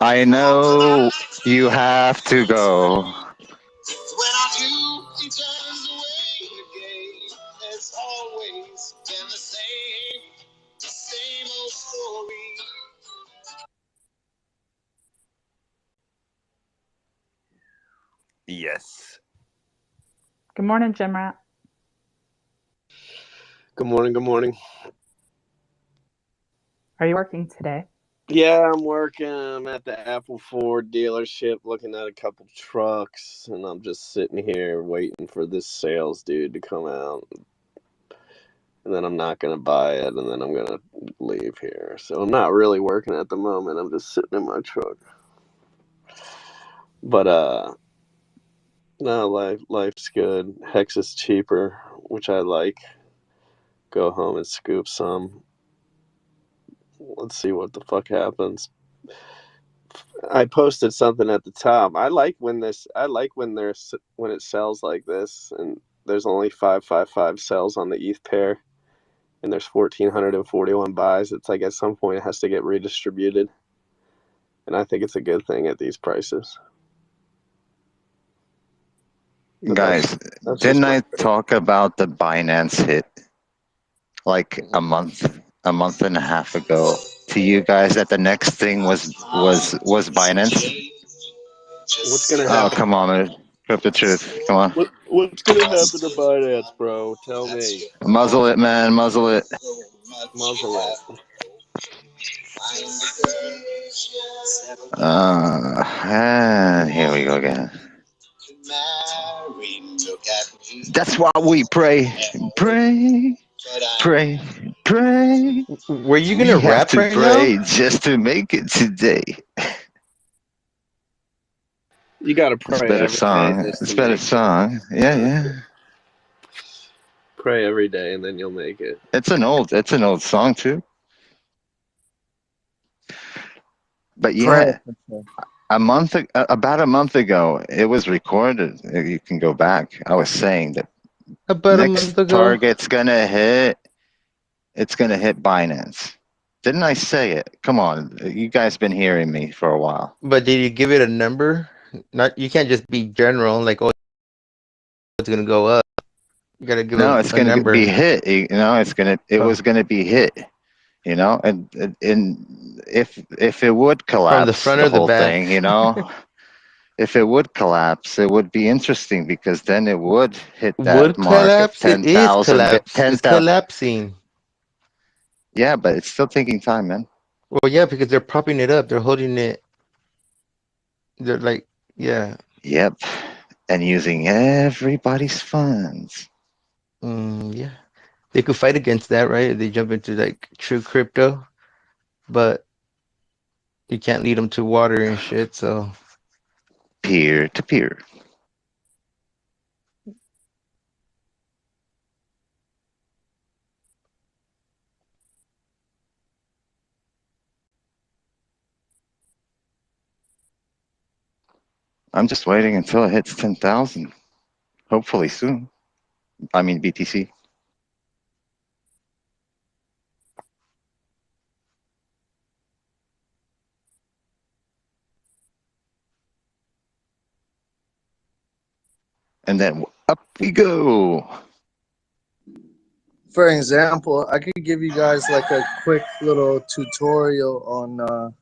S7: I know you have to go.
S9: When I do, he turns away again. It's always been the same old story.
S1: Yes.
S5: Good morning, Jim Rat.
S16: Good morning. Good morning.
S5: Are you working today?
S16: Yeah, I'm working. I'm at the Apple Ford dealership looking at a couple trucks, and I'm just sitting here waiting for this sales dude to come out. And then I'm not going to buy it, and then I'm going to leave here. So I'm not really working at the moment. I'm just sitting in my truck. But, no, life's good. Hex is cheaper, which I like. Go home and scoop some. Let's see what the fuck happens. I posted something at the top. I like when it sells like this, and there's only 555 sells on the ETH pair, and there's 1,441 buys. It's like at some point it has to get redistributed, and I think it's a good thing at these prices. But
S7: Guys,
S16: that's
S7: didn't I talk about the Binance hit like a month and a half ago to you guys that the next thing was Binance?
S16: What's gonna
S7: Oh,
S16: happen?
S7: come on, man. Grip the truth. Come on.
S16: What's gonna happen to Binance, bro? Tell me.
S7: Muzzle it, man. Muzzle it.
S16: Muzzle it.
S7: Here we go again. That's why we pray, pray, pray, pray.
S15: Were you
S7: We
S15: gonna
S7: have
S15: rap
S7: to
S15: right
S7: pray
S15: now?
S7: just to make it today.
S16: You gotta
S7: It's a
S16: pray
S7: better
S16: every day
S7: song.
S16: just
S7: It's
S16: to
S7: a better
S16: make it.
S7: song. Yeah, yeah.
S16: Pray every day, and then you'll make it.
S7: It's an old song too. But yeah, about a month ago, it was recorded. You can go back. I was saying that
S15: About a
S7: next
S15: month ago.
S7: target's gonna hit. It's gonna hit Binance. Didn't I say it? Come on, you guys been hearing me for a while.
S15: But did you give it a number? Not you can't just be general like, oh, it's gonna go up. You gotta give
S7: No, it's
S15: a
S7: going to be
S15: number
S7: hit. You know, it
S15: oh,
S7: was going to be hit. You know, and if it would
S15: from the
S7: collapse,
S15: front
S7: the
S15: or the
S7: whole
S15: back.
S7: thing, you know, if it would collapse, it would be interesting because then it would hit that
S15: Would
S7: mark of
S15: collapse? It is
S7: 10,000.
S15: collapse. It's
S7: 10,000.
S15: collapsing.
S7: Yeah, but it's still taking time, man.
S15: Well, yeah, because they're propping it up. They're holding it. They're like, yeah.
S7: Yep. And using everybody's funds.
S15: Yeah. They could fight against that, right? They jump into like true crypto, but you can't lead them to water and shit. So
S7: Peer to peer. I'm just waiting until it hits 10,000. Hopefully soon. I mean, BTC. And then up we go.
S14: For example, I could give you guys like a quick little tutorial on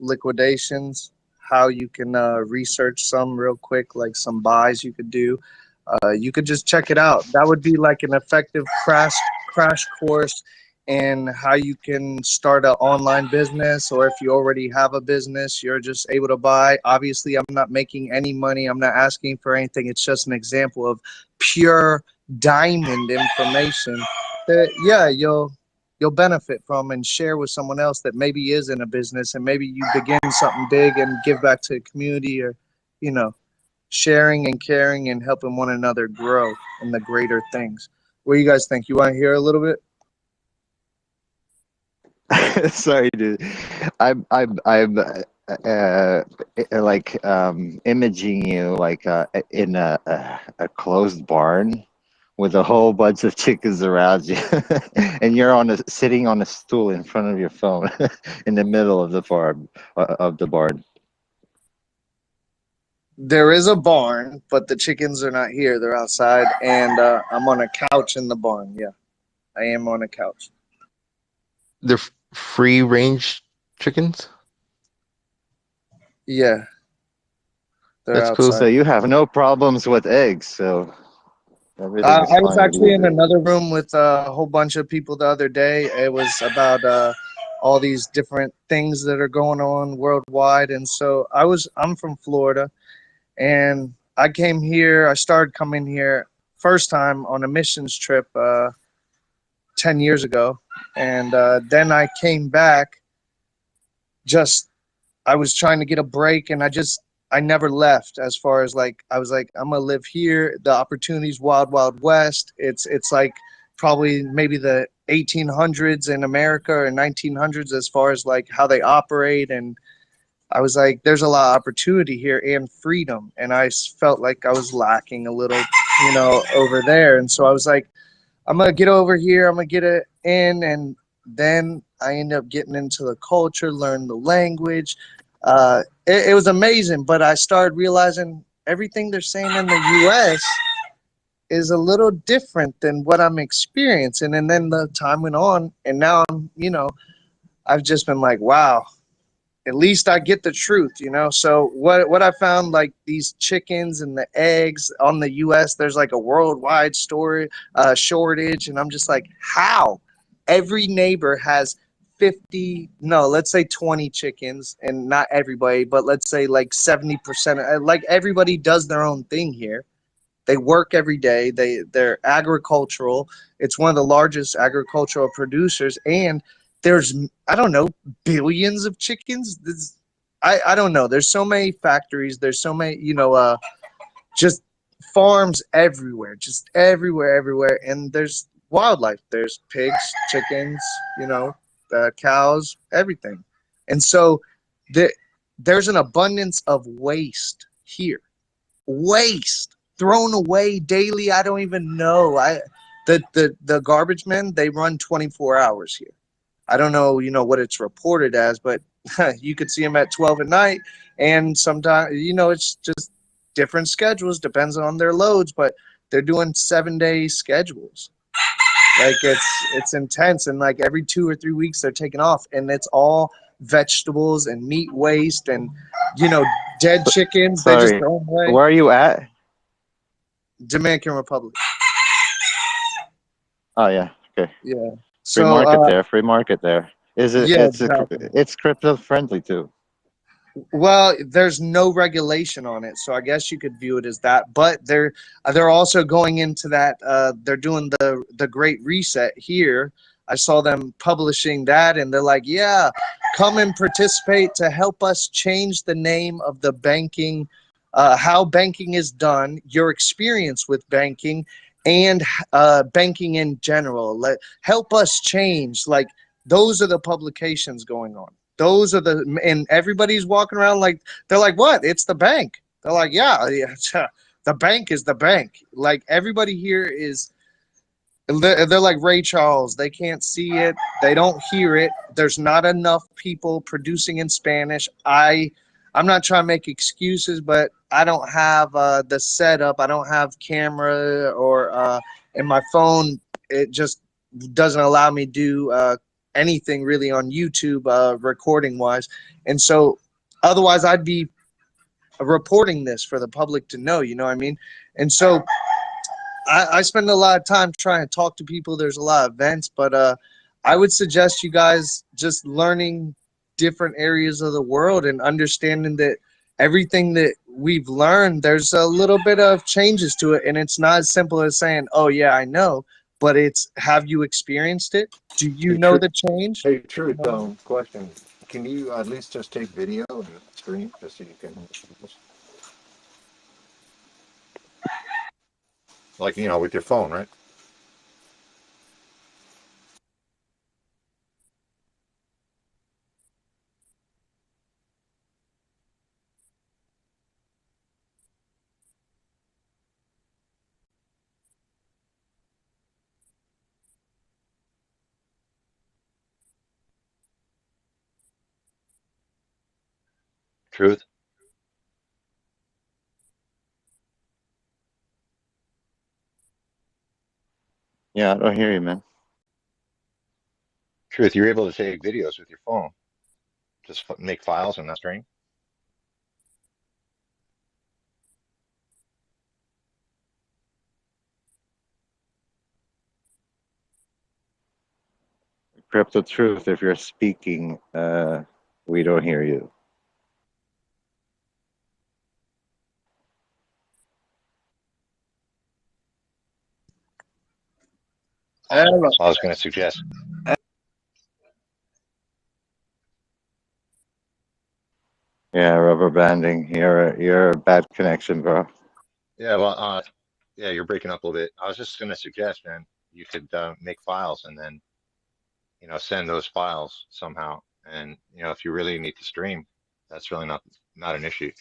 S14: liquidations, how you can research some real quick, like some buys you could do. You could just check it out. That would be like an effective crash course in how you can start an online business, or if you already have a business, you're just able to buy. Obviously, I'm not making any money. I'm not asking for anything. It's just an example of pure diamond information that yeah you'll benefit from and share with someone else that maybe is in a business, and maybe you begin something big and give back to the community, or you know, sharing and caring and helping one another grow in the greater things. What do you guys think? You want to hear a little bit?
S7: Sorry, dude. I'm like imaging you like in a closed barn with a whole bunch of chickens around you, and you're sitting on a stool in front of your phone in the middle of the farm of the barn.
S14: There is a barn, but the chickens are not here. They're outside, and I'm on a couch in the barn. Yeah, I am on a couch.
S15: they're free range chickens.
S14: Yeah, they're
S15: That's cool.
S7: So
S14: outside.
S7: you have no problems with eggs, so everything is
S14: I was
S7: fine with
S14: actually
S7: you.
S14: in another room with a whole bunch of people the other day. It was about all these different things that are going on worldwide, and so I'm from Florida, and I came here. I started coming here first time on a missions trip 10 years ago, and then I came back. Just I was trying to get a break, and I never left. As far as like I was like I'm gonna live here. The opportunities wild wild west. It's like probably maybe the 1800s in America or 1900s as far as like how they operate, and I was like there's a lot of opportunity here and freedom, and felt like I was lacking a little, over there, and so I was like I'm gonna get over here. I'm gonna get it in, and then I end up getting into the culture, learn the language. It was amazing, but I started realizing everything they're saying in the U.S. is a little different than what I'm experiencing. And then the time went on, and now I've just been like, wow, at least I get the truth. So what I found, like these chickens and the eggs on the U.S., there's like a worldwide shortage, and I'm just like, how? Every neighbor has 50, no, let's say 20 chickens, and not everybody, but let's say like 70%. Like everybody does their own thing here. They work every day. They're agricultural. It's one of the largest agricultural producers, and there's I don't know billions of chickens. I don't know. There's so many factories. There's so many just farms everywhere, just everywhere. And there's wildlife. There's pigs, chickens, cows, everything. And so there's an abundance of waste here, waste thrown away daily. I don't even know. The garbage men, they run 24 hours here. I don't know, what it's reported as, but you could see them at 12 at night, and sometimes, it's just different schedules, depends on their loads, but they're doing 7-day schedules. Like it's intense, and like every 2 or 3 weeks they're taking off, and it's all vegetables and meat waste and dead chickens. They just
S7: Sorry,
S14: throw them away.
S7: where are you at?
S14: Dominican Republic.
S7: Oh yeah, okay.
S14: Yeah.
S7: Free
S14: So
S7: market there. Free market there. Is it?
S14: yeah, exactly.
S7: It's crypto friendly too.
S14: Well, there's no regulation on it, so I guess you could view it as that. But they're also going into that. They're doing the Great Reset here. I saw them publishing that, and they're like, "Yeah, come and participate to help us change the name of the banking, how banking is done, your experience with banking, and banking in general. Help us change." Like those are the publications going on. Those are and everybody's walking around like they're like, what? It's the bank. They're like, yeah, the bank is the bank. Like everybody here is, they're like Ray Charles. They can't see it. They don't hear it. There's not enough people producing in Spanish. I'm not trying to make excuses, but I don't have the setup. I don't have camera or and my phone. It just doesn't allow me to do anything really on YouTube recording wise. And so otherwise I'd be reporting this for the public to know, you know what I mean? And so I spend a lot of time trying to talk to people. There's a lot of events, but I would suggest you guys just learning different areas of the world and understanding that everything that we've learned, there's a little bit of changes to it. And it's not as simple as saying, oh yeah, I know, but it's, have you experienced it? Do you
S10: Hey,
S14: know
S10: Truth.
S14: the change?
S10: Hey, Truth. Question: can you at least just take video and stream just so you can, like with your phone, right?
S17: Truth.
S7: Yeah, I don't hear you, man.
S17: Truth. You're able to take videos with your phone. Just make files and not stream.
S7: Crypto Truth, if you're speaking, we don't hear you.
S14: Hello.
S17: I was going to suggest.
S7: Yeah, rubber banding. You're a bad connection, bro.
S17: Yeah, well, yeah, you're breaking up a little bit. I was just going to suggest, man, you could make files and then, send those files somehow. And, if you really need to stream, that's really not an issue.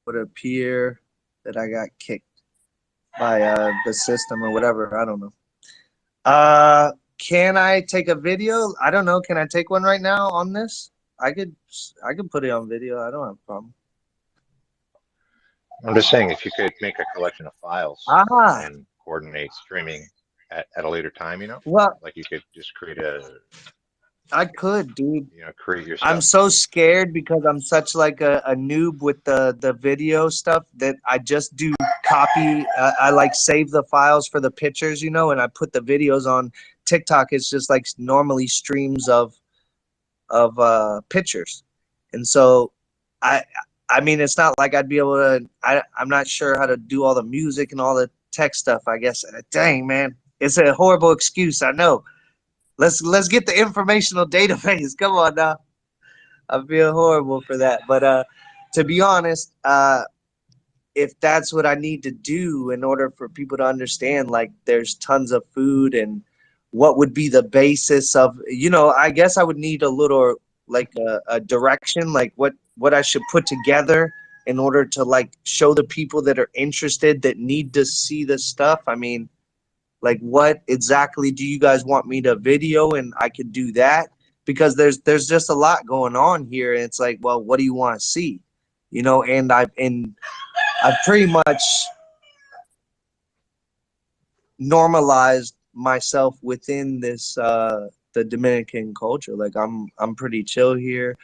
S14: Would appear that I got kicked by the system or whatever. I don't know. Can I take a video? I don't know. Can I take one right now on this? I could put it on video. I don't have a problem.
S17: I'm just saying, if you could make a collection of files
S14: Ah,
S17: and coordinate streaming at a later time,
S14: well,
S17: like you could just create
S14: I could, dude.
S17: create your
S14: I'm
S17: stuff.
S14: so scared because I'm such like a noob with the video stuff that I just do copy. I like save the files for the pictures, and I put the videos on TikTok. It's just like normally streams of pictures, and so I mean it's not like I'd be able to. I'm not sure how to do all the music and all the tech stuff, I guess. Dang, man, it's a horrible excuse. I know. Let's get the informational database. Come on now. I feel horrible for that, but to be honest, if that's what I need to do in order for people to understand, like there's tons of food and what would be the basis of, I guess I would need a little like a direction, like what I should put together in order to like show the people that are interested that need to see this stuff. I mean, like what exactly do you guys want me to video, and I could do that because there's just a lot going on here, and it's like, well, what do you want to see? And I've pretty much normalized myself within this the Dominican culture. Like I'm pretty chill here.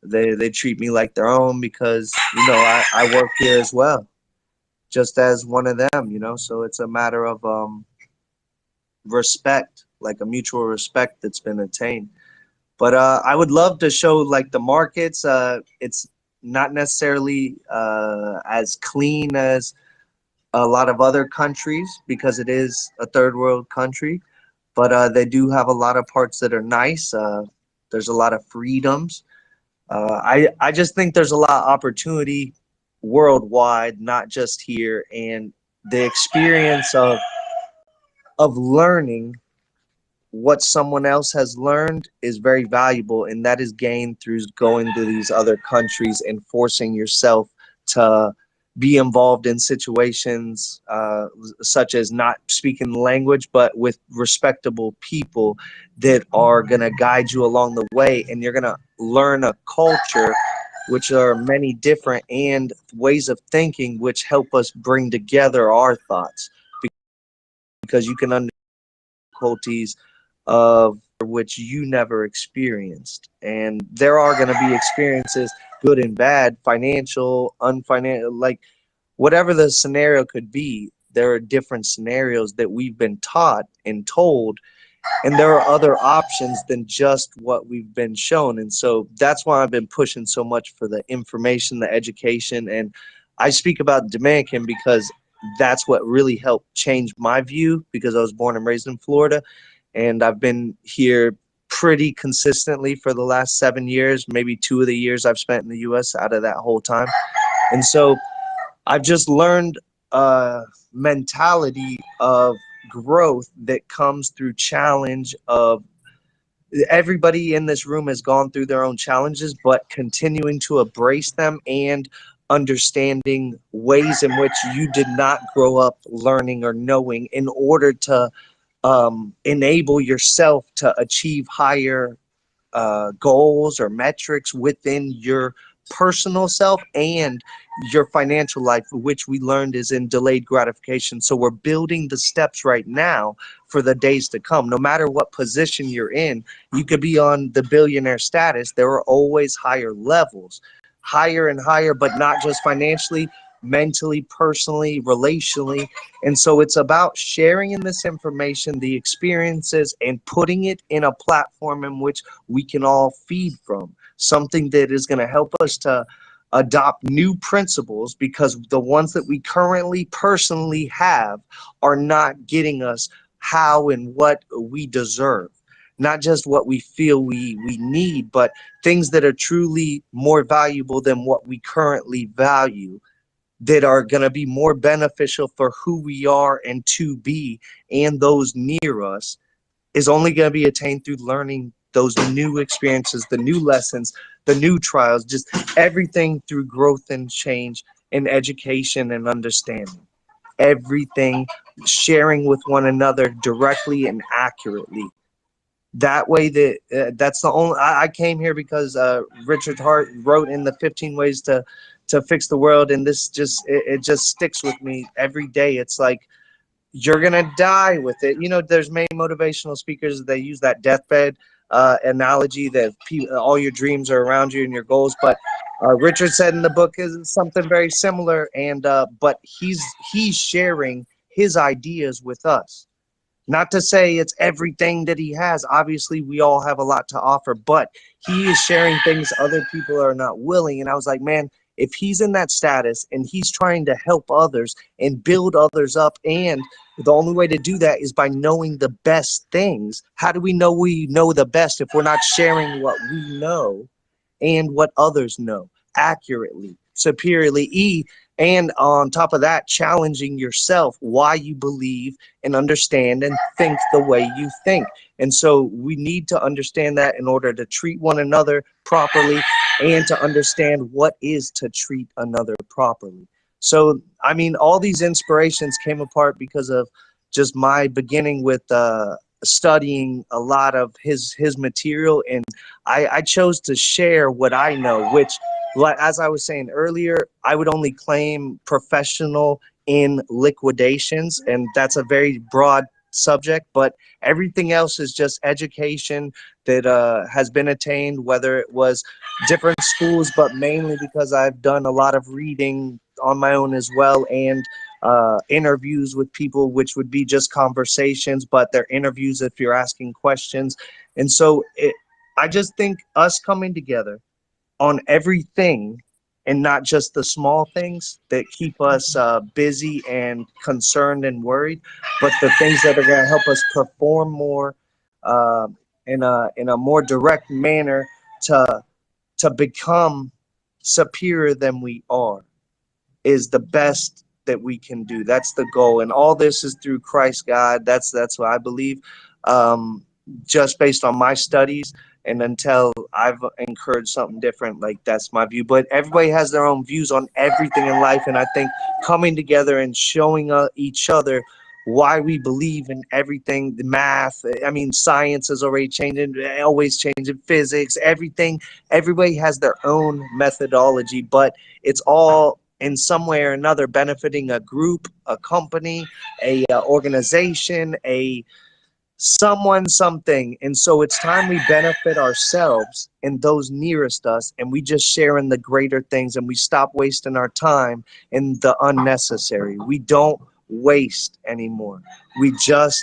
S14: They treat me like their own because I work here as well, just as one of them. So it's a matter of respect, like a mutual respect that's been attained. But I would love to show like the markets. It's not necessarily as clean as a lot of other countries because it is a third world country, but they do have a lot of parts that are nice. There's a lot of freedoms. I just think there's a lot of opportunity worldwide, not just here, and the experience of learning what someone else has learned is very valuable, and that is gained through going to these other countries and forcing yourself to be involved in situations such as not speaking the language, but with respectable people that are going to guide you along the way, and you're going to learn a culture which are many different and ways of thinking which help us bring together our thoughts, because you can understand difficulties of which you never experienced. And there are going to be experiences, good and bad, financial, unfinancial, like whatever the scenario could be. There are different scenarios that we've been taught and told, and there are other options than just what we've been shown. And so that's why I've been pushing so much for the information, the education. And I speak about Dominican because that's what really helped change my view, because I was born and raised in Florida, and I've been here pretty consistently for the last 7 years. Maybe 2 of the years I've spent in the US out of that whole time. And so I've just learned a mentality of growth that comes through challenge. Of everybody in this room has gone through their own challenges, but continuing to embrace them and understanding ways in which you did not grow up learning or knowing in order to enable yourself to achieve higher goals or metrics within your personal self and your financial life, which we learned is in delayed gratification. So we're building the steps right now for the days to come. No matter what position you're in, you could be on the billionaire status. There are always higher levels, higher and higher, but not just financially, mentally, personally, relationally. And so it's about sharing in this information, the experiences, and putting it in a platform in which we can all feed from, something that is going to help us to adopt new principles, because the ones that we currently personally have are not getting us how and what we deserve. Not just what we feel we need, but things that are truly more valuable than what we currently value, that are going to be more beneficial for who we are and to be and those near us, is only going to be attained through learning those new experiences, the new lessons, the new trials, just everything through growth and change and education and understanding. Everything sharing with one another directly and accurately. That way, that's the only. I came here because Richard Hart wrote in the 15 ways to fix the world, and this just it just sticks with me every day. It's like, you're gonna die with it. There's many motivational speakers, they use that deathbed analogy that all your dreams are around you and your goals. But Richard said in the book is something very similar, and but he's sharing his ideas with us. Not to say it's everything that he has. Obviously, we all have a lot to offer, but he is sharing things other people are not willing. And I was like, man, if he's in that status and he's trying to help others and build others up, and the only way to do that is by knowing the best things. How do we know the best if we're not sharing what we know and what others know accurately, superiorly, and on top of that, challenging yourself why you believe and understand and think the way you think. And so we need to understand that in order to treat one another properly and to understand what is to treat another properly. So, I mean, all these inspirations came apart because of just my beginning with studying a lot of his material, and I chose to share what I know, which, like as I was saying earlier, I would only claim professional in liquidations, and that's a very broad subject, but everything else is just education that has been attained, whether it was different schools, but mainly because I've done a lot of reading on my own as well, and interviews with people, which would be just conversations, but they're interviews if you're asking questions. And so I just think us coming together on everything and not just the small things that keep us busy and concerned and worried, but the things that are going to help us perform more uh, in a more direct manner to become superior than we are, is the best that we can do. That's the goal, and all this is through Christ God. That's what I believe, just based on my studies. And until I've encouraged something different, like that's my view. But everybody has their own views on everything in life, and I think coming together and showing each other why we believe in everything, the math, I mean, science is already changing, always changing, physics, everything. Everybody has their own methodology, but it's all in some way or another benefiting a group, a company, a organization, a someone, something. And so it's time we benefit ourselves and those nearest us, and we just share in the greater things, and we stop wasting our time in the unnecessary. We don't waste anymore. We just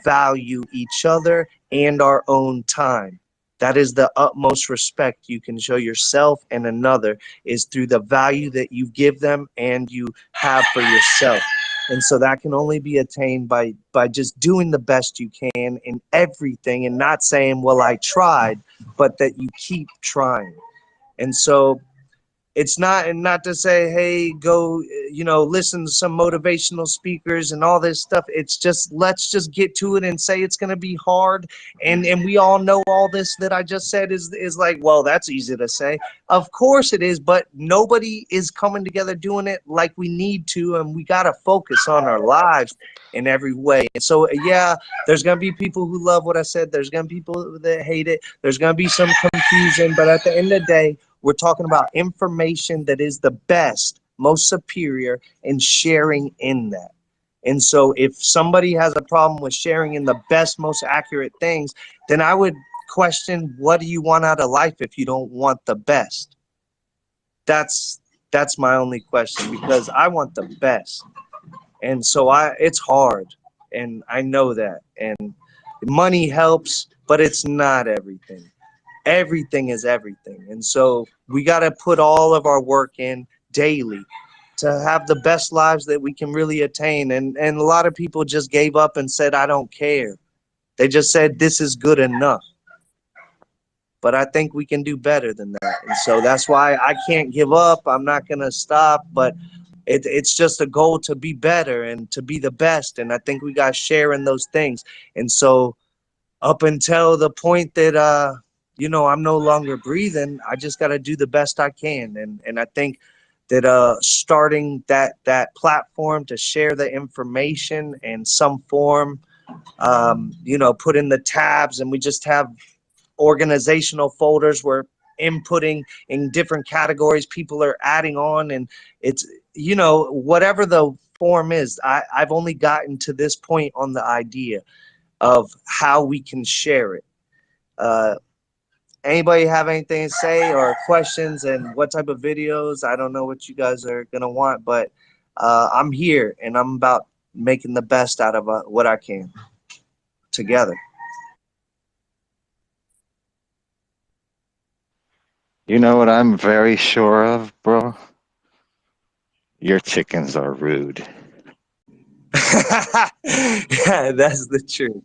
S14: value each other and our own time. That is the utmost respect you can show yourself and another, is through the value that you give them and you have for yourself. And so that can only be attained by just doing the best you can in everything, and not saying, well, I tried, but that you keep trying. And so it's not to say, hey, go, listen to some motivational speakers and all this stuff. It's just, let's just get to it and say it's going to be hard. And we all know all this that I just said is like, well, that's easy to say. Of course it is, but nobody is coming together doing it like we need to, and we got to focus on our lives in every way. And so, yeah, there's going to be people who love what I said. There's going to be people that hate it. There's going to be some confusion, but at the end of the day, we're talking about information that is the best, most superior, and sharing in that. And so if somebody has a problem with sharing in the best, most accurate things, then I would question, what do you want out of life if you don't want the best? That's my only question, because I want the best. And so it's hard, and I know that. And money helps, but it's not everything. Everything is everything. And so we got to put all of our work in daily to have the best lives that we can really attain. And a lot of people just gave up and said, I don't care. They just said, this is good enough. But I think we can do better than that. And so that's why I can't give up. I'm not going to stop. But it's just a goal to be better and to be the best. And I think we got to share in those things. And so up until the point that I'm no longer breathing, I just got to do the best I can. And I think that starting that platform to share the information in some form, put in the tabs, and we just have organizational folders where inputting in different categories, people are adding on, and it's, whatever the form is, I've only gotten to this point on the idea of how we can share it. Anybody have anything to say or questions, and what type of videos? I don't know what you guys are going to want, but I'm here, and I'm about making the best out of what I can together.
S7: You know what I'm very sure of, bro? Your chickens are rude.
S14: Yeah, that's the truth.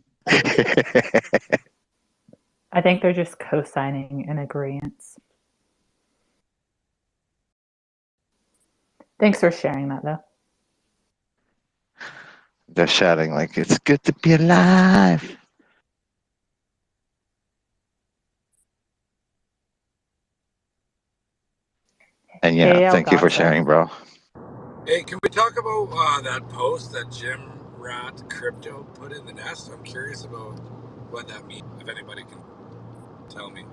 S5: I think they're just co-signing in agreement. Thanks for sharing that, though.
S7: They're shouting like it's good to be alive. And yeah,
S5: Hey,
S7: thank you for
S5: Elgato.
S7: sharing, bro.
S18: Hey, can we talk about that post that Jim Rat Crypto put in the nest? I'm curious about what that means, if anybody can tell me.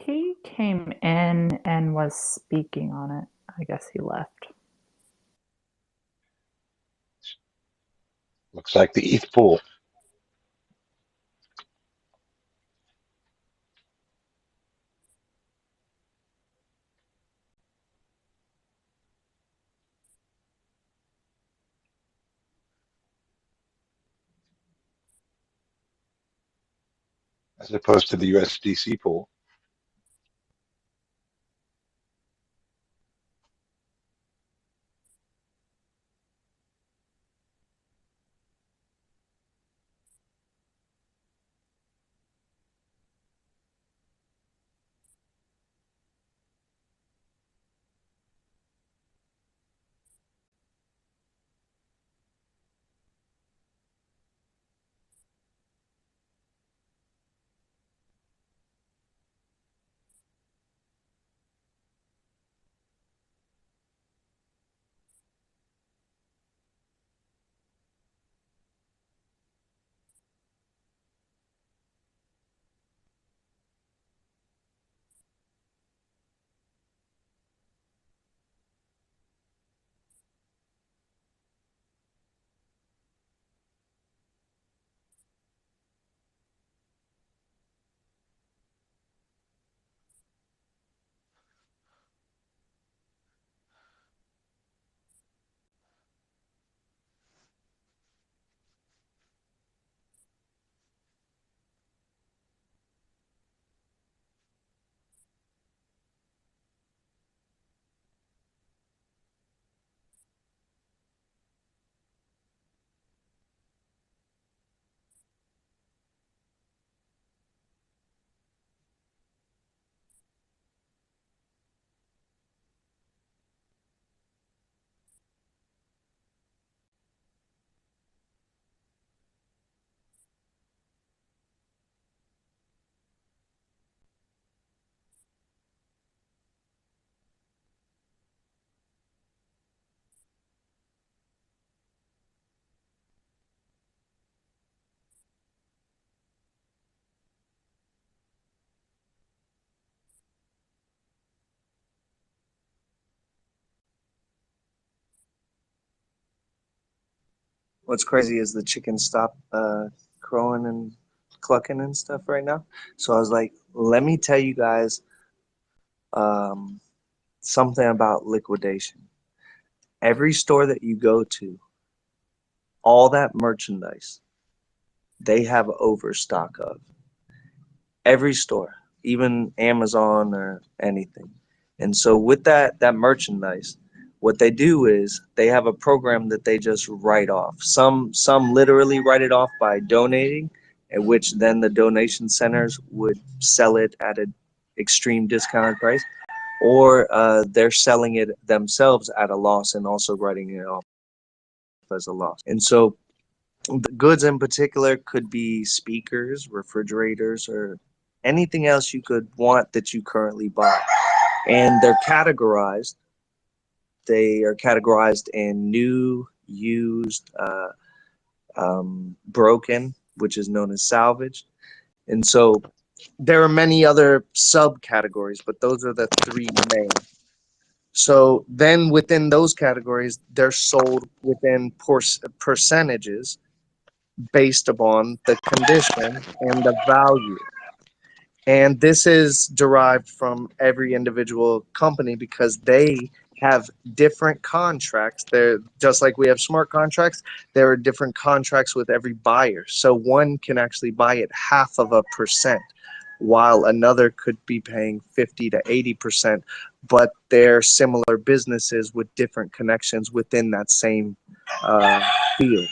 S5: He came in and was speaking on it. I guess he left.
S17: Looks like the ETH pool. As opposed to the USDC pool.
S14: What's crazy is the chickens stop crowing and clucking and stuff right now. So I was like, let me tell you guys something about liquidation. Every store that you go to, all that merchandise, they have overstock of. Every store, even Amazon or anything. And so with that merchandise, what they do is they have a program that they just write off. Some literally write it off by donating, at which then the donation centers would sell it at an extreme discounted price, or they're selling it themselves at a loss and also writing it off as a loss. And so the goods in particular could be speakers, refrigerators, or anything else you could want that you currently buy. And they're categorized. They are categorized in new, used, broken, which is known as salvage. And so there are many other subcategories, but those are the three main. So then within those categories, they're sold within percentages based upon the condition and the value. And this is derived from every individual company because they have different contracts. They're just like we have smart contracts, there are different contracts with every buyer. So one can actually buy it 0.5%. while another could be paying 50 to 80%, but they're similar businesses with different connections within that same field.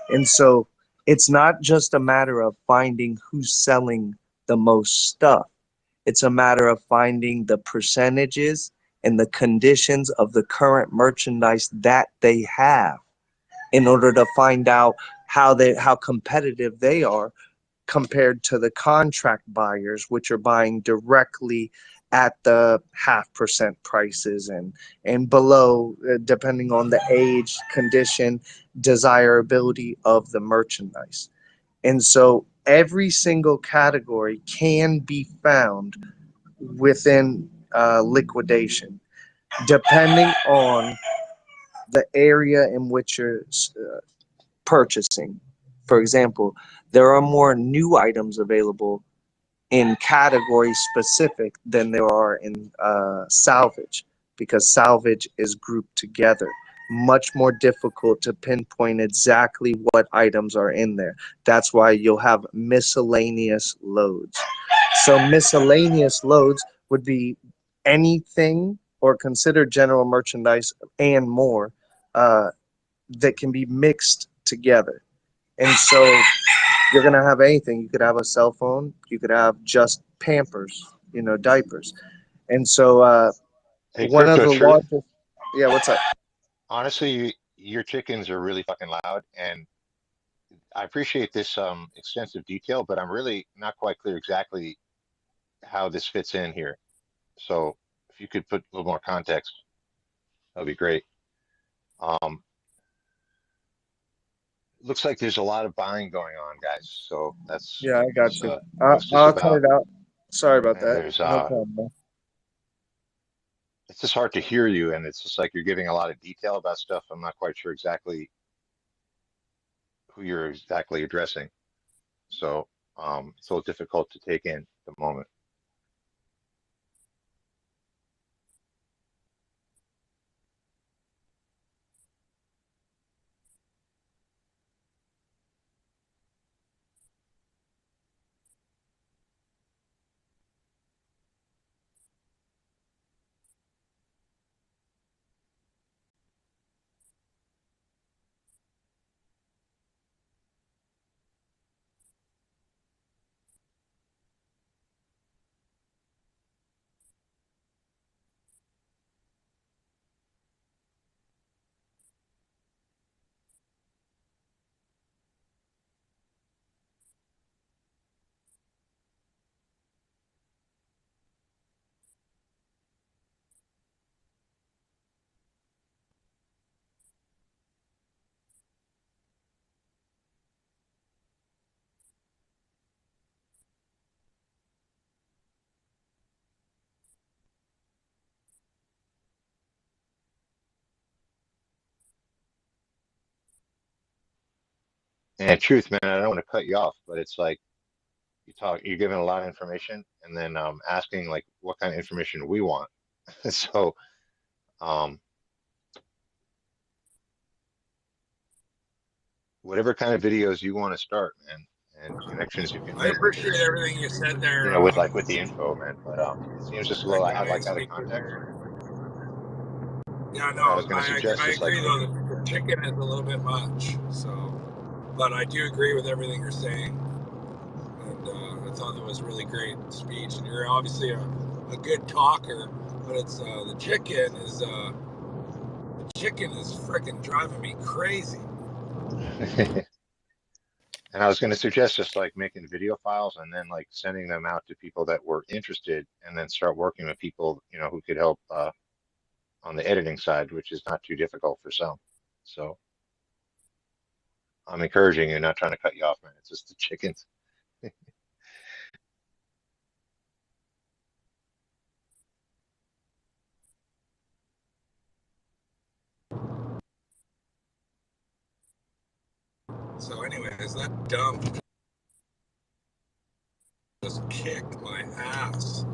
S14: And so it's not just a matter of finding who's selling the most stuff. It's a matter of finding the percentages and the conditions of the current merchandise that they have in order to find out how competitive they are compared to the contract buyers, which are buying directly at the 0.5% prices and below, depending on the age, condition, desirability of the merchandise. And so every single category can be found within liquidation, depending on the area in which you're purchasing. For example, there are more new items available in category specific than there are in salvage, because salvage is grouped together. Much more difficult to pinpoint exactly what items are in there. That's why you'll have miscellaneous loads. So miscellaneous loads would be anything or considered general merchandise and more that can be mixed together. And so you're going to have anything. You could have a cell phone. You could have just Pampers, diapers. And so
S17: Hey,
S14: one of
S17: Crypto
S14: the
S17: Truth.
S14: largest, yeah, what's up?
S17: Honestly, your chickens are really fucking loud, and I appreciate this extensive detail, but I'm really not quite clear exactly how this fits in here. So if you could put a little more context, that'd be great. Looks like there's a lot of buying going on, guys. So that's
S14: Yeah, I got you.
S17: what's this
S14: I'll cut
S17: about?
S14: it out. Sorry about
S17: And
S14: that.
S17: there's
S14: No problem, man.
S17: it's just hard to hear you, and it's just like you're giving a lot of detail about stuff. I'm not quite sure exactly who you're exactly addressing. So it's a little difficult to take in at the moment. And truth, man, I don't want to cut you off, but it's like you're giving a lot of information, and then asking like what kind of information we want. So um, whatever kind of videos you want to start, man, and connections you can
S18: I
S17: make,
S18: appreciate everything you said there,
S17: with the info, man. But it seems just a little
S18: that
S17: out
S18: guy
S17: out of
S18: speaking
S17: context.
S18: there. Yeah,
S17: What I was
S18: no,
S17: going to suggest
S18: I
S17: is like
S18: agree though
S17: maybe.
S18: that the chicken is a little bit much. So, but I do agree with everything you're saying, and I thought that was really great speech. And you're obviously a good talker, but it's the chicken is freaking driving me crazy.
S17: And I was going to suggest just like making video files and then like sending them out to people that were interested, and then start working with people, who could help on the editing side, which is not too difficult for some. So I'm encouraging you, not trying to cut you off, man. It's just the chickens.
S18: So, anyways, that dump just kicked my ass.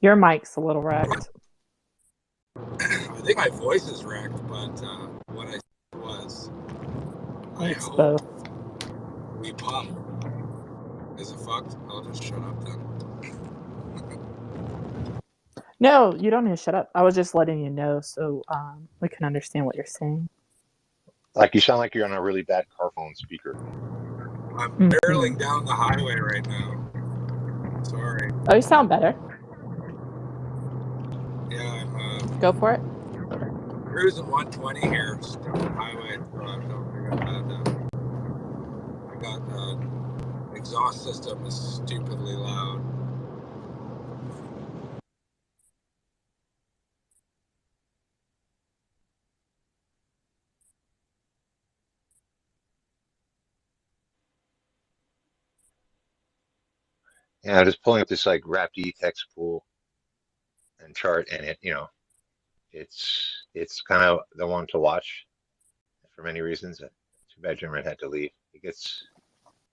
S5: Your mic's a little wrecked.
S18: I think my voice is wrecked, but what I said was, I
S5: It's
S18: hope
S5: both.
S18: we pop. Is it fucked? I'll just shut up then.
S5: No, you don't need to shut up. I was just letting you know so we can understand what you're saying.
S17: Like you sound like you're on a really bad car phone speaker.
S18: I'm
S5: Mhm.
S18: barreling down the highway right now. Sorry.
S5: Oh, you sound better.
S18: Yeah, I'm
S5: Go for it.
S18: cruising 120 here down the highway, so I got exhaust system is stupidly loud.
S17: Yeah, just pulling up this like RapD text pool and chart, and it's kind of the one to watch for many reasons. Too bad Jim Red had to leave. He gets,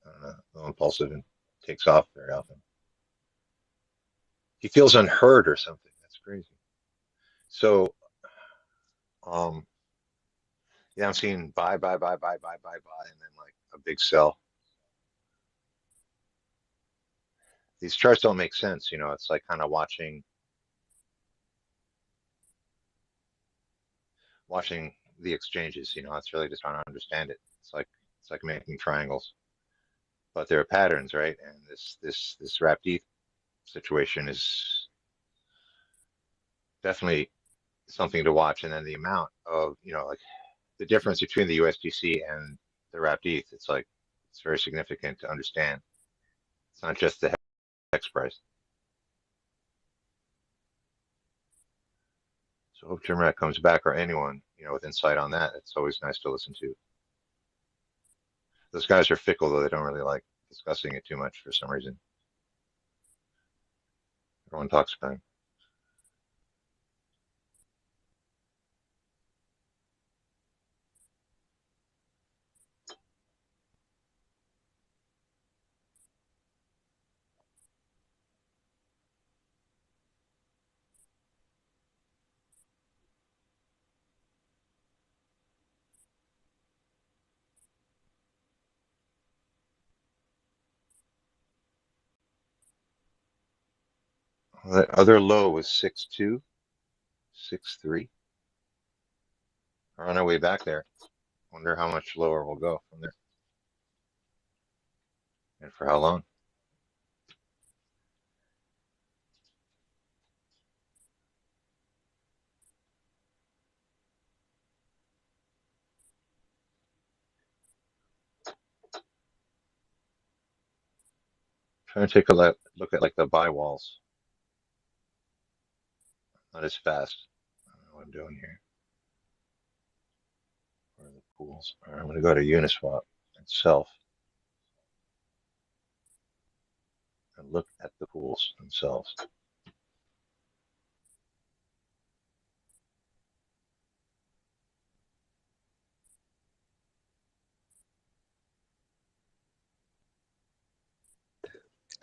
S17: I don't know, a little impulsive and takes off very often. He feels unheard or something. That's crazy. So, um, yeah, I'm seeing buy, and then like a big sell. These charts don't make sense, It's like kind of watching the exchanges. It's really just trying to understand it. It's like making triangles, but there are patterns, right? And this RapD situation is definitely something to watch. And then the amount of, like the difference between the USDC and the RapD, it's very significant to understand. It's not just the hex price. So hope Jim Rat comes back, or anyone, with insight on that. It's always nice to listen to. Those guys are fickle, though. They don't really like discussing it too much for some reason. Everyone talks about it. That other low was 6.2, 6.3. We're on our way back there. Wonder how much lower we'll go from there, and for how long. Trying to take a look at like the buy walls. Not as fast. I don't know what I'm doing here. Where are the pools? All right, I'm going to go to Uniswap itself and look at the pools themselves.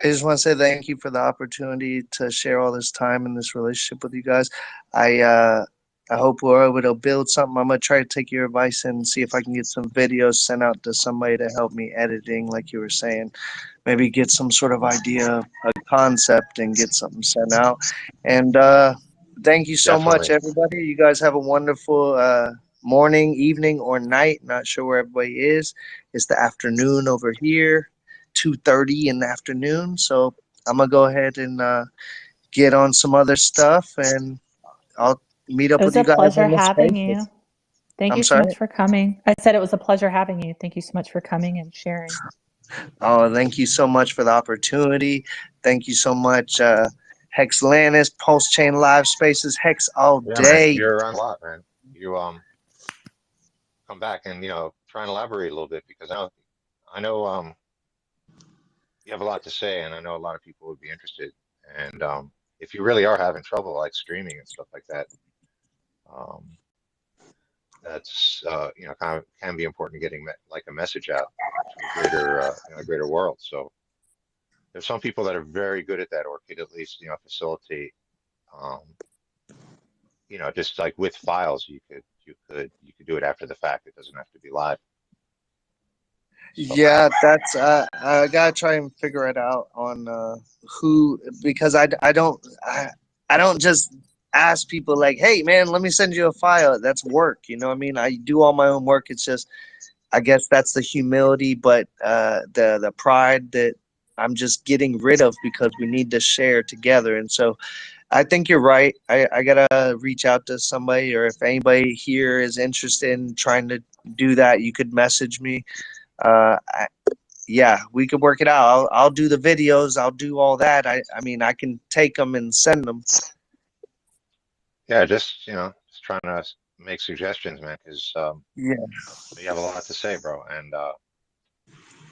S14: I just want to say thank you for the opportunity to share all this time in this relationship with you guys. I hope we're able to build something. I'm gonna try to take your advice and see if I can get some videos sent out to somebody to help me editing, like you were saying. Maybe get some sort of idea, a concept, and get something sent out. And thank you so much,
S17: Definitely.
S14: everybody. You guys have a wonderful morning, evening, or night. Not sure where everybody is. It's the afternoon over here, 2:30 in the afternoon. So I'm gonna go ahead and get on some other stuff, and I'll meet up
S5: It
S14: with
S5: was
S14: you
S5: a
S14: guys
S5: pleasure
S14: in the
S5: having
S14: spaces.
S5: you. Thank
S14: I'm
S5: you so
S14: sorry.
S5: much for coming. I said it was a pleasure having you. Thank you so much for coming and sharing.
S14: Oh, thank you so much for the opportunity. Thank you so much, Hex Lannis, Pulse Chain Live Spaces, Hex all
S17: Yeah, man,
S14: day.
S17: you're around a lot, man. You come back and try and elaborate a little bit, because I know you have a lot to say, and I know a lot of people would be interested. And if you really are having trouble like streaming and stuff like that, um, that's kind of can be important, getting like a message out to a greater world. So there's some people that are very good at that, or could at least facilitate, um, just like with files, you could do it after the fact. It doesn't have to be live.
S14: Yeah, that's I gotta try and figure it out on who, because I don't I don't just ask people like, hey man, let me send you a file. That's work, you know what I mean? I do all my own work. It's just, I guess that's the humility, but the pride that I'm just getting rid of because we need to share together. And so I think you're right. I gotta reach out to somebody, or if anybody here is interested in trying to do that, you could message me. I, yeah, we could work it out. I'll do the videos. I'll do all that. I mean, I can take them and send them.
S17: Yeah, just just trying to make suggestions, man, because
S14: Yeah.
S17: you have a lot to say, bro, and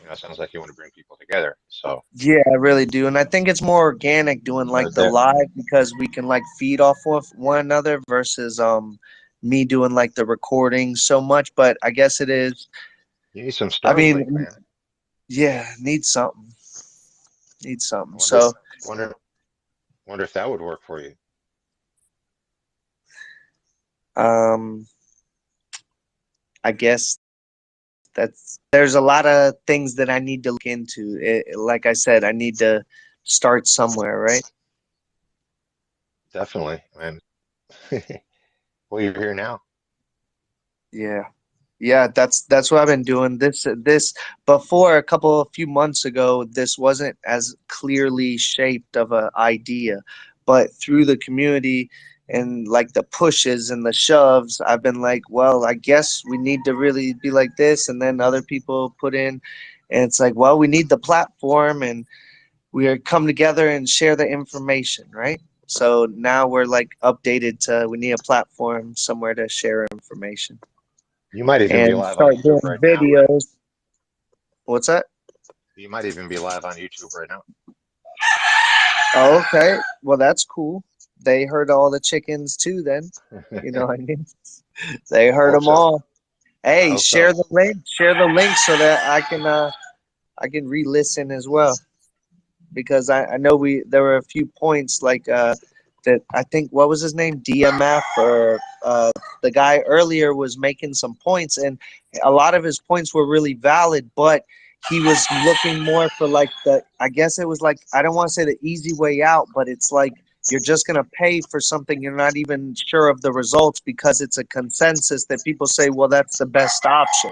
S17: it sounds like you want to bring people together. So,
S14: Yeah, I really do. And I think it's more organic doing like the
S17: there,
S14: live because we can like feed off of one another versus me doing like the recording so much. But I guess it is.
S17: you need some
S14: I
S17: Starlink,
S14: mean,
S17: man.
S14: yeah, need something. Need something.
S17: I wonder,
S14: So
S17: wonder, wonder if that would work for you.
S14: um I guess there's a lot of things that I need to look into. Like I said, I need to start somewhere, right?
S17: Definitely, man. Well, you're here now.
S14: Yeah. Yeah, that's what I've been doing. This before a few months ago, this wasn't as clearly shaped of an idea, but through the community and like the pushes and the shoves, I've been like, well, I guess we need to really be like this, and then other people put in, and it's like, well, we need the platform, and we are come together and share the information, right? So now we're like updated to we need a platform somewhere to share information
S17: You might even be
S14: and
S17: live on
S14: start
S17: YouTube
S14: doing
S17: right now, man.
S14: videos. What's that?
S17: You might even be live on YouTube right now.
S14: Oh, okay. Well, that's cool. They heard all the chickens too, then. You know what I mean? They
S17: I
S14: heard
S17: hope
S14: them
S17: so.
S14: all.
S17: I
S14: Hey,
S17: hope so.
S14: share the link. Share the link so that I can re-listen as well. Because I know there were a few points like that I think what was his name? DMF or the guy earlier was making some points and a lot of his points were really valid, but he was looking more for like the I guess it was like I don't want to say the easy way out, but it's like you're just gonna pay for something you're not even sure of the results because it's a consensus that people say, well, that's the best option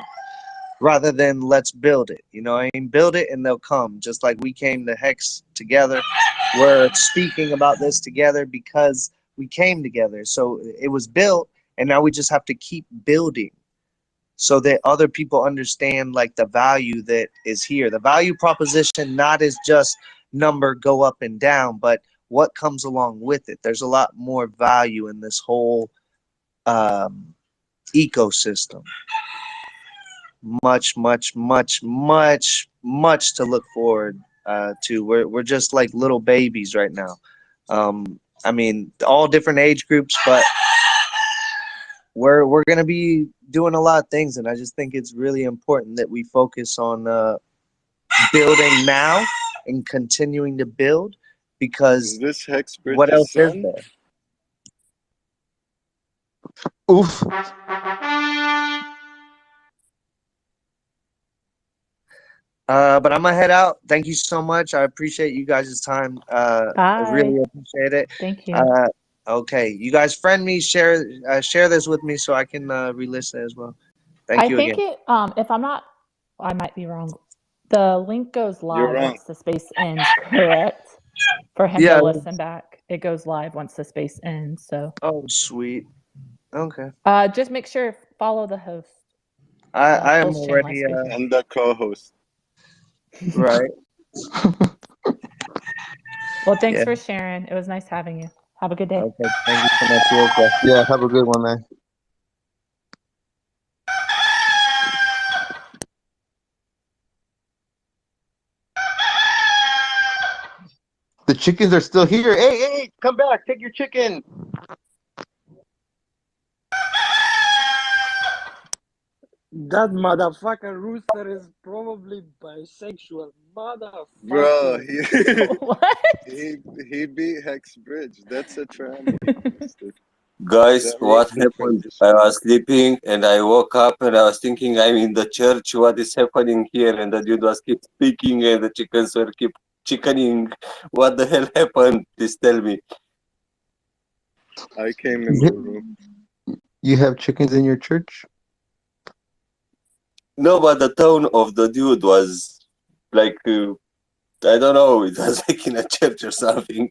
S14: rather than let's build it. You know, I mean, build it and they'll come. Just like we came to Hex together, we're speaking about this together because we came together. So it was built, and now we just have to keep building so that other people understand like the value that is here. The value proposition not is just number go up and down, but what comes along with it. There's a lot more value in this whole ecosystem. Much to look forward to. We're just like little babies right now. I mean, all different age groups, but we're gonna be doing a lot of things, and I just think it's really important that we focus on building now and continuing to build
S11: Is
S14: because
S11: this
S14: what
S11: Hexbridge's
S14: else is
S11: son?
S14: there?
S15: Oof.
S14: But I'm gonna head out. Thank you so much. I appreciate you guys' time. I
S5: Bye.
S14: really appreciate it.
S5: Thank you.
S14: Okay, you guys friend me, share this with me so I can re-listen as well. Thank
S5: I
S14: you
S5: think
S14: again.
S5: it if I'm not I might be wrong. The link goes
S11: You're
S5: live
S11: wrong.
S5: once the space ends, correct? For him to
S14: Yeah.
S5: listen back. It goes live once the space ends. So
S14: Oh, sweet. Okay.
S5: just make sure follow the host.
S14: I am
S5: Pulse Chain Live
S14: already
S5: Spaces.
S11: And the co-host.
S14: right.
S5: Well, thanks
S14: Yeah.
S5: for sharing. It was nice having you. Have a good day.
S14: Okay. Thank you so much. You as well.
S15: Yeah, have a good one, man. The chickens are still here. Hey, hey, come back. Take your chicken.
S2: That motherfucker rooster is probably bisexual.
S11: Bro,
S2: Motherfucker.
S5: What?
S11: he beat Hexbridge. That's a tranny rooster.
S19: Guys,
S11: The
S19: what
S11: rooster
S19: happened? I
S11: transition.
S19: was sleeping and I woke up and I was thinking I'm in the church. What is happening here? And the dude was keep speaking and the chickens were keep chickening. What the hell happened? Please tell me.
S11: I came in the room.
S15: You have chickens in your church?
S19: No, but the tone of the dude was like, I don't know, it was like in a church or something.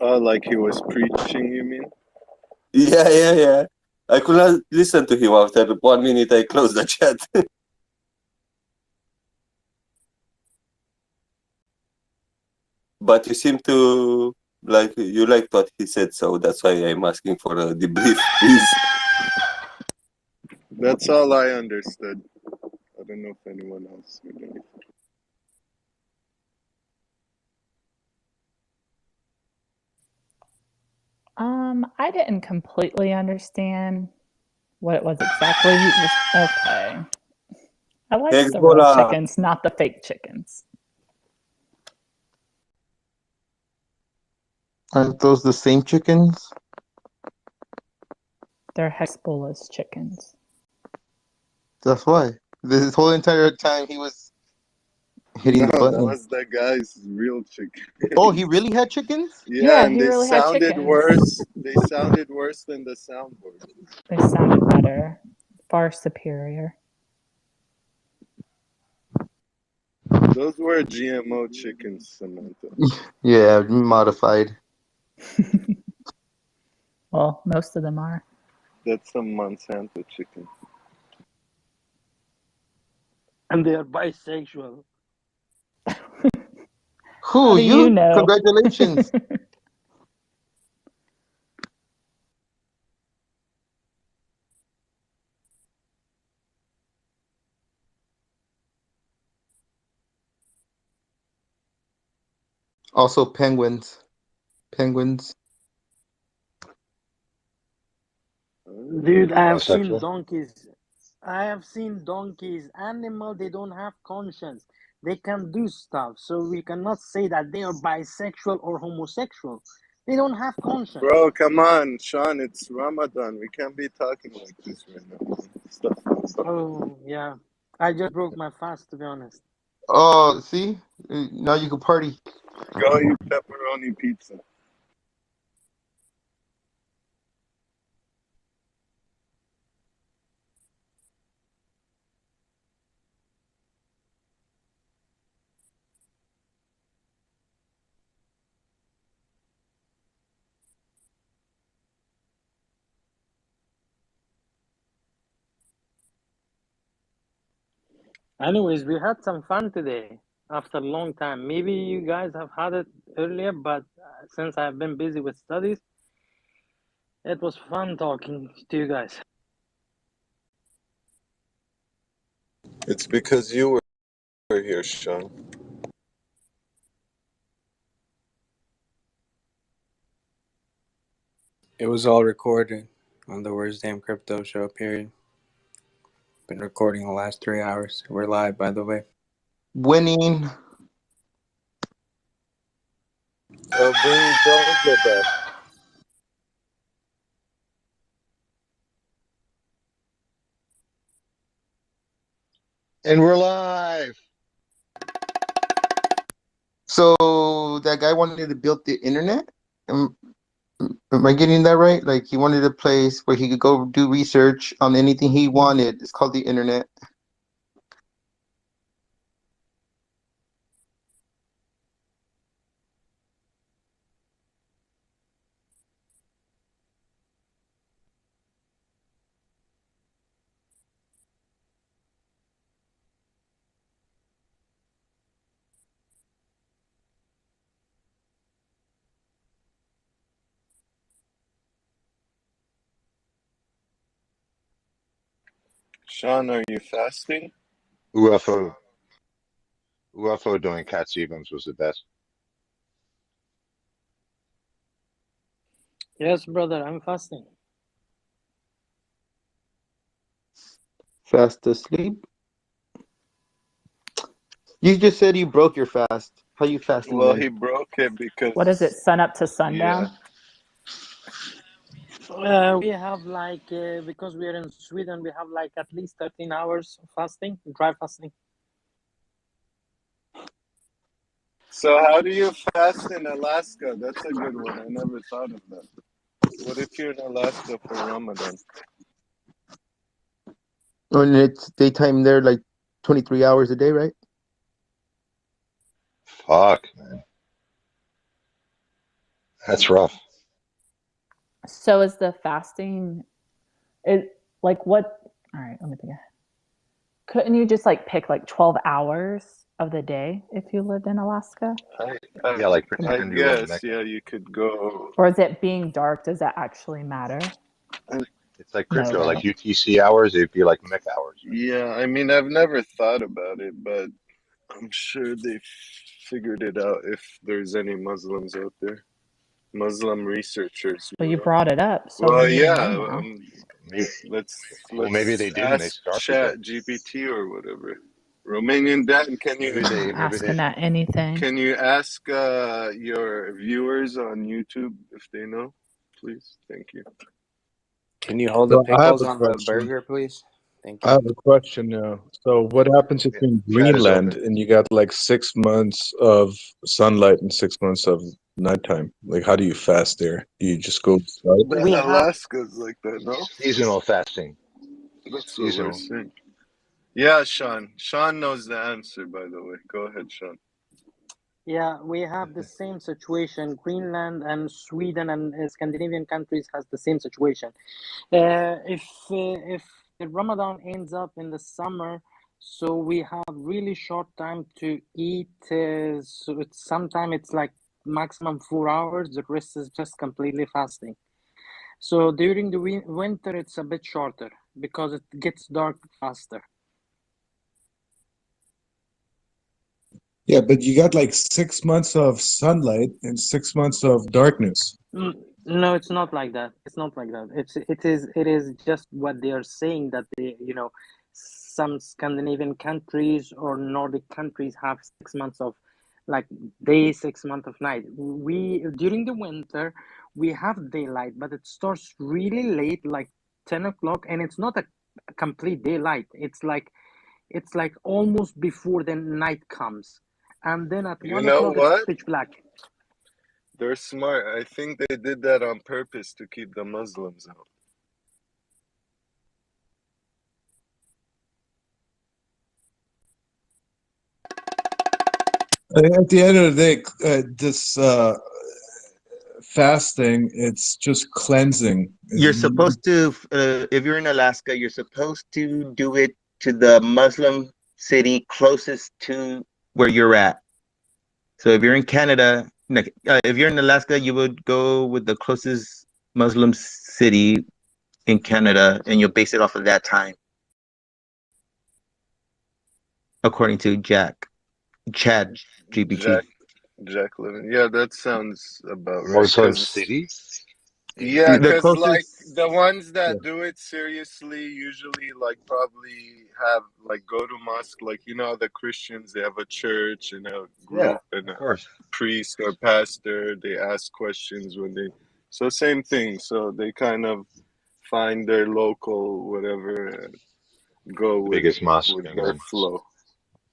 S11: Oh, like he was preaching, you mean?
S19: Yeah. I could not listen to him after 1 minute. I closed the chat. But you seem to like you liked what he said, so that's why I'm asking for a debrief, please.
S11: That's all I understood. I don't know if anyone else heard anything.
S5: I didn't completely understand what it was exactly. Okay. I like the real
S19: Hezbollah.
S5: chickens, not the fake chickens.
S15: Aren't those the same chickens?
S5: They're Hezbollah's chickens.
S15: That's why. This whole entire time he was hitting the
S11: No, that
S15: button.
S11: was the guy's real chicken.
S15: Oh, he really had chickens?
S11: Yeah, and
S5: he
S11: they
S5: really had
S11: sounded
S5: chickens.
S11: worse. They sounded worse than the soundboard.
S5: They sounded better, far superior.
S11: Those were GMO chickens, Samantha.
S15: Yeah, modified.
S5: Well, most of them are.
S11: That's some Monsanto chicken.
S2: And they are bisexual.
S15: Who,
S5: How do you
S15: you?
S5: know?
S15: Congratulations. Also penguins. Penguins.
S2: Dude, I have seen
S17: Bisexual.
S2: donkeys. I have seen donkeys. Animal, they don't have conscience. They can do stuff. So we cannot say that they are bisexual or homosexual. They don't have conscience.
S11: Bro, come on, Sean. It's Ramadan. We can't be talking like this right now. Stuff.
S2: Oh, yeah. I just broke my fast, to be honest.
S15: Oh, see? Now you can party.
S11: Go eat pepperoni pizza.
S2: Anyways, we had some fun today after a long time. Maybe you guys have had it earlier, but since I've been busy with studies, it was fun talking to you guys.
S11: It's because you were here, Sean.
S6: It was all recorded on the Worst Damn Crypto Show, period. Been recording the last 3 hours. We're live, by the way.
S15: Winning.
S11: Oh, bring Georgia back.
S10: And we're live.
S15: So that guy wanted to build the internet? Am I getting that right? Like he wanted a place where he could go do research on anything he wanted. It's called the internet.
S11: Sean, are you fasting?
S17: UFO doing Cat Stevens was the best.
S2: Yes, brother, I'm fasting.
S15: Fast asleep. You just said you broke your fast. How you fasting
S11: Well,
S15: then?
S11: he broke it because...
S5: What is it, sun up to sundown?
S2: We have like, because we are in Sweden, we have like at least 13 hours of fasting, dry fasting.
S11: So how do you fast in Alaska? That's a good one. I never thought of that. What if you're in Alaska for Ramadan?
S15: And it's daytime there, like 23 hours a day, right?
S17: Fuck, man. That's rough.
S5: So is the fasting it like what all right, let me think. Couldn't you just like pick like 12 hours of the day if you lived in Alaska?
S17: Yeah, like
S11: I
S17: pretend you're in
S11: guess,
S17: Mecca.
S11: yeah, you could go.
S5: Or is it being dark? Does that actually matter?
S17: It's like
S5: No,
S17: crypto, like
S5: right?
S17: UTC hours. It'd be like Mecca hours, right?
S11: Yeah, I mean, I've never thought about it, but I'm sure they figured it out if there's any Muslims out there. Muslim researchers,
S5: Well,
S11: you
S5: you
S11: know.
S5: brought it up, so we
S11: Well,
S5: need to
S11: yeah,
S5: know now.
S17: Maybe, well, maybe
S11: let's
S17: they do, and they
S11: ask
S17: started that.
S11: Chat GPT or whatever. Romanian Dan,
S17: Maybe they.
S5: Asking that anything.
S11: can you ask your viewers on YouTube if they know, please? Thank you.
S20: Can you hold the
S14: So I have
S20: pickles
S14: a
S20: on the
S14: question.
S20: burger, please? Thank
S14: I
S20: you.
S14: have a question now. So what happens if you're in
S17: Chat is
S14: Greenland
S17: open.
S14: and you got like 6 months of sunlight and 6 months of nighttime? Like, how do you fast there? Do you just go outside?
S11: But
S2: We have
S11: Alaska's like that, no?
S17: Seasonal fasting.
S11: That's what we're
S17: Seasonal.
S11: saying. Yeah, Sean. Sean knows the answer, by the way. Go ahead, Sean.
S2: Yeah, we have the same situation. Greenland and Sweden and Scandinavian countries has the same situation. If the Ramadan ends up in the summer, so we have really short time to eat. So it's sometime it's like maximum 4 hours. The rest is just completely fasting. So during the winter, it's a bit shorter because it gets dark faster.
S14: Yeah, but you got like 6 months of sunlight and 6 months of darkness.
S2: No, it's not like that. It's not like that. It is just what they are saying that some Scandinavian countries or Nordic countries have 6 months of like day, 6 months of night. We during the winter we have daylight, but it starts really late, like 10 o'clock, and it's not a complete daylight. It's like almost before the night comes, and then at
S11: You
S2: one
S11: know
S2: o'clock it's
S11: what?
S2: pitch black.
S11: They're smart. I think they did that on purpose to keep the Muslims out.
S14: At the end of the day, this fasting, it's just cleansing.
S15: You're supposed to, if you're in Alaska, you're supposed to do it to the Muslim city closest to where you're at. So if you're in Canada, if you're in Alaska, you would go with the closest Muslim city in Canada, and you'll base it off of that time, according to Chad GPT.
S11: Jack Levin. Yeah, that sounds about right.
S17: Muslim
S11: 'Cause
S17: city.
S11: yeah,
S15: The
S11: because like
S15: closest,
S11: the ones
S15: yeah.
S11: that do it seriously usually like probably have like go to mosque, like you know the Christians, they have a church and a
S17: Yeah,
S11: group and
S17: of
S11: a
S17: course.
S11: priest or pastor. They ask questions when they so same thing. So they kind of find their local whatever and go
S17: The
S11: with
S17: biggest mosque,
S11: with
S17: and
S11: their
S17: then
S11: flow.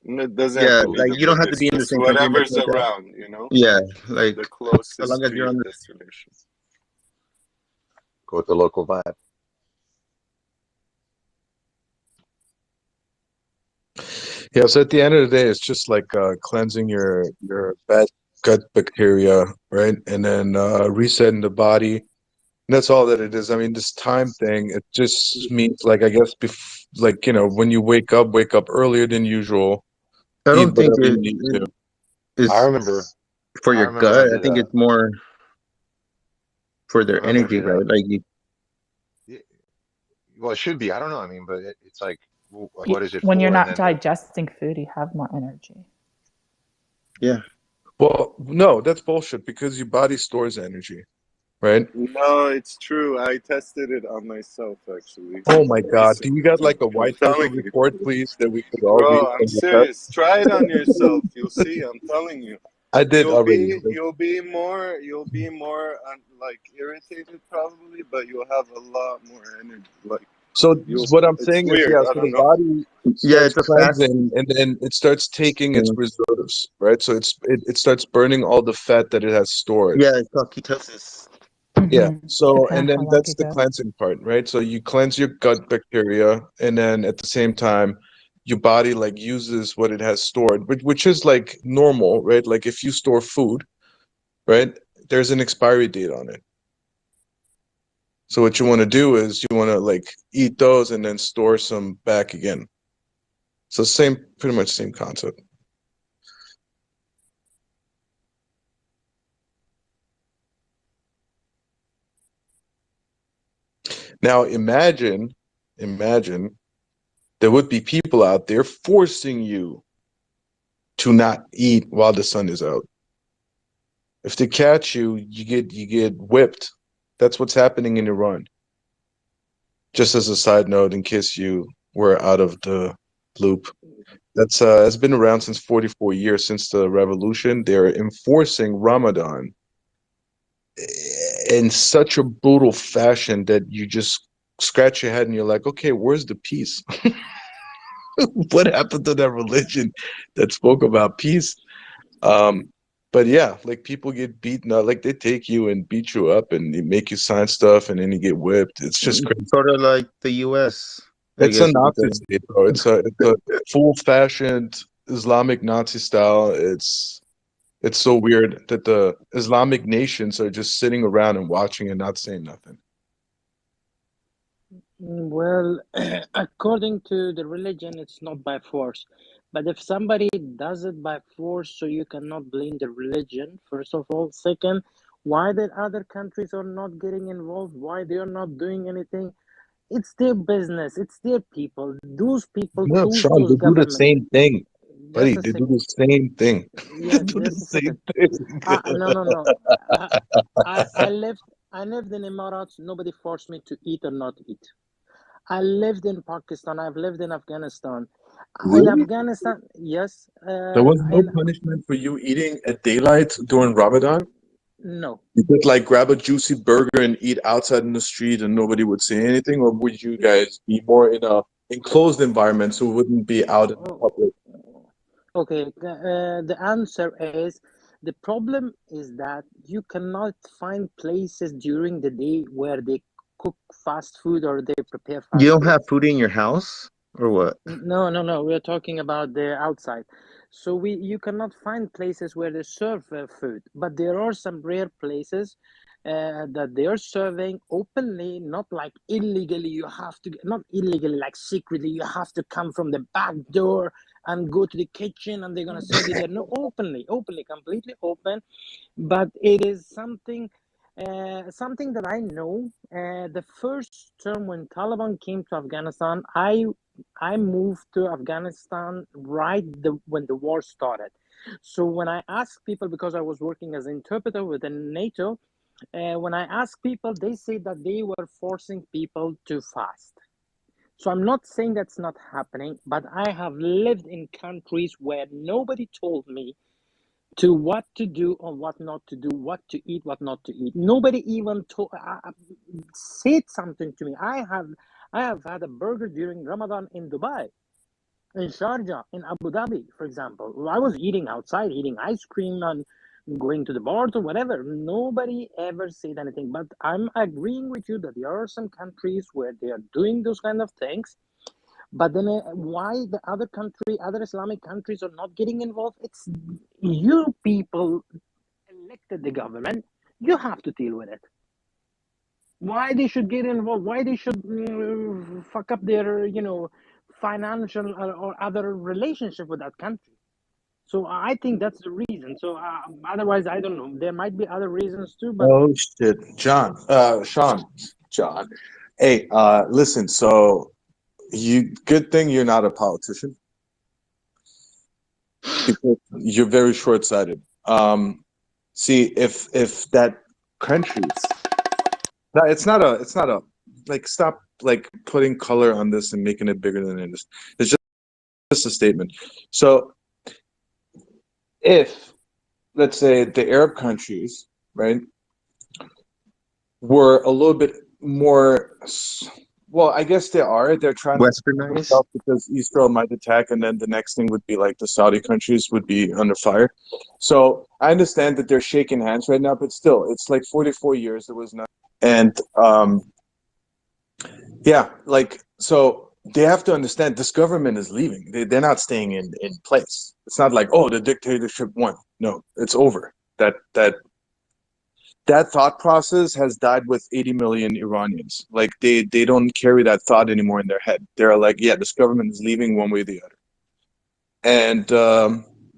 S11: And it doesn't have
S15: Yeah,
S11: to be
S15: like
S11: the
S15: you don't have to
S11: biggest,
S15: be in the
S11: just
S15: same country and
S11: whatever's
S15: like that.
S11: around, you know,
S15: Yeah, like
S11: the
S15: as long
S11: closest
S15: as
S11: to
S15: you're
S11: your
S15: on the.
S11: destination.
S17: go with the local vibe.
S14: Yeah, so at the end of the day, it's just like cleansing your bad gut bacteria, right? And then resetting the body. And that's all that it is. I mean, this time thing, it just means like I guess like when you wake up earlier than usual,
S15: I
S14: eat
S15: don't think
S14: whatever you need to.
S17: I
S15: it's
S17: remember.
S15: for
S17: I
S15: your
S17: remember I
S15: gut. I
S17: did
S15: think
S17: a.
S15: it's more for
S17: I
S15: their
S17: remember I
S15: energy,
S17: did a.
S15: right? Like you,
S17: Well, it should be. I don't know. I mean, but it's like, what is it
S5: When you're
S17: for? And
S5: not
S17: then the.
S5: digesting food, you have more energy.
S15: yeah.
S14: Well, no, that's bullshit because your body stores energy, right?
S11: No, it's true. I tested it on myself actually
S14: Oh my God. Do you
S11: recently.
S14: got like a
S11: I'm
S14: white paper
S11: telling you,
S14: report, please, that we could all read
S11: bro. I'm
S14: and look at?
S11: serious. Try it on yourself. You'll see. I'm telling you.
S14: I did
S11: You'll
S14: already.
S11: be like irritated probably, but you'll have a lot more energy. Like
S21: So what I'm
S11: It's
S21: saying is,
S11: weird.
S21: yeah,
S11: I
S21: so the
S11: don't know.
S21: body
S15: Yeah,
S21: starts
S15: it's a fast.
S21: cleansing, and then it starts taking its
S15: Yeah,
S21: reserves, right? So it starts burning all the fat that it has stored.
S15: yeah, it's called ketosis.
S21: Yeah.
S5: Mm-hmm.
S21: So, and then
S5: How
S21: that's
S5: it
S21: the
S5: goes.
S21: cleansing part, right? So you cleanse your gut bacteria, and then at the same time, your body like uses what it has stored, which is like normal, right? Like if you store food, right? There's an expiry date on it. So what you want to do is you want to like eat those and then store some back again. So pretty much same concept. Now imagine there would be people out there forcing you to not eat while the sun is out. If they catch you, you get whipped. That's what's happening in Iran. Just as a side note, in case you were out of the loop. That's it's been around since 44 years since the revolution. They're enforcing Ramadan in such a brutal fashion that you just scratch your head and you're like, okay, where's the peace? What happened to that religion that spoke about peace? Um, but yeah, like people get beaten up, like they take you and beat you up and they make you sign stuff and then you get whipped. It's just crazy.
S15: Sort of like the U.S., I
S21: It's a
S15: guess you could
S21: Nazi
S15: say.
S21: state, bro. It's a full-fashioned Islamic Nazi style. It's so weird that the Islamic nations are just sitting around and watching and not saying nothing.
S2: Well, according to the religion, it's not by force. But if somebody does it by force, so you cannot blame the religion, first of all. Second, why the other countries are not getting involved, why they are not doing anything, it's their business, it's their people. Those people
S21: No,
S2: choose
S21: Sean,
S2: those
S21: they do the
S2: governments.
S21: same thing, buddy.
S2: Just a
S21: They do
S2: second.
S21: the same thing. They
S2: Yeah,
S21: do the
S2: just a
S21: same
S2: second.
S21: thing.
S2: No, no, no. I, I lived in Emirates. Nobody forced me to eat or not eat. I lived in Pakistan. I've lived in Afghanistan. In
S21: Really?
S2: Afghanistan, yes.
S21: There was no
S2: And
S21: punishment for you eating at daylight during Ramadan?
S2: no.
S21: You could like grab a juicy burger and eat outside in the street and nobody would say anything, or would you guys be more in a enclosed environment so it wouldn't be out in the public?
S2: Okay. The answer is the problem is that you cannot find places during the day where they cook fast food or they prepare
S15: You
S2: fast
S15: don't
S2: food.
S15: have food in your house, or what?
S2: No, no, no. We're talking about the outside. So you cannot find places where they serve food, but there are some rare places that they are serving openly, not like illegally. You have to, not illegally, like secretly. You have to come from the back door and go to the kitchen, and they're gonna serve you there. No, openly, completely open. But it is something that I know. The first term when Taliban came to Afghanistan, I moved to Afghanistan when the war started. So when I asked people, because I was working as an interpreter within NATO, when I asked people, they say that they were forcing people to fast. So I'm not saying that's not happening, but I have lived in countries where nobody told me to what to do or what not to do, what to eat, what not to eat. Nobody even said something to me. I have had a burger during Ramadan in Dubai, in Sharjah, in Abu Dhabi, for example. I was eating outside, eating ice cream and going to the bar or whatever. Nobody ever said anything. But I'm agreeing with you that there are some countries where they are doing those kind of things. But then why the other Islamic countries are not getting involved? It's you people elected the government. You have to deal with it. Why they should get involved? Why they should fuck up their, financial or other relationship with that country? So I think that's the reason. So otherwise, I don't know. There might be other reasons too, but
S21: Oh shit, John. Hey, listen. So good thing you're not a politician because you're very short-sighted. See, if that country, it's not a like stop like putting color on this and making it bigger than it is. It's just a statement. So if let's say the Arab countries, right, were a little bit more Well, I guess they are. They're trying to protect
S15: Westernized.
S21: themselves because Israel might attack, and then the next thing would be like the Saudi countries would be under fire. So I understand that they're shaking hands right now, but still, it's like 44 years there was nothing. And yeah, like so they have to understand this government is leaving. They're not staying in place. It's not like, oh, the dictatorship won. No, it's over. That thought process has died with 80 million Iranians. Like they don't carry that thought anymore in their head. They're like, yeah, this government is leaving one way or the other. And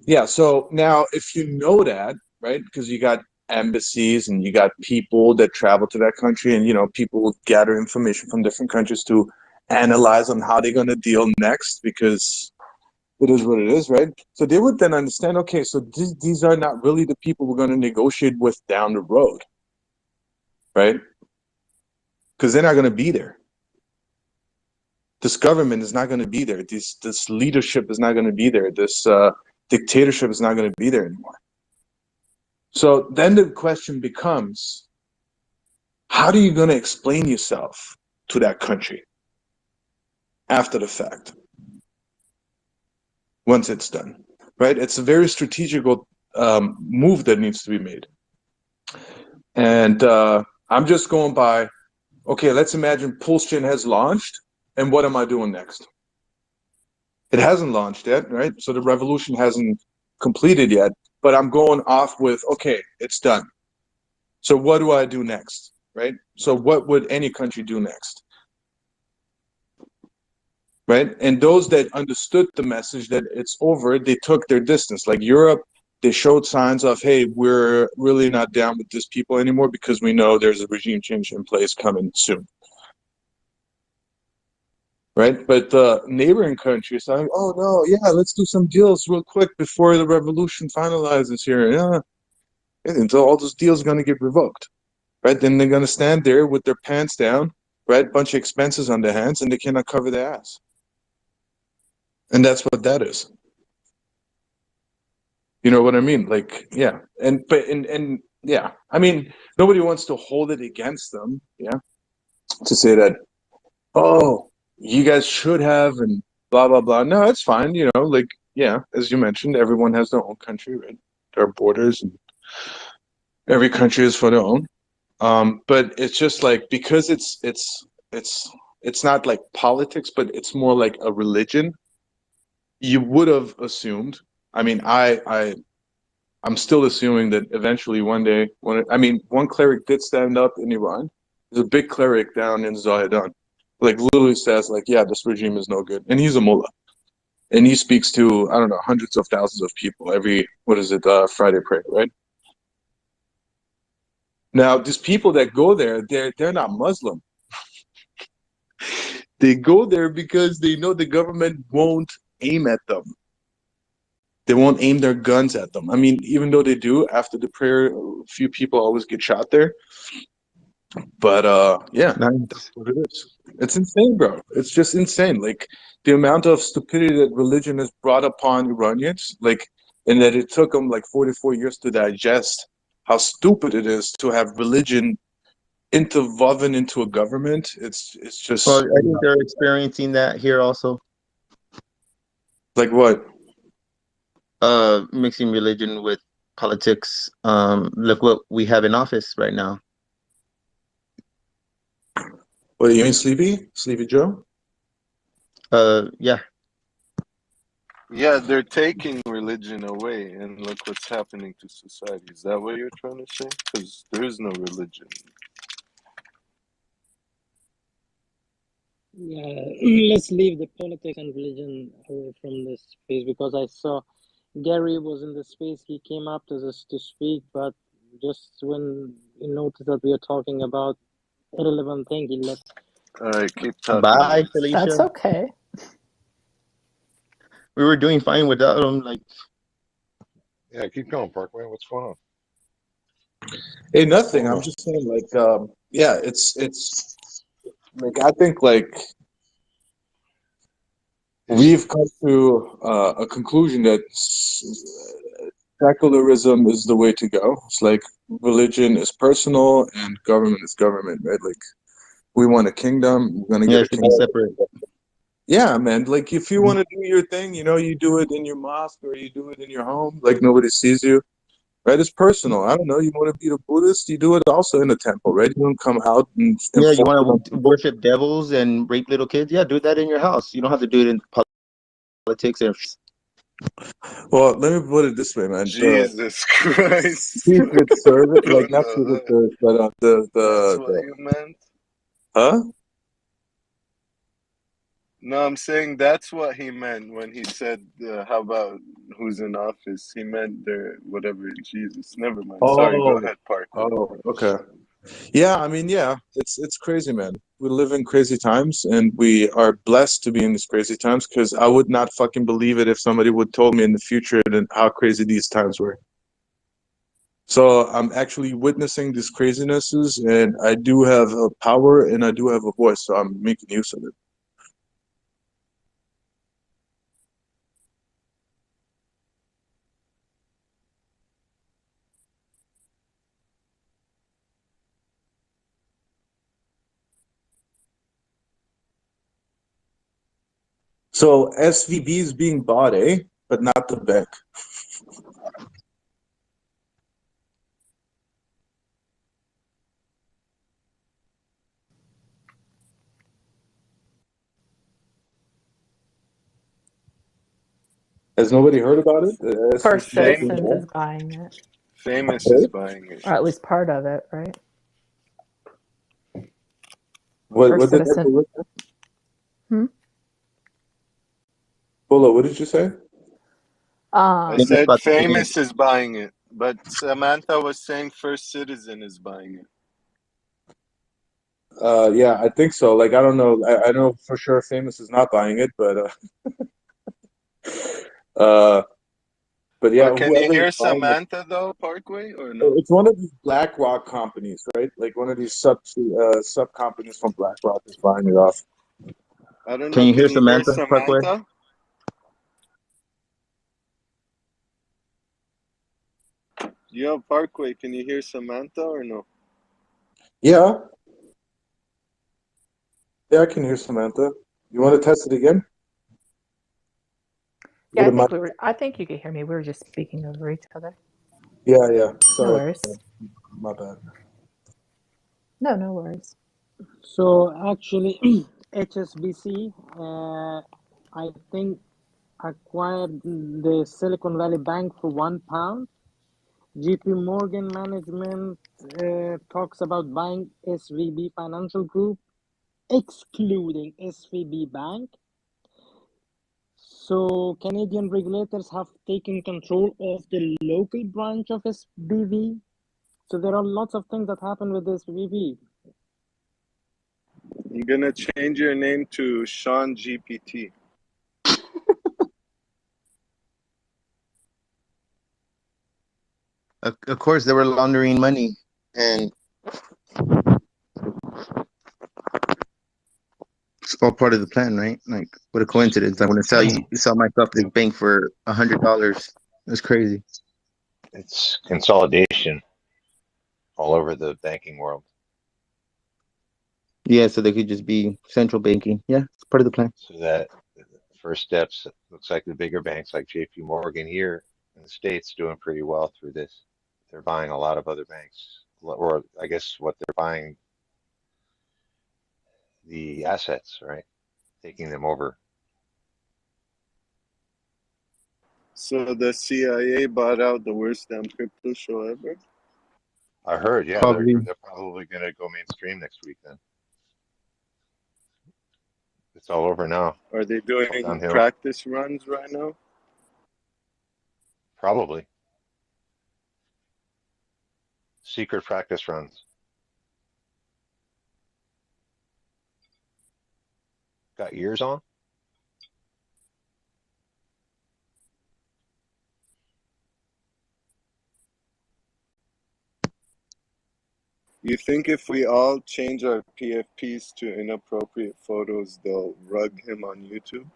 S21: yeah, so now if you know that, right, because you got embassies and you got people that travel to that country, and you know people will gather information from different countries to analyze on how they're going to deal next, because it is what it is, right? So they would then understand, okay, so these are not really the people we're going to negotiate with down the road, right? Because they're not going to be there. This government is not going to be there. This leadership is not going to be there. This dictatorship is not going to be there anymore. So then the question becomes, how are you going to explain yourself to that country after the fact? Once it's done, right? It's a very strategical move that needs to be made. And I'm just going by, okay, let's imagine PULSECHAIN has launched, and what am I doing next? It hasn't launched yet, right? So the revolution hasn't completed yet, but I'm going off with, okay, it's done. So what do I do next, right? So what would any country do next? Right? And those that understood the message that it's over, they took their distance. Like Europe, they showed signs of, hey, we're really not down with this people anymore because we know there's a regime change in place coming soon. Right? But the neighboring countries are like, oh no, yeah, let's do some deals real quick before the revolution finalizes here. Yeah. And so all those deals are going to get revoked. Right? Then they're going to stand there with their pants down, right? Bunch of expenses on their hands, and they cannot cover their ass. And that's what that is. You know what I mean? Like, yeah. And yeah, I mean, nobody wants to hold it against them, yeah, to say that, oh, you guys should have, and blah blah blah. No, it's fine, you know, like, yeah, as you mentioned, everyone has their own country, right? There are borders, and every country is for their own. But it's just like, because it's not like politics, but it's more like a religion. You would have assumed. I mean, I'm still assuming that eventually one day, one cleric did stand up in Iran. There's a big cleric down in Zahedan, like literally says, like, yeah, this regime is no good, and he's a mullah, and he speaks to, I don't know, hundreds of thousands of people every, Friday prayer, right? Now, these people that go there, they're not Muslim. They go there because they know the government won't aim at them. They won't aim their guns at them. I mean, even though they do, after the prayer, a few people always get shot there. But yeah, that's what it is. It's insane, bro. It's just insane. Like, the amount of stupidity that religion has brought upon Iranians, like, and that it took them like 44 years to digest how stupid it is to have religion interwoven into a government. It's just,
S15: Well, I think they're experiencing that here also.
S21: like what?
S15: Mixing religion with politics. Look what we have in office right now.
S21: What do you mean, Sleepy Joe?
S15: Yeah.
S11: Yeah, they're taking religion away, and look what's happening to society. Is that what you're trying to say? Because there is no religion.
S2: Yeah, let's leave the politics and religion away from this space, because I saw Gary was in the space. He came up to speak, but just when he noticed that we are talking about irrelevant thing, he left.
S11: All right, keep talking.
S15: Bye,
S11: Guys.
S15: Felicia.
S5: That's okay.
S15: We were doing fine without them. Like,
S17: Yeah, keep going, Parkway. What's going on?
S21: Hey, nothing. I'm just saying, like, yeah, it's like, I think, like, we've come to a conclusion that secularism is the way to go. It's like religion is personal and government is government, right? Like, We want a kingdom. We're gonna
S15: Yeah,
S21: get a
S15: it should be
S21: kingdom.
S15: separate.
S21: Yeah, man. Like if you want to do your thing, you do it in your mosque or you do it in your home, like nobody sees you. Right? It's personal. I don't know. You want to be a Buddhist, you do it also in a temple, right? You don't come out and
S15: Yeah, you
S21: force it on
S15: want to
S21: people.
S15: worship devils and rape little kids? Yeah, do that in your house. You don't have to do it in politics.
S21: Well, let me put it this way, man. The
S11: Jesus Christ.
S21: Secret Service, like
S11: What
S21: not
S11: the
S21: Secret
S11: heck?
S21: Service, but
S11: That's what you meant?
S21: huh?
S11: No, I'm saying that's what he meant when he said, how about who's in office? He meant whatever, Jesus. Never mind. Sorry, go
S21: Oh,
S11: ahead, Parkway.
S21: oh, okay. Yeah, I mean, yeah, it's crazy, man. We live in crazy times, and we are blessed to be in these crazy times. Because I would not fucking believe it if somebody would told me in the future that how crazy these times were. So I'm actually witnessing these crazinesses, and I do have a power, and I do have a voice. So I'm making use of it. So SVB is being bought, eh? But not the bank. Has nobody heard about it?
S5: First
S21: SVB is
S11: Fame,
S21: being
S5: Citizens
S21: bought.
S5: is buying it,
S11: Famous is buying it.
S5: or at least part of it, right?
S21: What
S5: First
S21: did that
S5: Citizen.
S21: do?
S5: Hmm?
S21: Polo, what did you say?
S11: I
S5: Um,
S11: said Famous is buying it, but Samantha was saying First Citizen is buying it.
S21: Yeah, I think so. Like, I don't know. I know for sure Famous is not buying it, uh, but yeah,
S11: But can you
S21: whoever is
S11: hear
S21: buying it,
S11: Samantha though, Parkway, or no?
S21: it's one of these BlackRock companies, right? Like one of these sub companies from BlackRock is buying it off.
S11: I don't
S15: Can
S11: know.
S15: you hear
S11: Can you hear
S15: Samantha, Parkway?
S11: Samantha? Yo, Parkway, can you hear Samantha or no?
S21: Yeah, yeah, I can hear Samantha. You want to test it again?
S5: yeah,
S21: What am I?
S5: I think you could hear me. We were just speaking over each other.
S21: Yeah, yeah.
S5: No
S21: Sorry,
S5: worries.
S21: my bad.
S5: No worries.
S2: So actually, HSBC, I think, acquired the Silicon Valley Bank for £1. JP Morgan management talks about buying SVB Financial Group, excluding SVB Bank. So Canadian regulators have taken control of the local branch of SVB. So there are lots of things that happen with SVB.
S11: I'm gonna change your name to Sean GPT.
S15: Of course, they were laundering money, and it's all part of the plan, right? Like, what a coincidence! I want to sell myself the bank for $100. That's crazy.
S17: It's consolidation all over the banking world.
S15: Yeah, so they could just be central banking. Yeah, it's part of the plan.
S17: So that the first steps looks like the bigger banks like JP Morgan here in the States doing pretty well through this. They're buying a lot of other banks, or I guess what they're buying the assets, right? Taking them over.
S11: So the CIA bought out the worst damn crypto show ever.
S17: I heard, yeah,
S15: Probably.
S17: they're probably going to go mainstream next week. Then it's all over now.
S11: Are they
S17: It's all
S11: doing
S17: downhill.
S11: practice runs right now?
S17: Probably secret practice runs. Got ears on?
S11: You think if we all change our PFPs to inappropriate photos, they'll rug him on YouTube?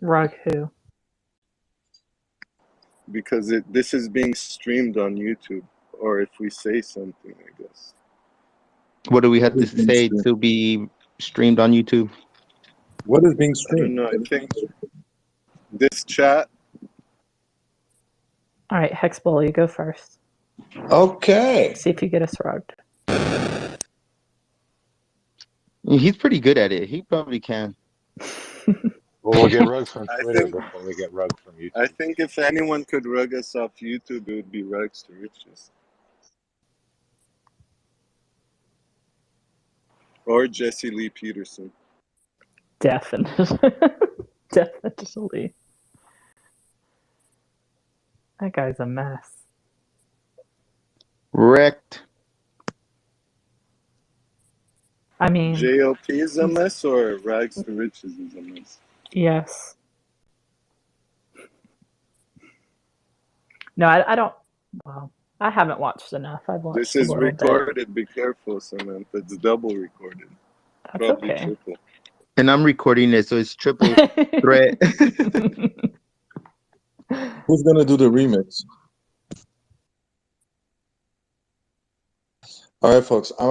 S5: Rug who?
S11: Because this is being streamed on YouTube. or if we say something, I guess.
S4: What do we have
S21: What
S4: to
S21: is being
S4: say
S21: streamed?
S4: to be streamed on YouTube?
S21: What is being
S11: I don't
S21: streamed?
S11: know. I think this chat.
S5: All right, Hexbull, you go first.
S21: Okay.
S5: See if you get us rugged.
S4: He's pretty good at it. He probably can.
S17: Well, we'll get rugged from
S11: I
S17: Twitter
S11: think.
S17: before we get rugged from
S11: I
S17: YouTube.
S11: think if anyone could rug us off YouTube, it would be Rugs to Riches or Jesse Lee Peterson.
S5: Definitely. Definitely. That guy's a mess.
S4: Wrecked.
S5: I mean,
S11: JLP is a mess, or Rags to Riches is a mess.
S5: yes. No, I don't. Well, I haven't watched enough. I've watched
S11: This
S5: a
S11: is
S5: little bit.
S11: recorded. Be careful, Samantha. It's double recorded.
S5: That's
S11: Probably
S5: okay.
S11: triple.
S4: And I'm recording it, so it's triple threat.
S21: Who's gonna do the remix? All right, folks. I'm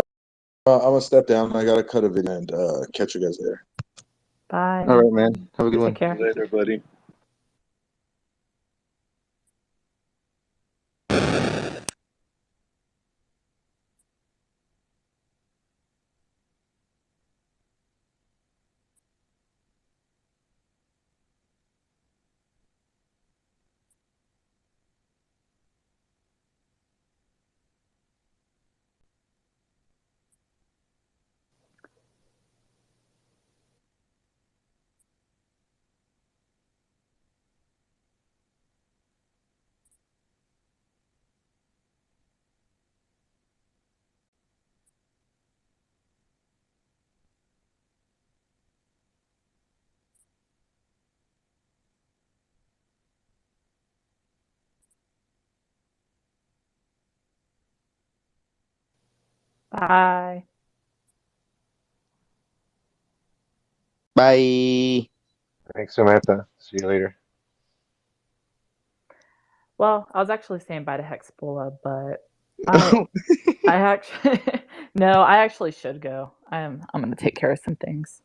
S21: gonna step down. I gotta cut a video and catch you guys there.
S5: Bye.
S4: All right, man. Have a good one.
S5: Take care.
S11: Later, buddy.
S5: Bye.
S4: Bye.
S17: Thanks, Samantha. See you later.
S5: Well, I was actually saying bye to Hexbulla, but I actually no, I actually should go. I'm gonna take care of some things.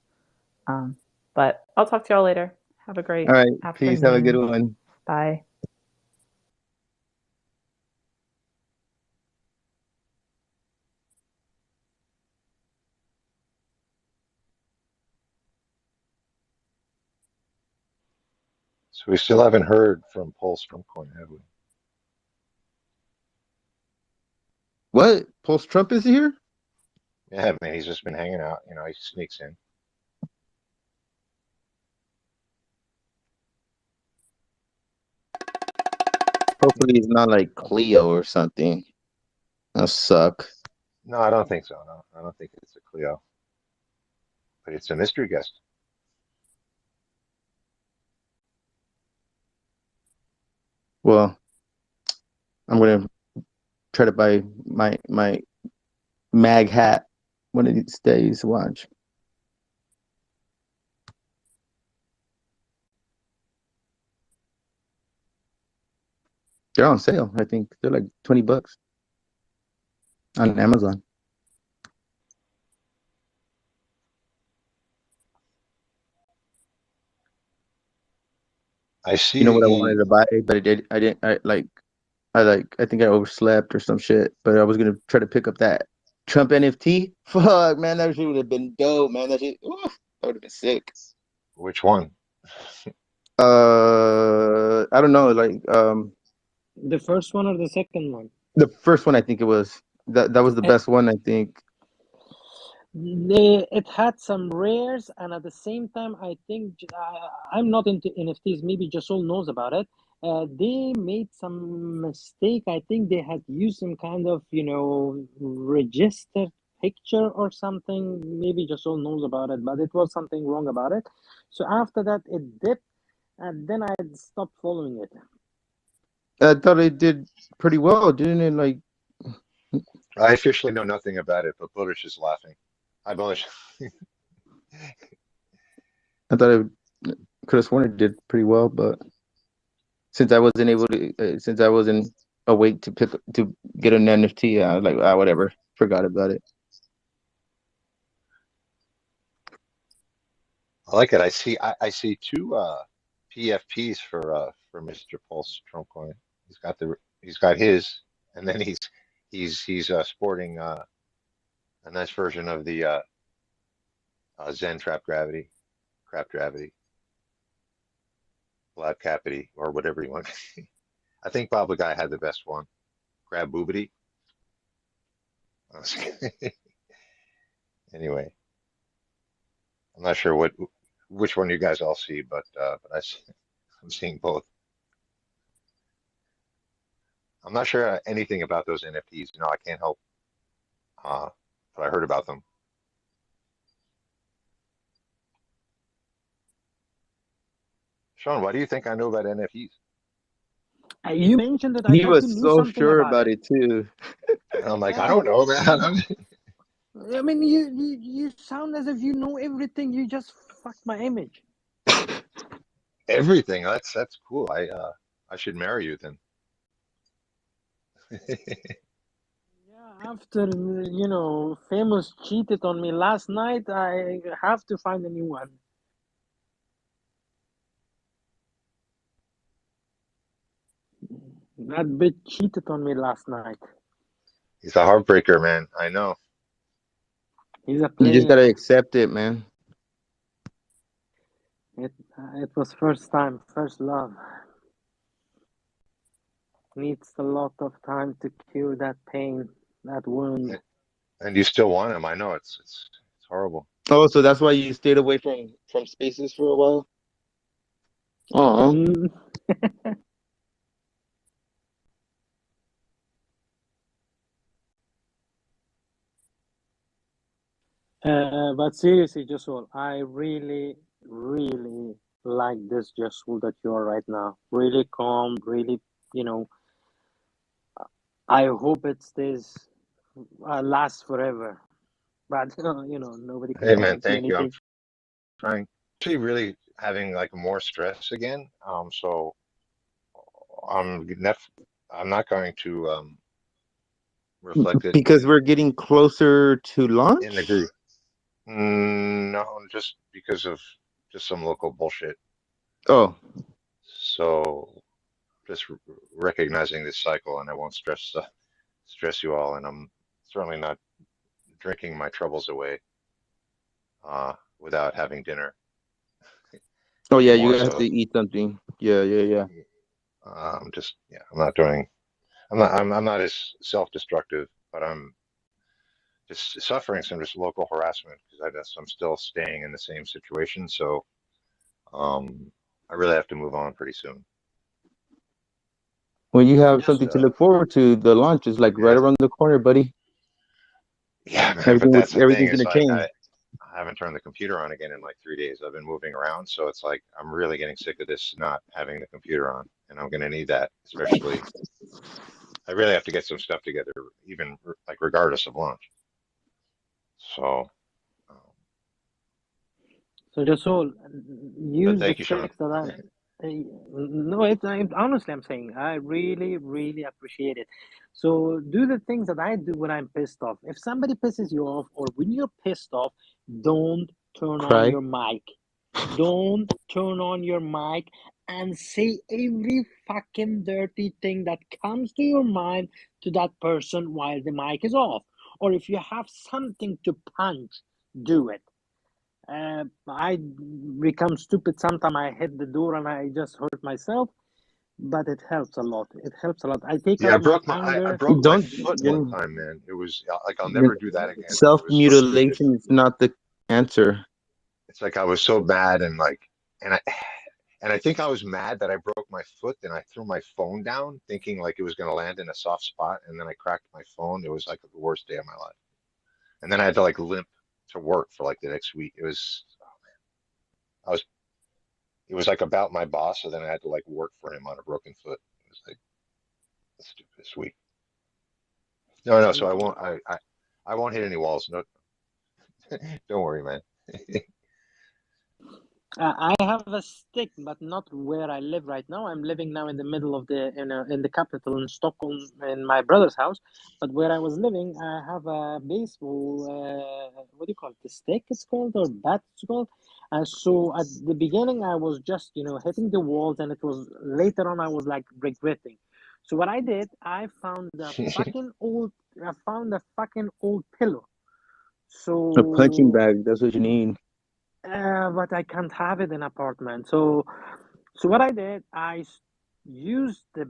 S5: But I'll talk to y'all later. Have a great
S4: All right.
S5: afternoon.
S4: Peace. Have a good one.
S5: Bye.
S17: So we still haven't heard from Pulse from Coin, have we?
S4: What? Pulse Trump is here?
S17: Yeah, man, he's just been hanging out. You know, he sneaks in.
S4: Hopefully he's not like Cleo or something. That'll suck.
S17: No, I don't think so. No, I don't think it's a Cleo. But it's a mystery guest.
S4: Well, I'm gonna try to buy my mag hat one of these days. Watch. They're on sale. I think they're like $20 on Amazon.
S17: I see.
S4: You know what I wanted to buy, but I didn't. I think I overslept or some shit. But I was gonna try to pick up that Trump NFT. Fuck, man, that shit would have been dope, man. That shit, ooh, that would have been sick.
S17: Which one?
S4: I don't know, like
S2: The first one or the second one?
S4: the first one. I think it was that was the best one. I think.
S2: It had some rares, and at the same time, I think I'm not into NFTs. Maybe Jasol knows about it. They made some mistake. I think they had used some kind of, registered picture or something. Maybe Jasol knows about it, but it was something wrong about it. So after that, it dipped, and then I stopped following it.
S4: I thought it did pretty well, didn't it? Like,
S17: I officially know nothing about it, but Bullish is laughing. Hi, Bullish.
S4: I thought it could have sworn it did pretty well, but since I wasn't able to, since I wasn't awake to get an NFT. I was like, whatever. Forgot about it.
S17: I like it. I see two PFPs for Mr. Pulse Trump coin. He's got his, and then he's sporting a nice version of the Zen Crap Gravity, Lab Capity, or whatever you want. I think Bob the guy had the best one. Grab Boobity. Anyway, I'm not sure which one you guys all see, but I'm seeing both. I'm not sure anything about those NFTs. You know, I can't help, but I heard about them. Sean, why do you think I know about NFTs?
S12: You mentioned it. I
S4: He
S12: thought you
S4: was
S12: knew
S4: so
S12: something
S4: sure
S12: about
S4: about
S12: it.
S4: it too.
S17: And I'm like, I don't know, man.
S12: I mean, you sound as if you know everything. You just fucked my image.
S17: Everything. That's cool. I should marry you then.
S12: Yeah, after Famous cheated on me last night, I have to find a new one. That bitch cheated on me last night.
S17: He's a heartbreaker, man. I know.
S12: He's a
S4: You just gotta
S12: player.
S4: accept it, man.
S12: It was first time, first love. Needs a lot of time to cure that pain, that wound.
S17: And you still want him. I know it's horrible.
S4: Oh, so that's why you stayed away from spaces for a while? Oh.
S12: But seriously, Josul, I really, really like this Josul that you are right now. Really calm, really, I hope it stays, lasts forever. But, nobody can
S17: Hey, man,
S12: guarantee
S17: thank you. I'm
S12: anything.
S17: trying. Actually, really having like more stress again. So I'm I'm not going to reflect it
S4: Because we're getting closer to
S17: in the
S4: launch?
S17: group. No, just because of just some local bullshit.
S4: Oh.
S17: So just recognizing this cycle, and I won't stress you all. And I'm certainly not drinking my troubles away without having dinner
S4: Oh yeah,
S17: anymore.
S4: you have to
S17: So
S4: eat something. Yeah.
S17: just yeah, I'm not doing. I'm not as self-destructive, but I'm just suffering some just local harassment because I'm still staying in the same situation. So I really have to move on pretty soon.
S4: Well, you have
S17: Just
S4: something to look forward to. The launch is like right
S17: yeah,
S4: around the corner, buddy.
S17: yeah, man. But that's the thing.
S4: Everything's
S17: It's
S4: gonna
S17: like
S4: change.
S17: I haven't turned the computer on again in like 3 days. I've been moving around, so it's like I'm really getting sick of this not having the computer on, and I'm gonna need that, especially. I really have to get some stuff together, even like regardless of launch. So, um,
S12: So Josul,
S17: but
S12: use the
S17: thank you, Sean.
S12: tricks that no, honestly, I'm saying I really, really appreciate it. So do the things that I do when I'm pissed off. If somebody pisses you off, or when you're pissed off, don't turn on
S4: Cry.
S12: your mic. Don't turn on your mic and say every fucking dirty thing that comes to your mind to that person while the mic is off. Or if you have something to punch, do it. I become stupid sometimes. I hit the door and I just hurt myself, but it helps a lot. It helps a lot. I take
S17: Yeah,
S12: out my
S17: I
S12: anger.
S17: broke my
S4: Don't
S17: foot one time, man. It was like I'll
S4: you
S17: never do that again. It was
S4: self-mutilation is not the answer.
S17: it's like I was so bad and like and I and I think I was mad that I broke my foot. Then I threw my phone down, thinking like it was gonna land in a soft spot, and then I cracked my phone. It was like the worst day of my life. And then I had to like limp to work for like the next week. I was it was like about my boss, so then I had to like work for him on a broken foot. It was like the stupidest week. No, so I won't hit any walls. No, don't worry, man.
S2: I have a stick, but not where I live right now. I'm living now in the middle of in the capital in Stockholm, in my brother's house. But where I was living, I have a baseball. What do you call it? The stick, it's called, or bat, it's called. So at the beginning, I was just hitting the walls, and it was later on I was like regretting. So what I did, I found a fucking old pillow.
S4: A punching
S2: So
S4: bag, that's what you need.
S2: but I can't have it in apartment. So what I did, used the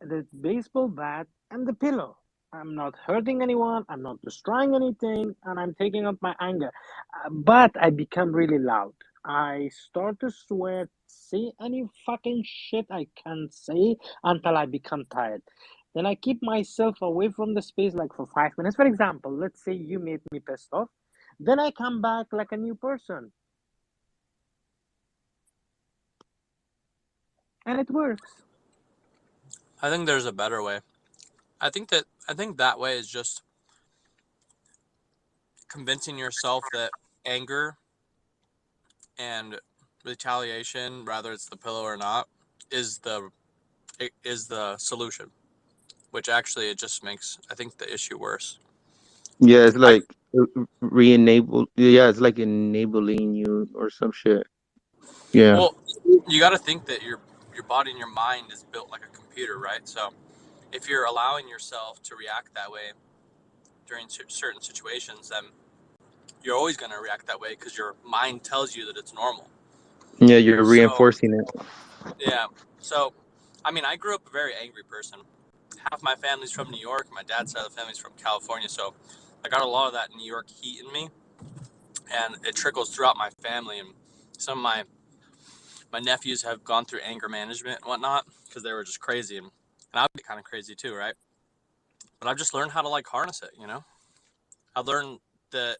S2: the baseball bat, and the pillow. I'm not hurting anyone. I'm not destroying anything, and I'm taking out my anger. But I become really loud. I start to swear, say any fucking shit I can say until I become tired. Then I keep myself away from the space like for 5 minutes. For example, let's say you made me pissed off. Then I come back like a new person, and it works.
S3: I think there's a better way. I think that way is just convincing yourself that anger and retaliation, whether it's the pillow or not, is the solution. Which actually it just makes, I think, the issue worse.
S4: Yeah, it's
S3: I
S4: like re-enable. Yeah, it's like enabling you or some shit. Yeah.
S3: Well, you got to think that your body and your mind is built like a computer, right? So if you're allowing yourself to react that way during certain situations, then you're always going to react that way because your mind tells you that it's normal.
S4: Yeah, you're
S3: So
S4: reinforcing it.
S3: yeah, so I mean, I grew up a very angry person. Half my family's from New York. My dad's side of the family's from California, so I got a lot of that New York heat in me, and it trickles throughout my family. And some of my nephews have gone through anger management and whatnot because they were just crazy, and I'd be kind of crazy too, right? But I've just learned how to like harness it. I learned that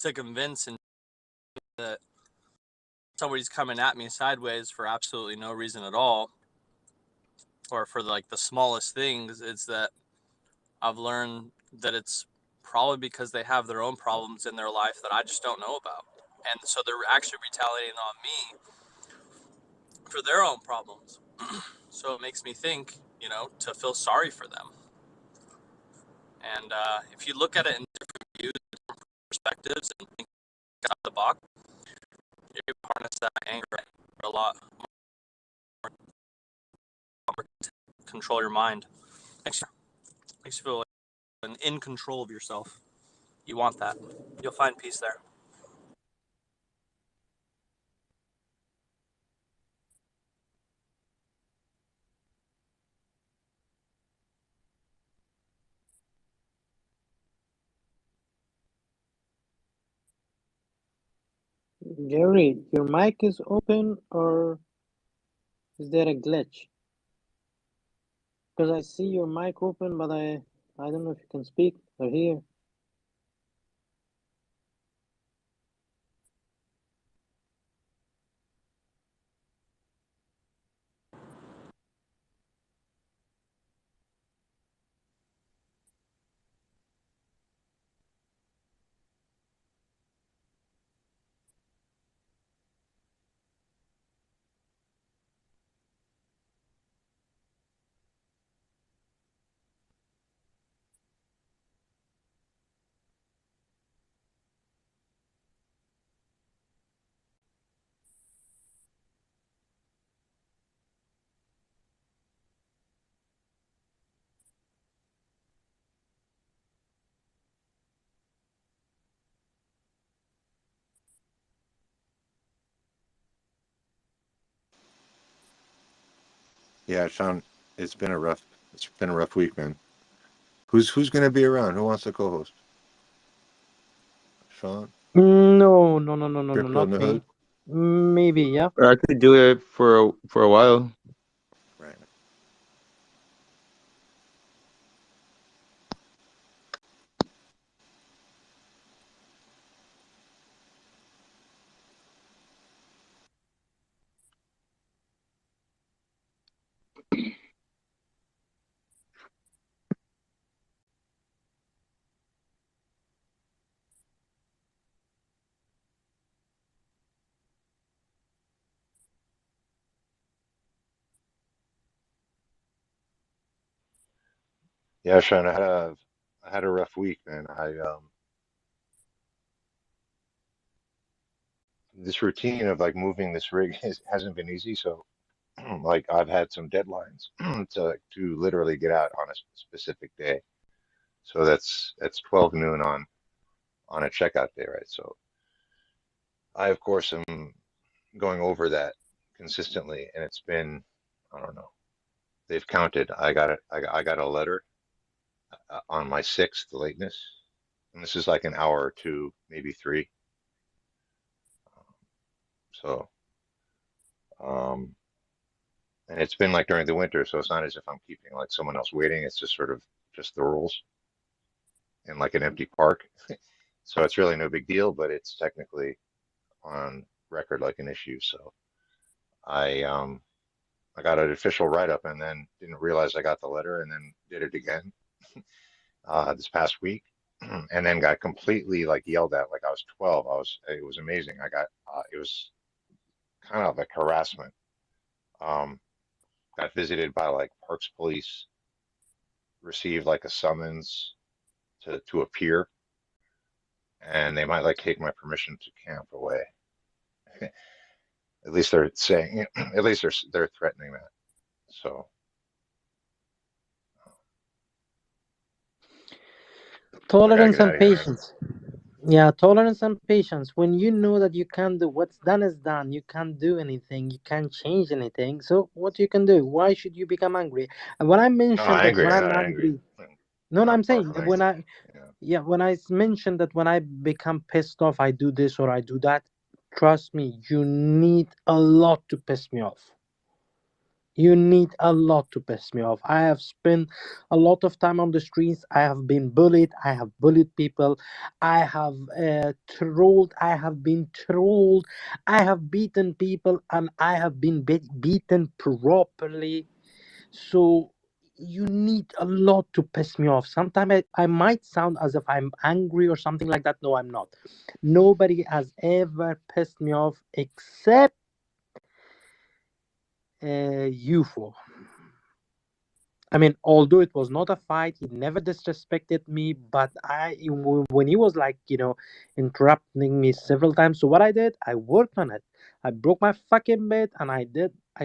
S3: to convince and that somebody's coming at me sideways for absolutely no reason at all, or for like the smallest things, it's that I've learned that it's probably because they have their own problems in their life that I just don't know about. And so they're actually retaliating on me for their own problems. So it makes me think, to feel sorry for them. And if you look at it in different views, different perspectives, and think out the box, you're able to harness that anger a lot more, control your mind. Makes you feel like in control of yourself. You want that. You'll find peace there.
S2: Gary, your mic is open, or is there a glitch? Because I see your mic open, but I don't know if you can speak or hear.
S10: Yeah, Sean, it's been a rough week, man. Who's gonna be around? Who wants to co-host? Sean?
S2: No, no, no, no, no, no,
S10: Crypto in
S2: not
S10: the
S2: me.
S10: hood?
S2: Maybe, yeah.
S4: Or I could do it for a while.
S10: Right.
S17: Yeah, Sean, I had a rough week, man. This routine of like moving this rig hasn't been easy. So like I've had some deadlines to literally get out on a specific day. So that's 12 noon on a checkout day, right? So I of course am going over that consistently, and it's been, I don't know. They've counted. I got a letter on my sixth lateness, and this is like an hour or two, maybe three. So, um, and it's been like during the winter, so it's not as if I'm keeping like someone else waiting. It's just sort of just the rules in like an empty park. So it's really no big deal, but it's technically on record like an issue. So I I got an official write-up and then didn't realize I got the letter and then did it again this past week, and then got completely like yelled at like I was 12. It was amazing. I got it was kind of like harassment. Um, got visited by like Parks Police, received like a summons to appear, and they might like take my permission to camp away. At least they're saying, at least they're threatening that. So I gotta
S2: Tolerance
S17: get out
S2: and
S17: of here, man.
S2: patience. Yeah, tolerance and patience. When you know that you can't do what's done is done, you can't do anything, you can't change anything. So what you can do? Why should you become angry? And when I
S17: No,
S2: mentioned that
S17: angry.
S2: when
S17: I'm
S2: I'm
S17: not angry.
S2: angry, no, no,
S17: I'm
S2: I'm
S17: far
S2: saying
S17: from
S2: when
S17: angry.
S2: I,
S17: Yeah.
S2: yeah, when I mentioned that when I become pissed off, I do this or I do that. Trust me, you need a lot to piss me off. You need a lot to piss me off. I have spent a lot of time on the streets. I have been bullied. I have bullied people. I have trolled. I have been trolled. I have beaten people and I have been beaten properly. So you need a lot to piss me off. Sometimes I might sound as if I'm angry or something like that. No, I'm not. Nobody has ever pissed me off except UFO. I mean, although it was not a fight, he never disrespected me. But when he was like, interrupting me several times, so what I did, I worked on it. I broke my fucking bed, and I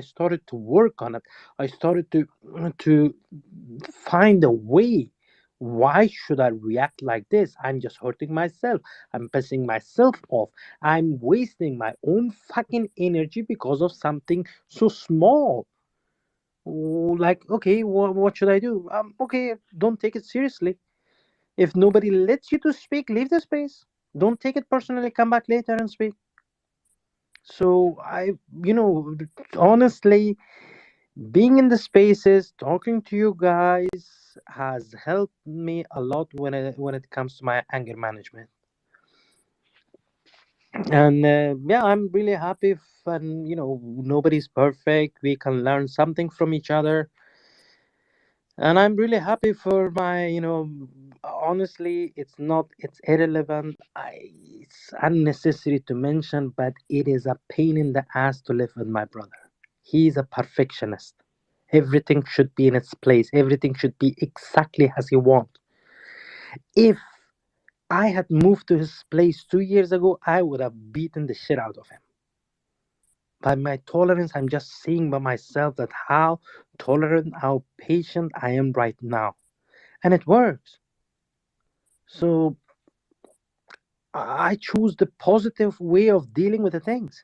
S2: started to work on it. I started to find a way. Why should I react like this? I'm just hurting myself. I'm pissing myself off. I'm wasting my own fucking energy because of something so small. Like, okay, what should I do? Okay, don't take it seriously. If nobody lets you to speak, leave the space. Don't take it personally. Come back later and speak. So you know, honestly, being in the spaces, talking to you guys has helped me a lot when it comes to my anger management. And yeah, I'm really happy. And nobody's perfect. We can learn something from each other. And I'm really happy for my honestly, it's irrelevant. It's unnecessary to mention, but it is a pain in the ass to live with my brother. He's a perfectionist. Everything should be in its place. Everything should be exactly as he wants. If I had moved to his place 2 years ago, I would have beaten the shit out of him. By my tolerance, I'm just seeing by myself that how tolerant, how patient I am right now, and it works. So I choose the positive way of dealing with the things.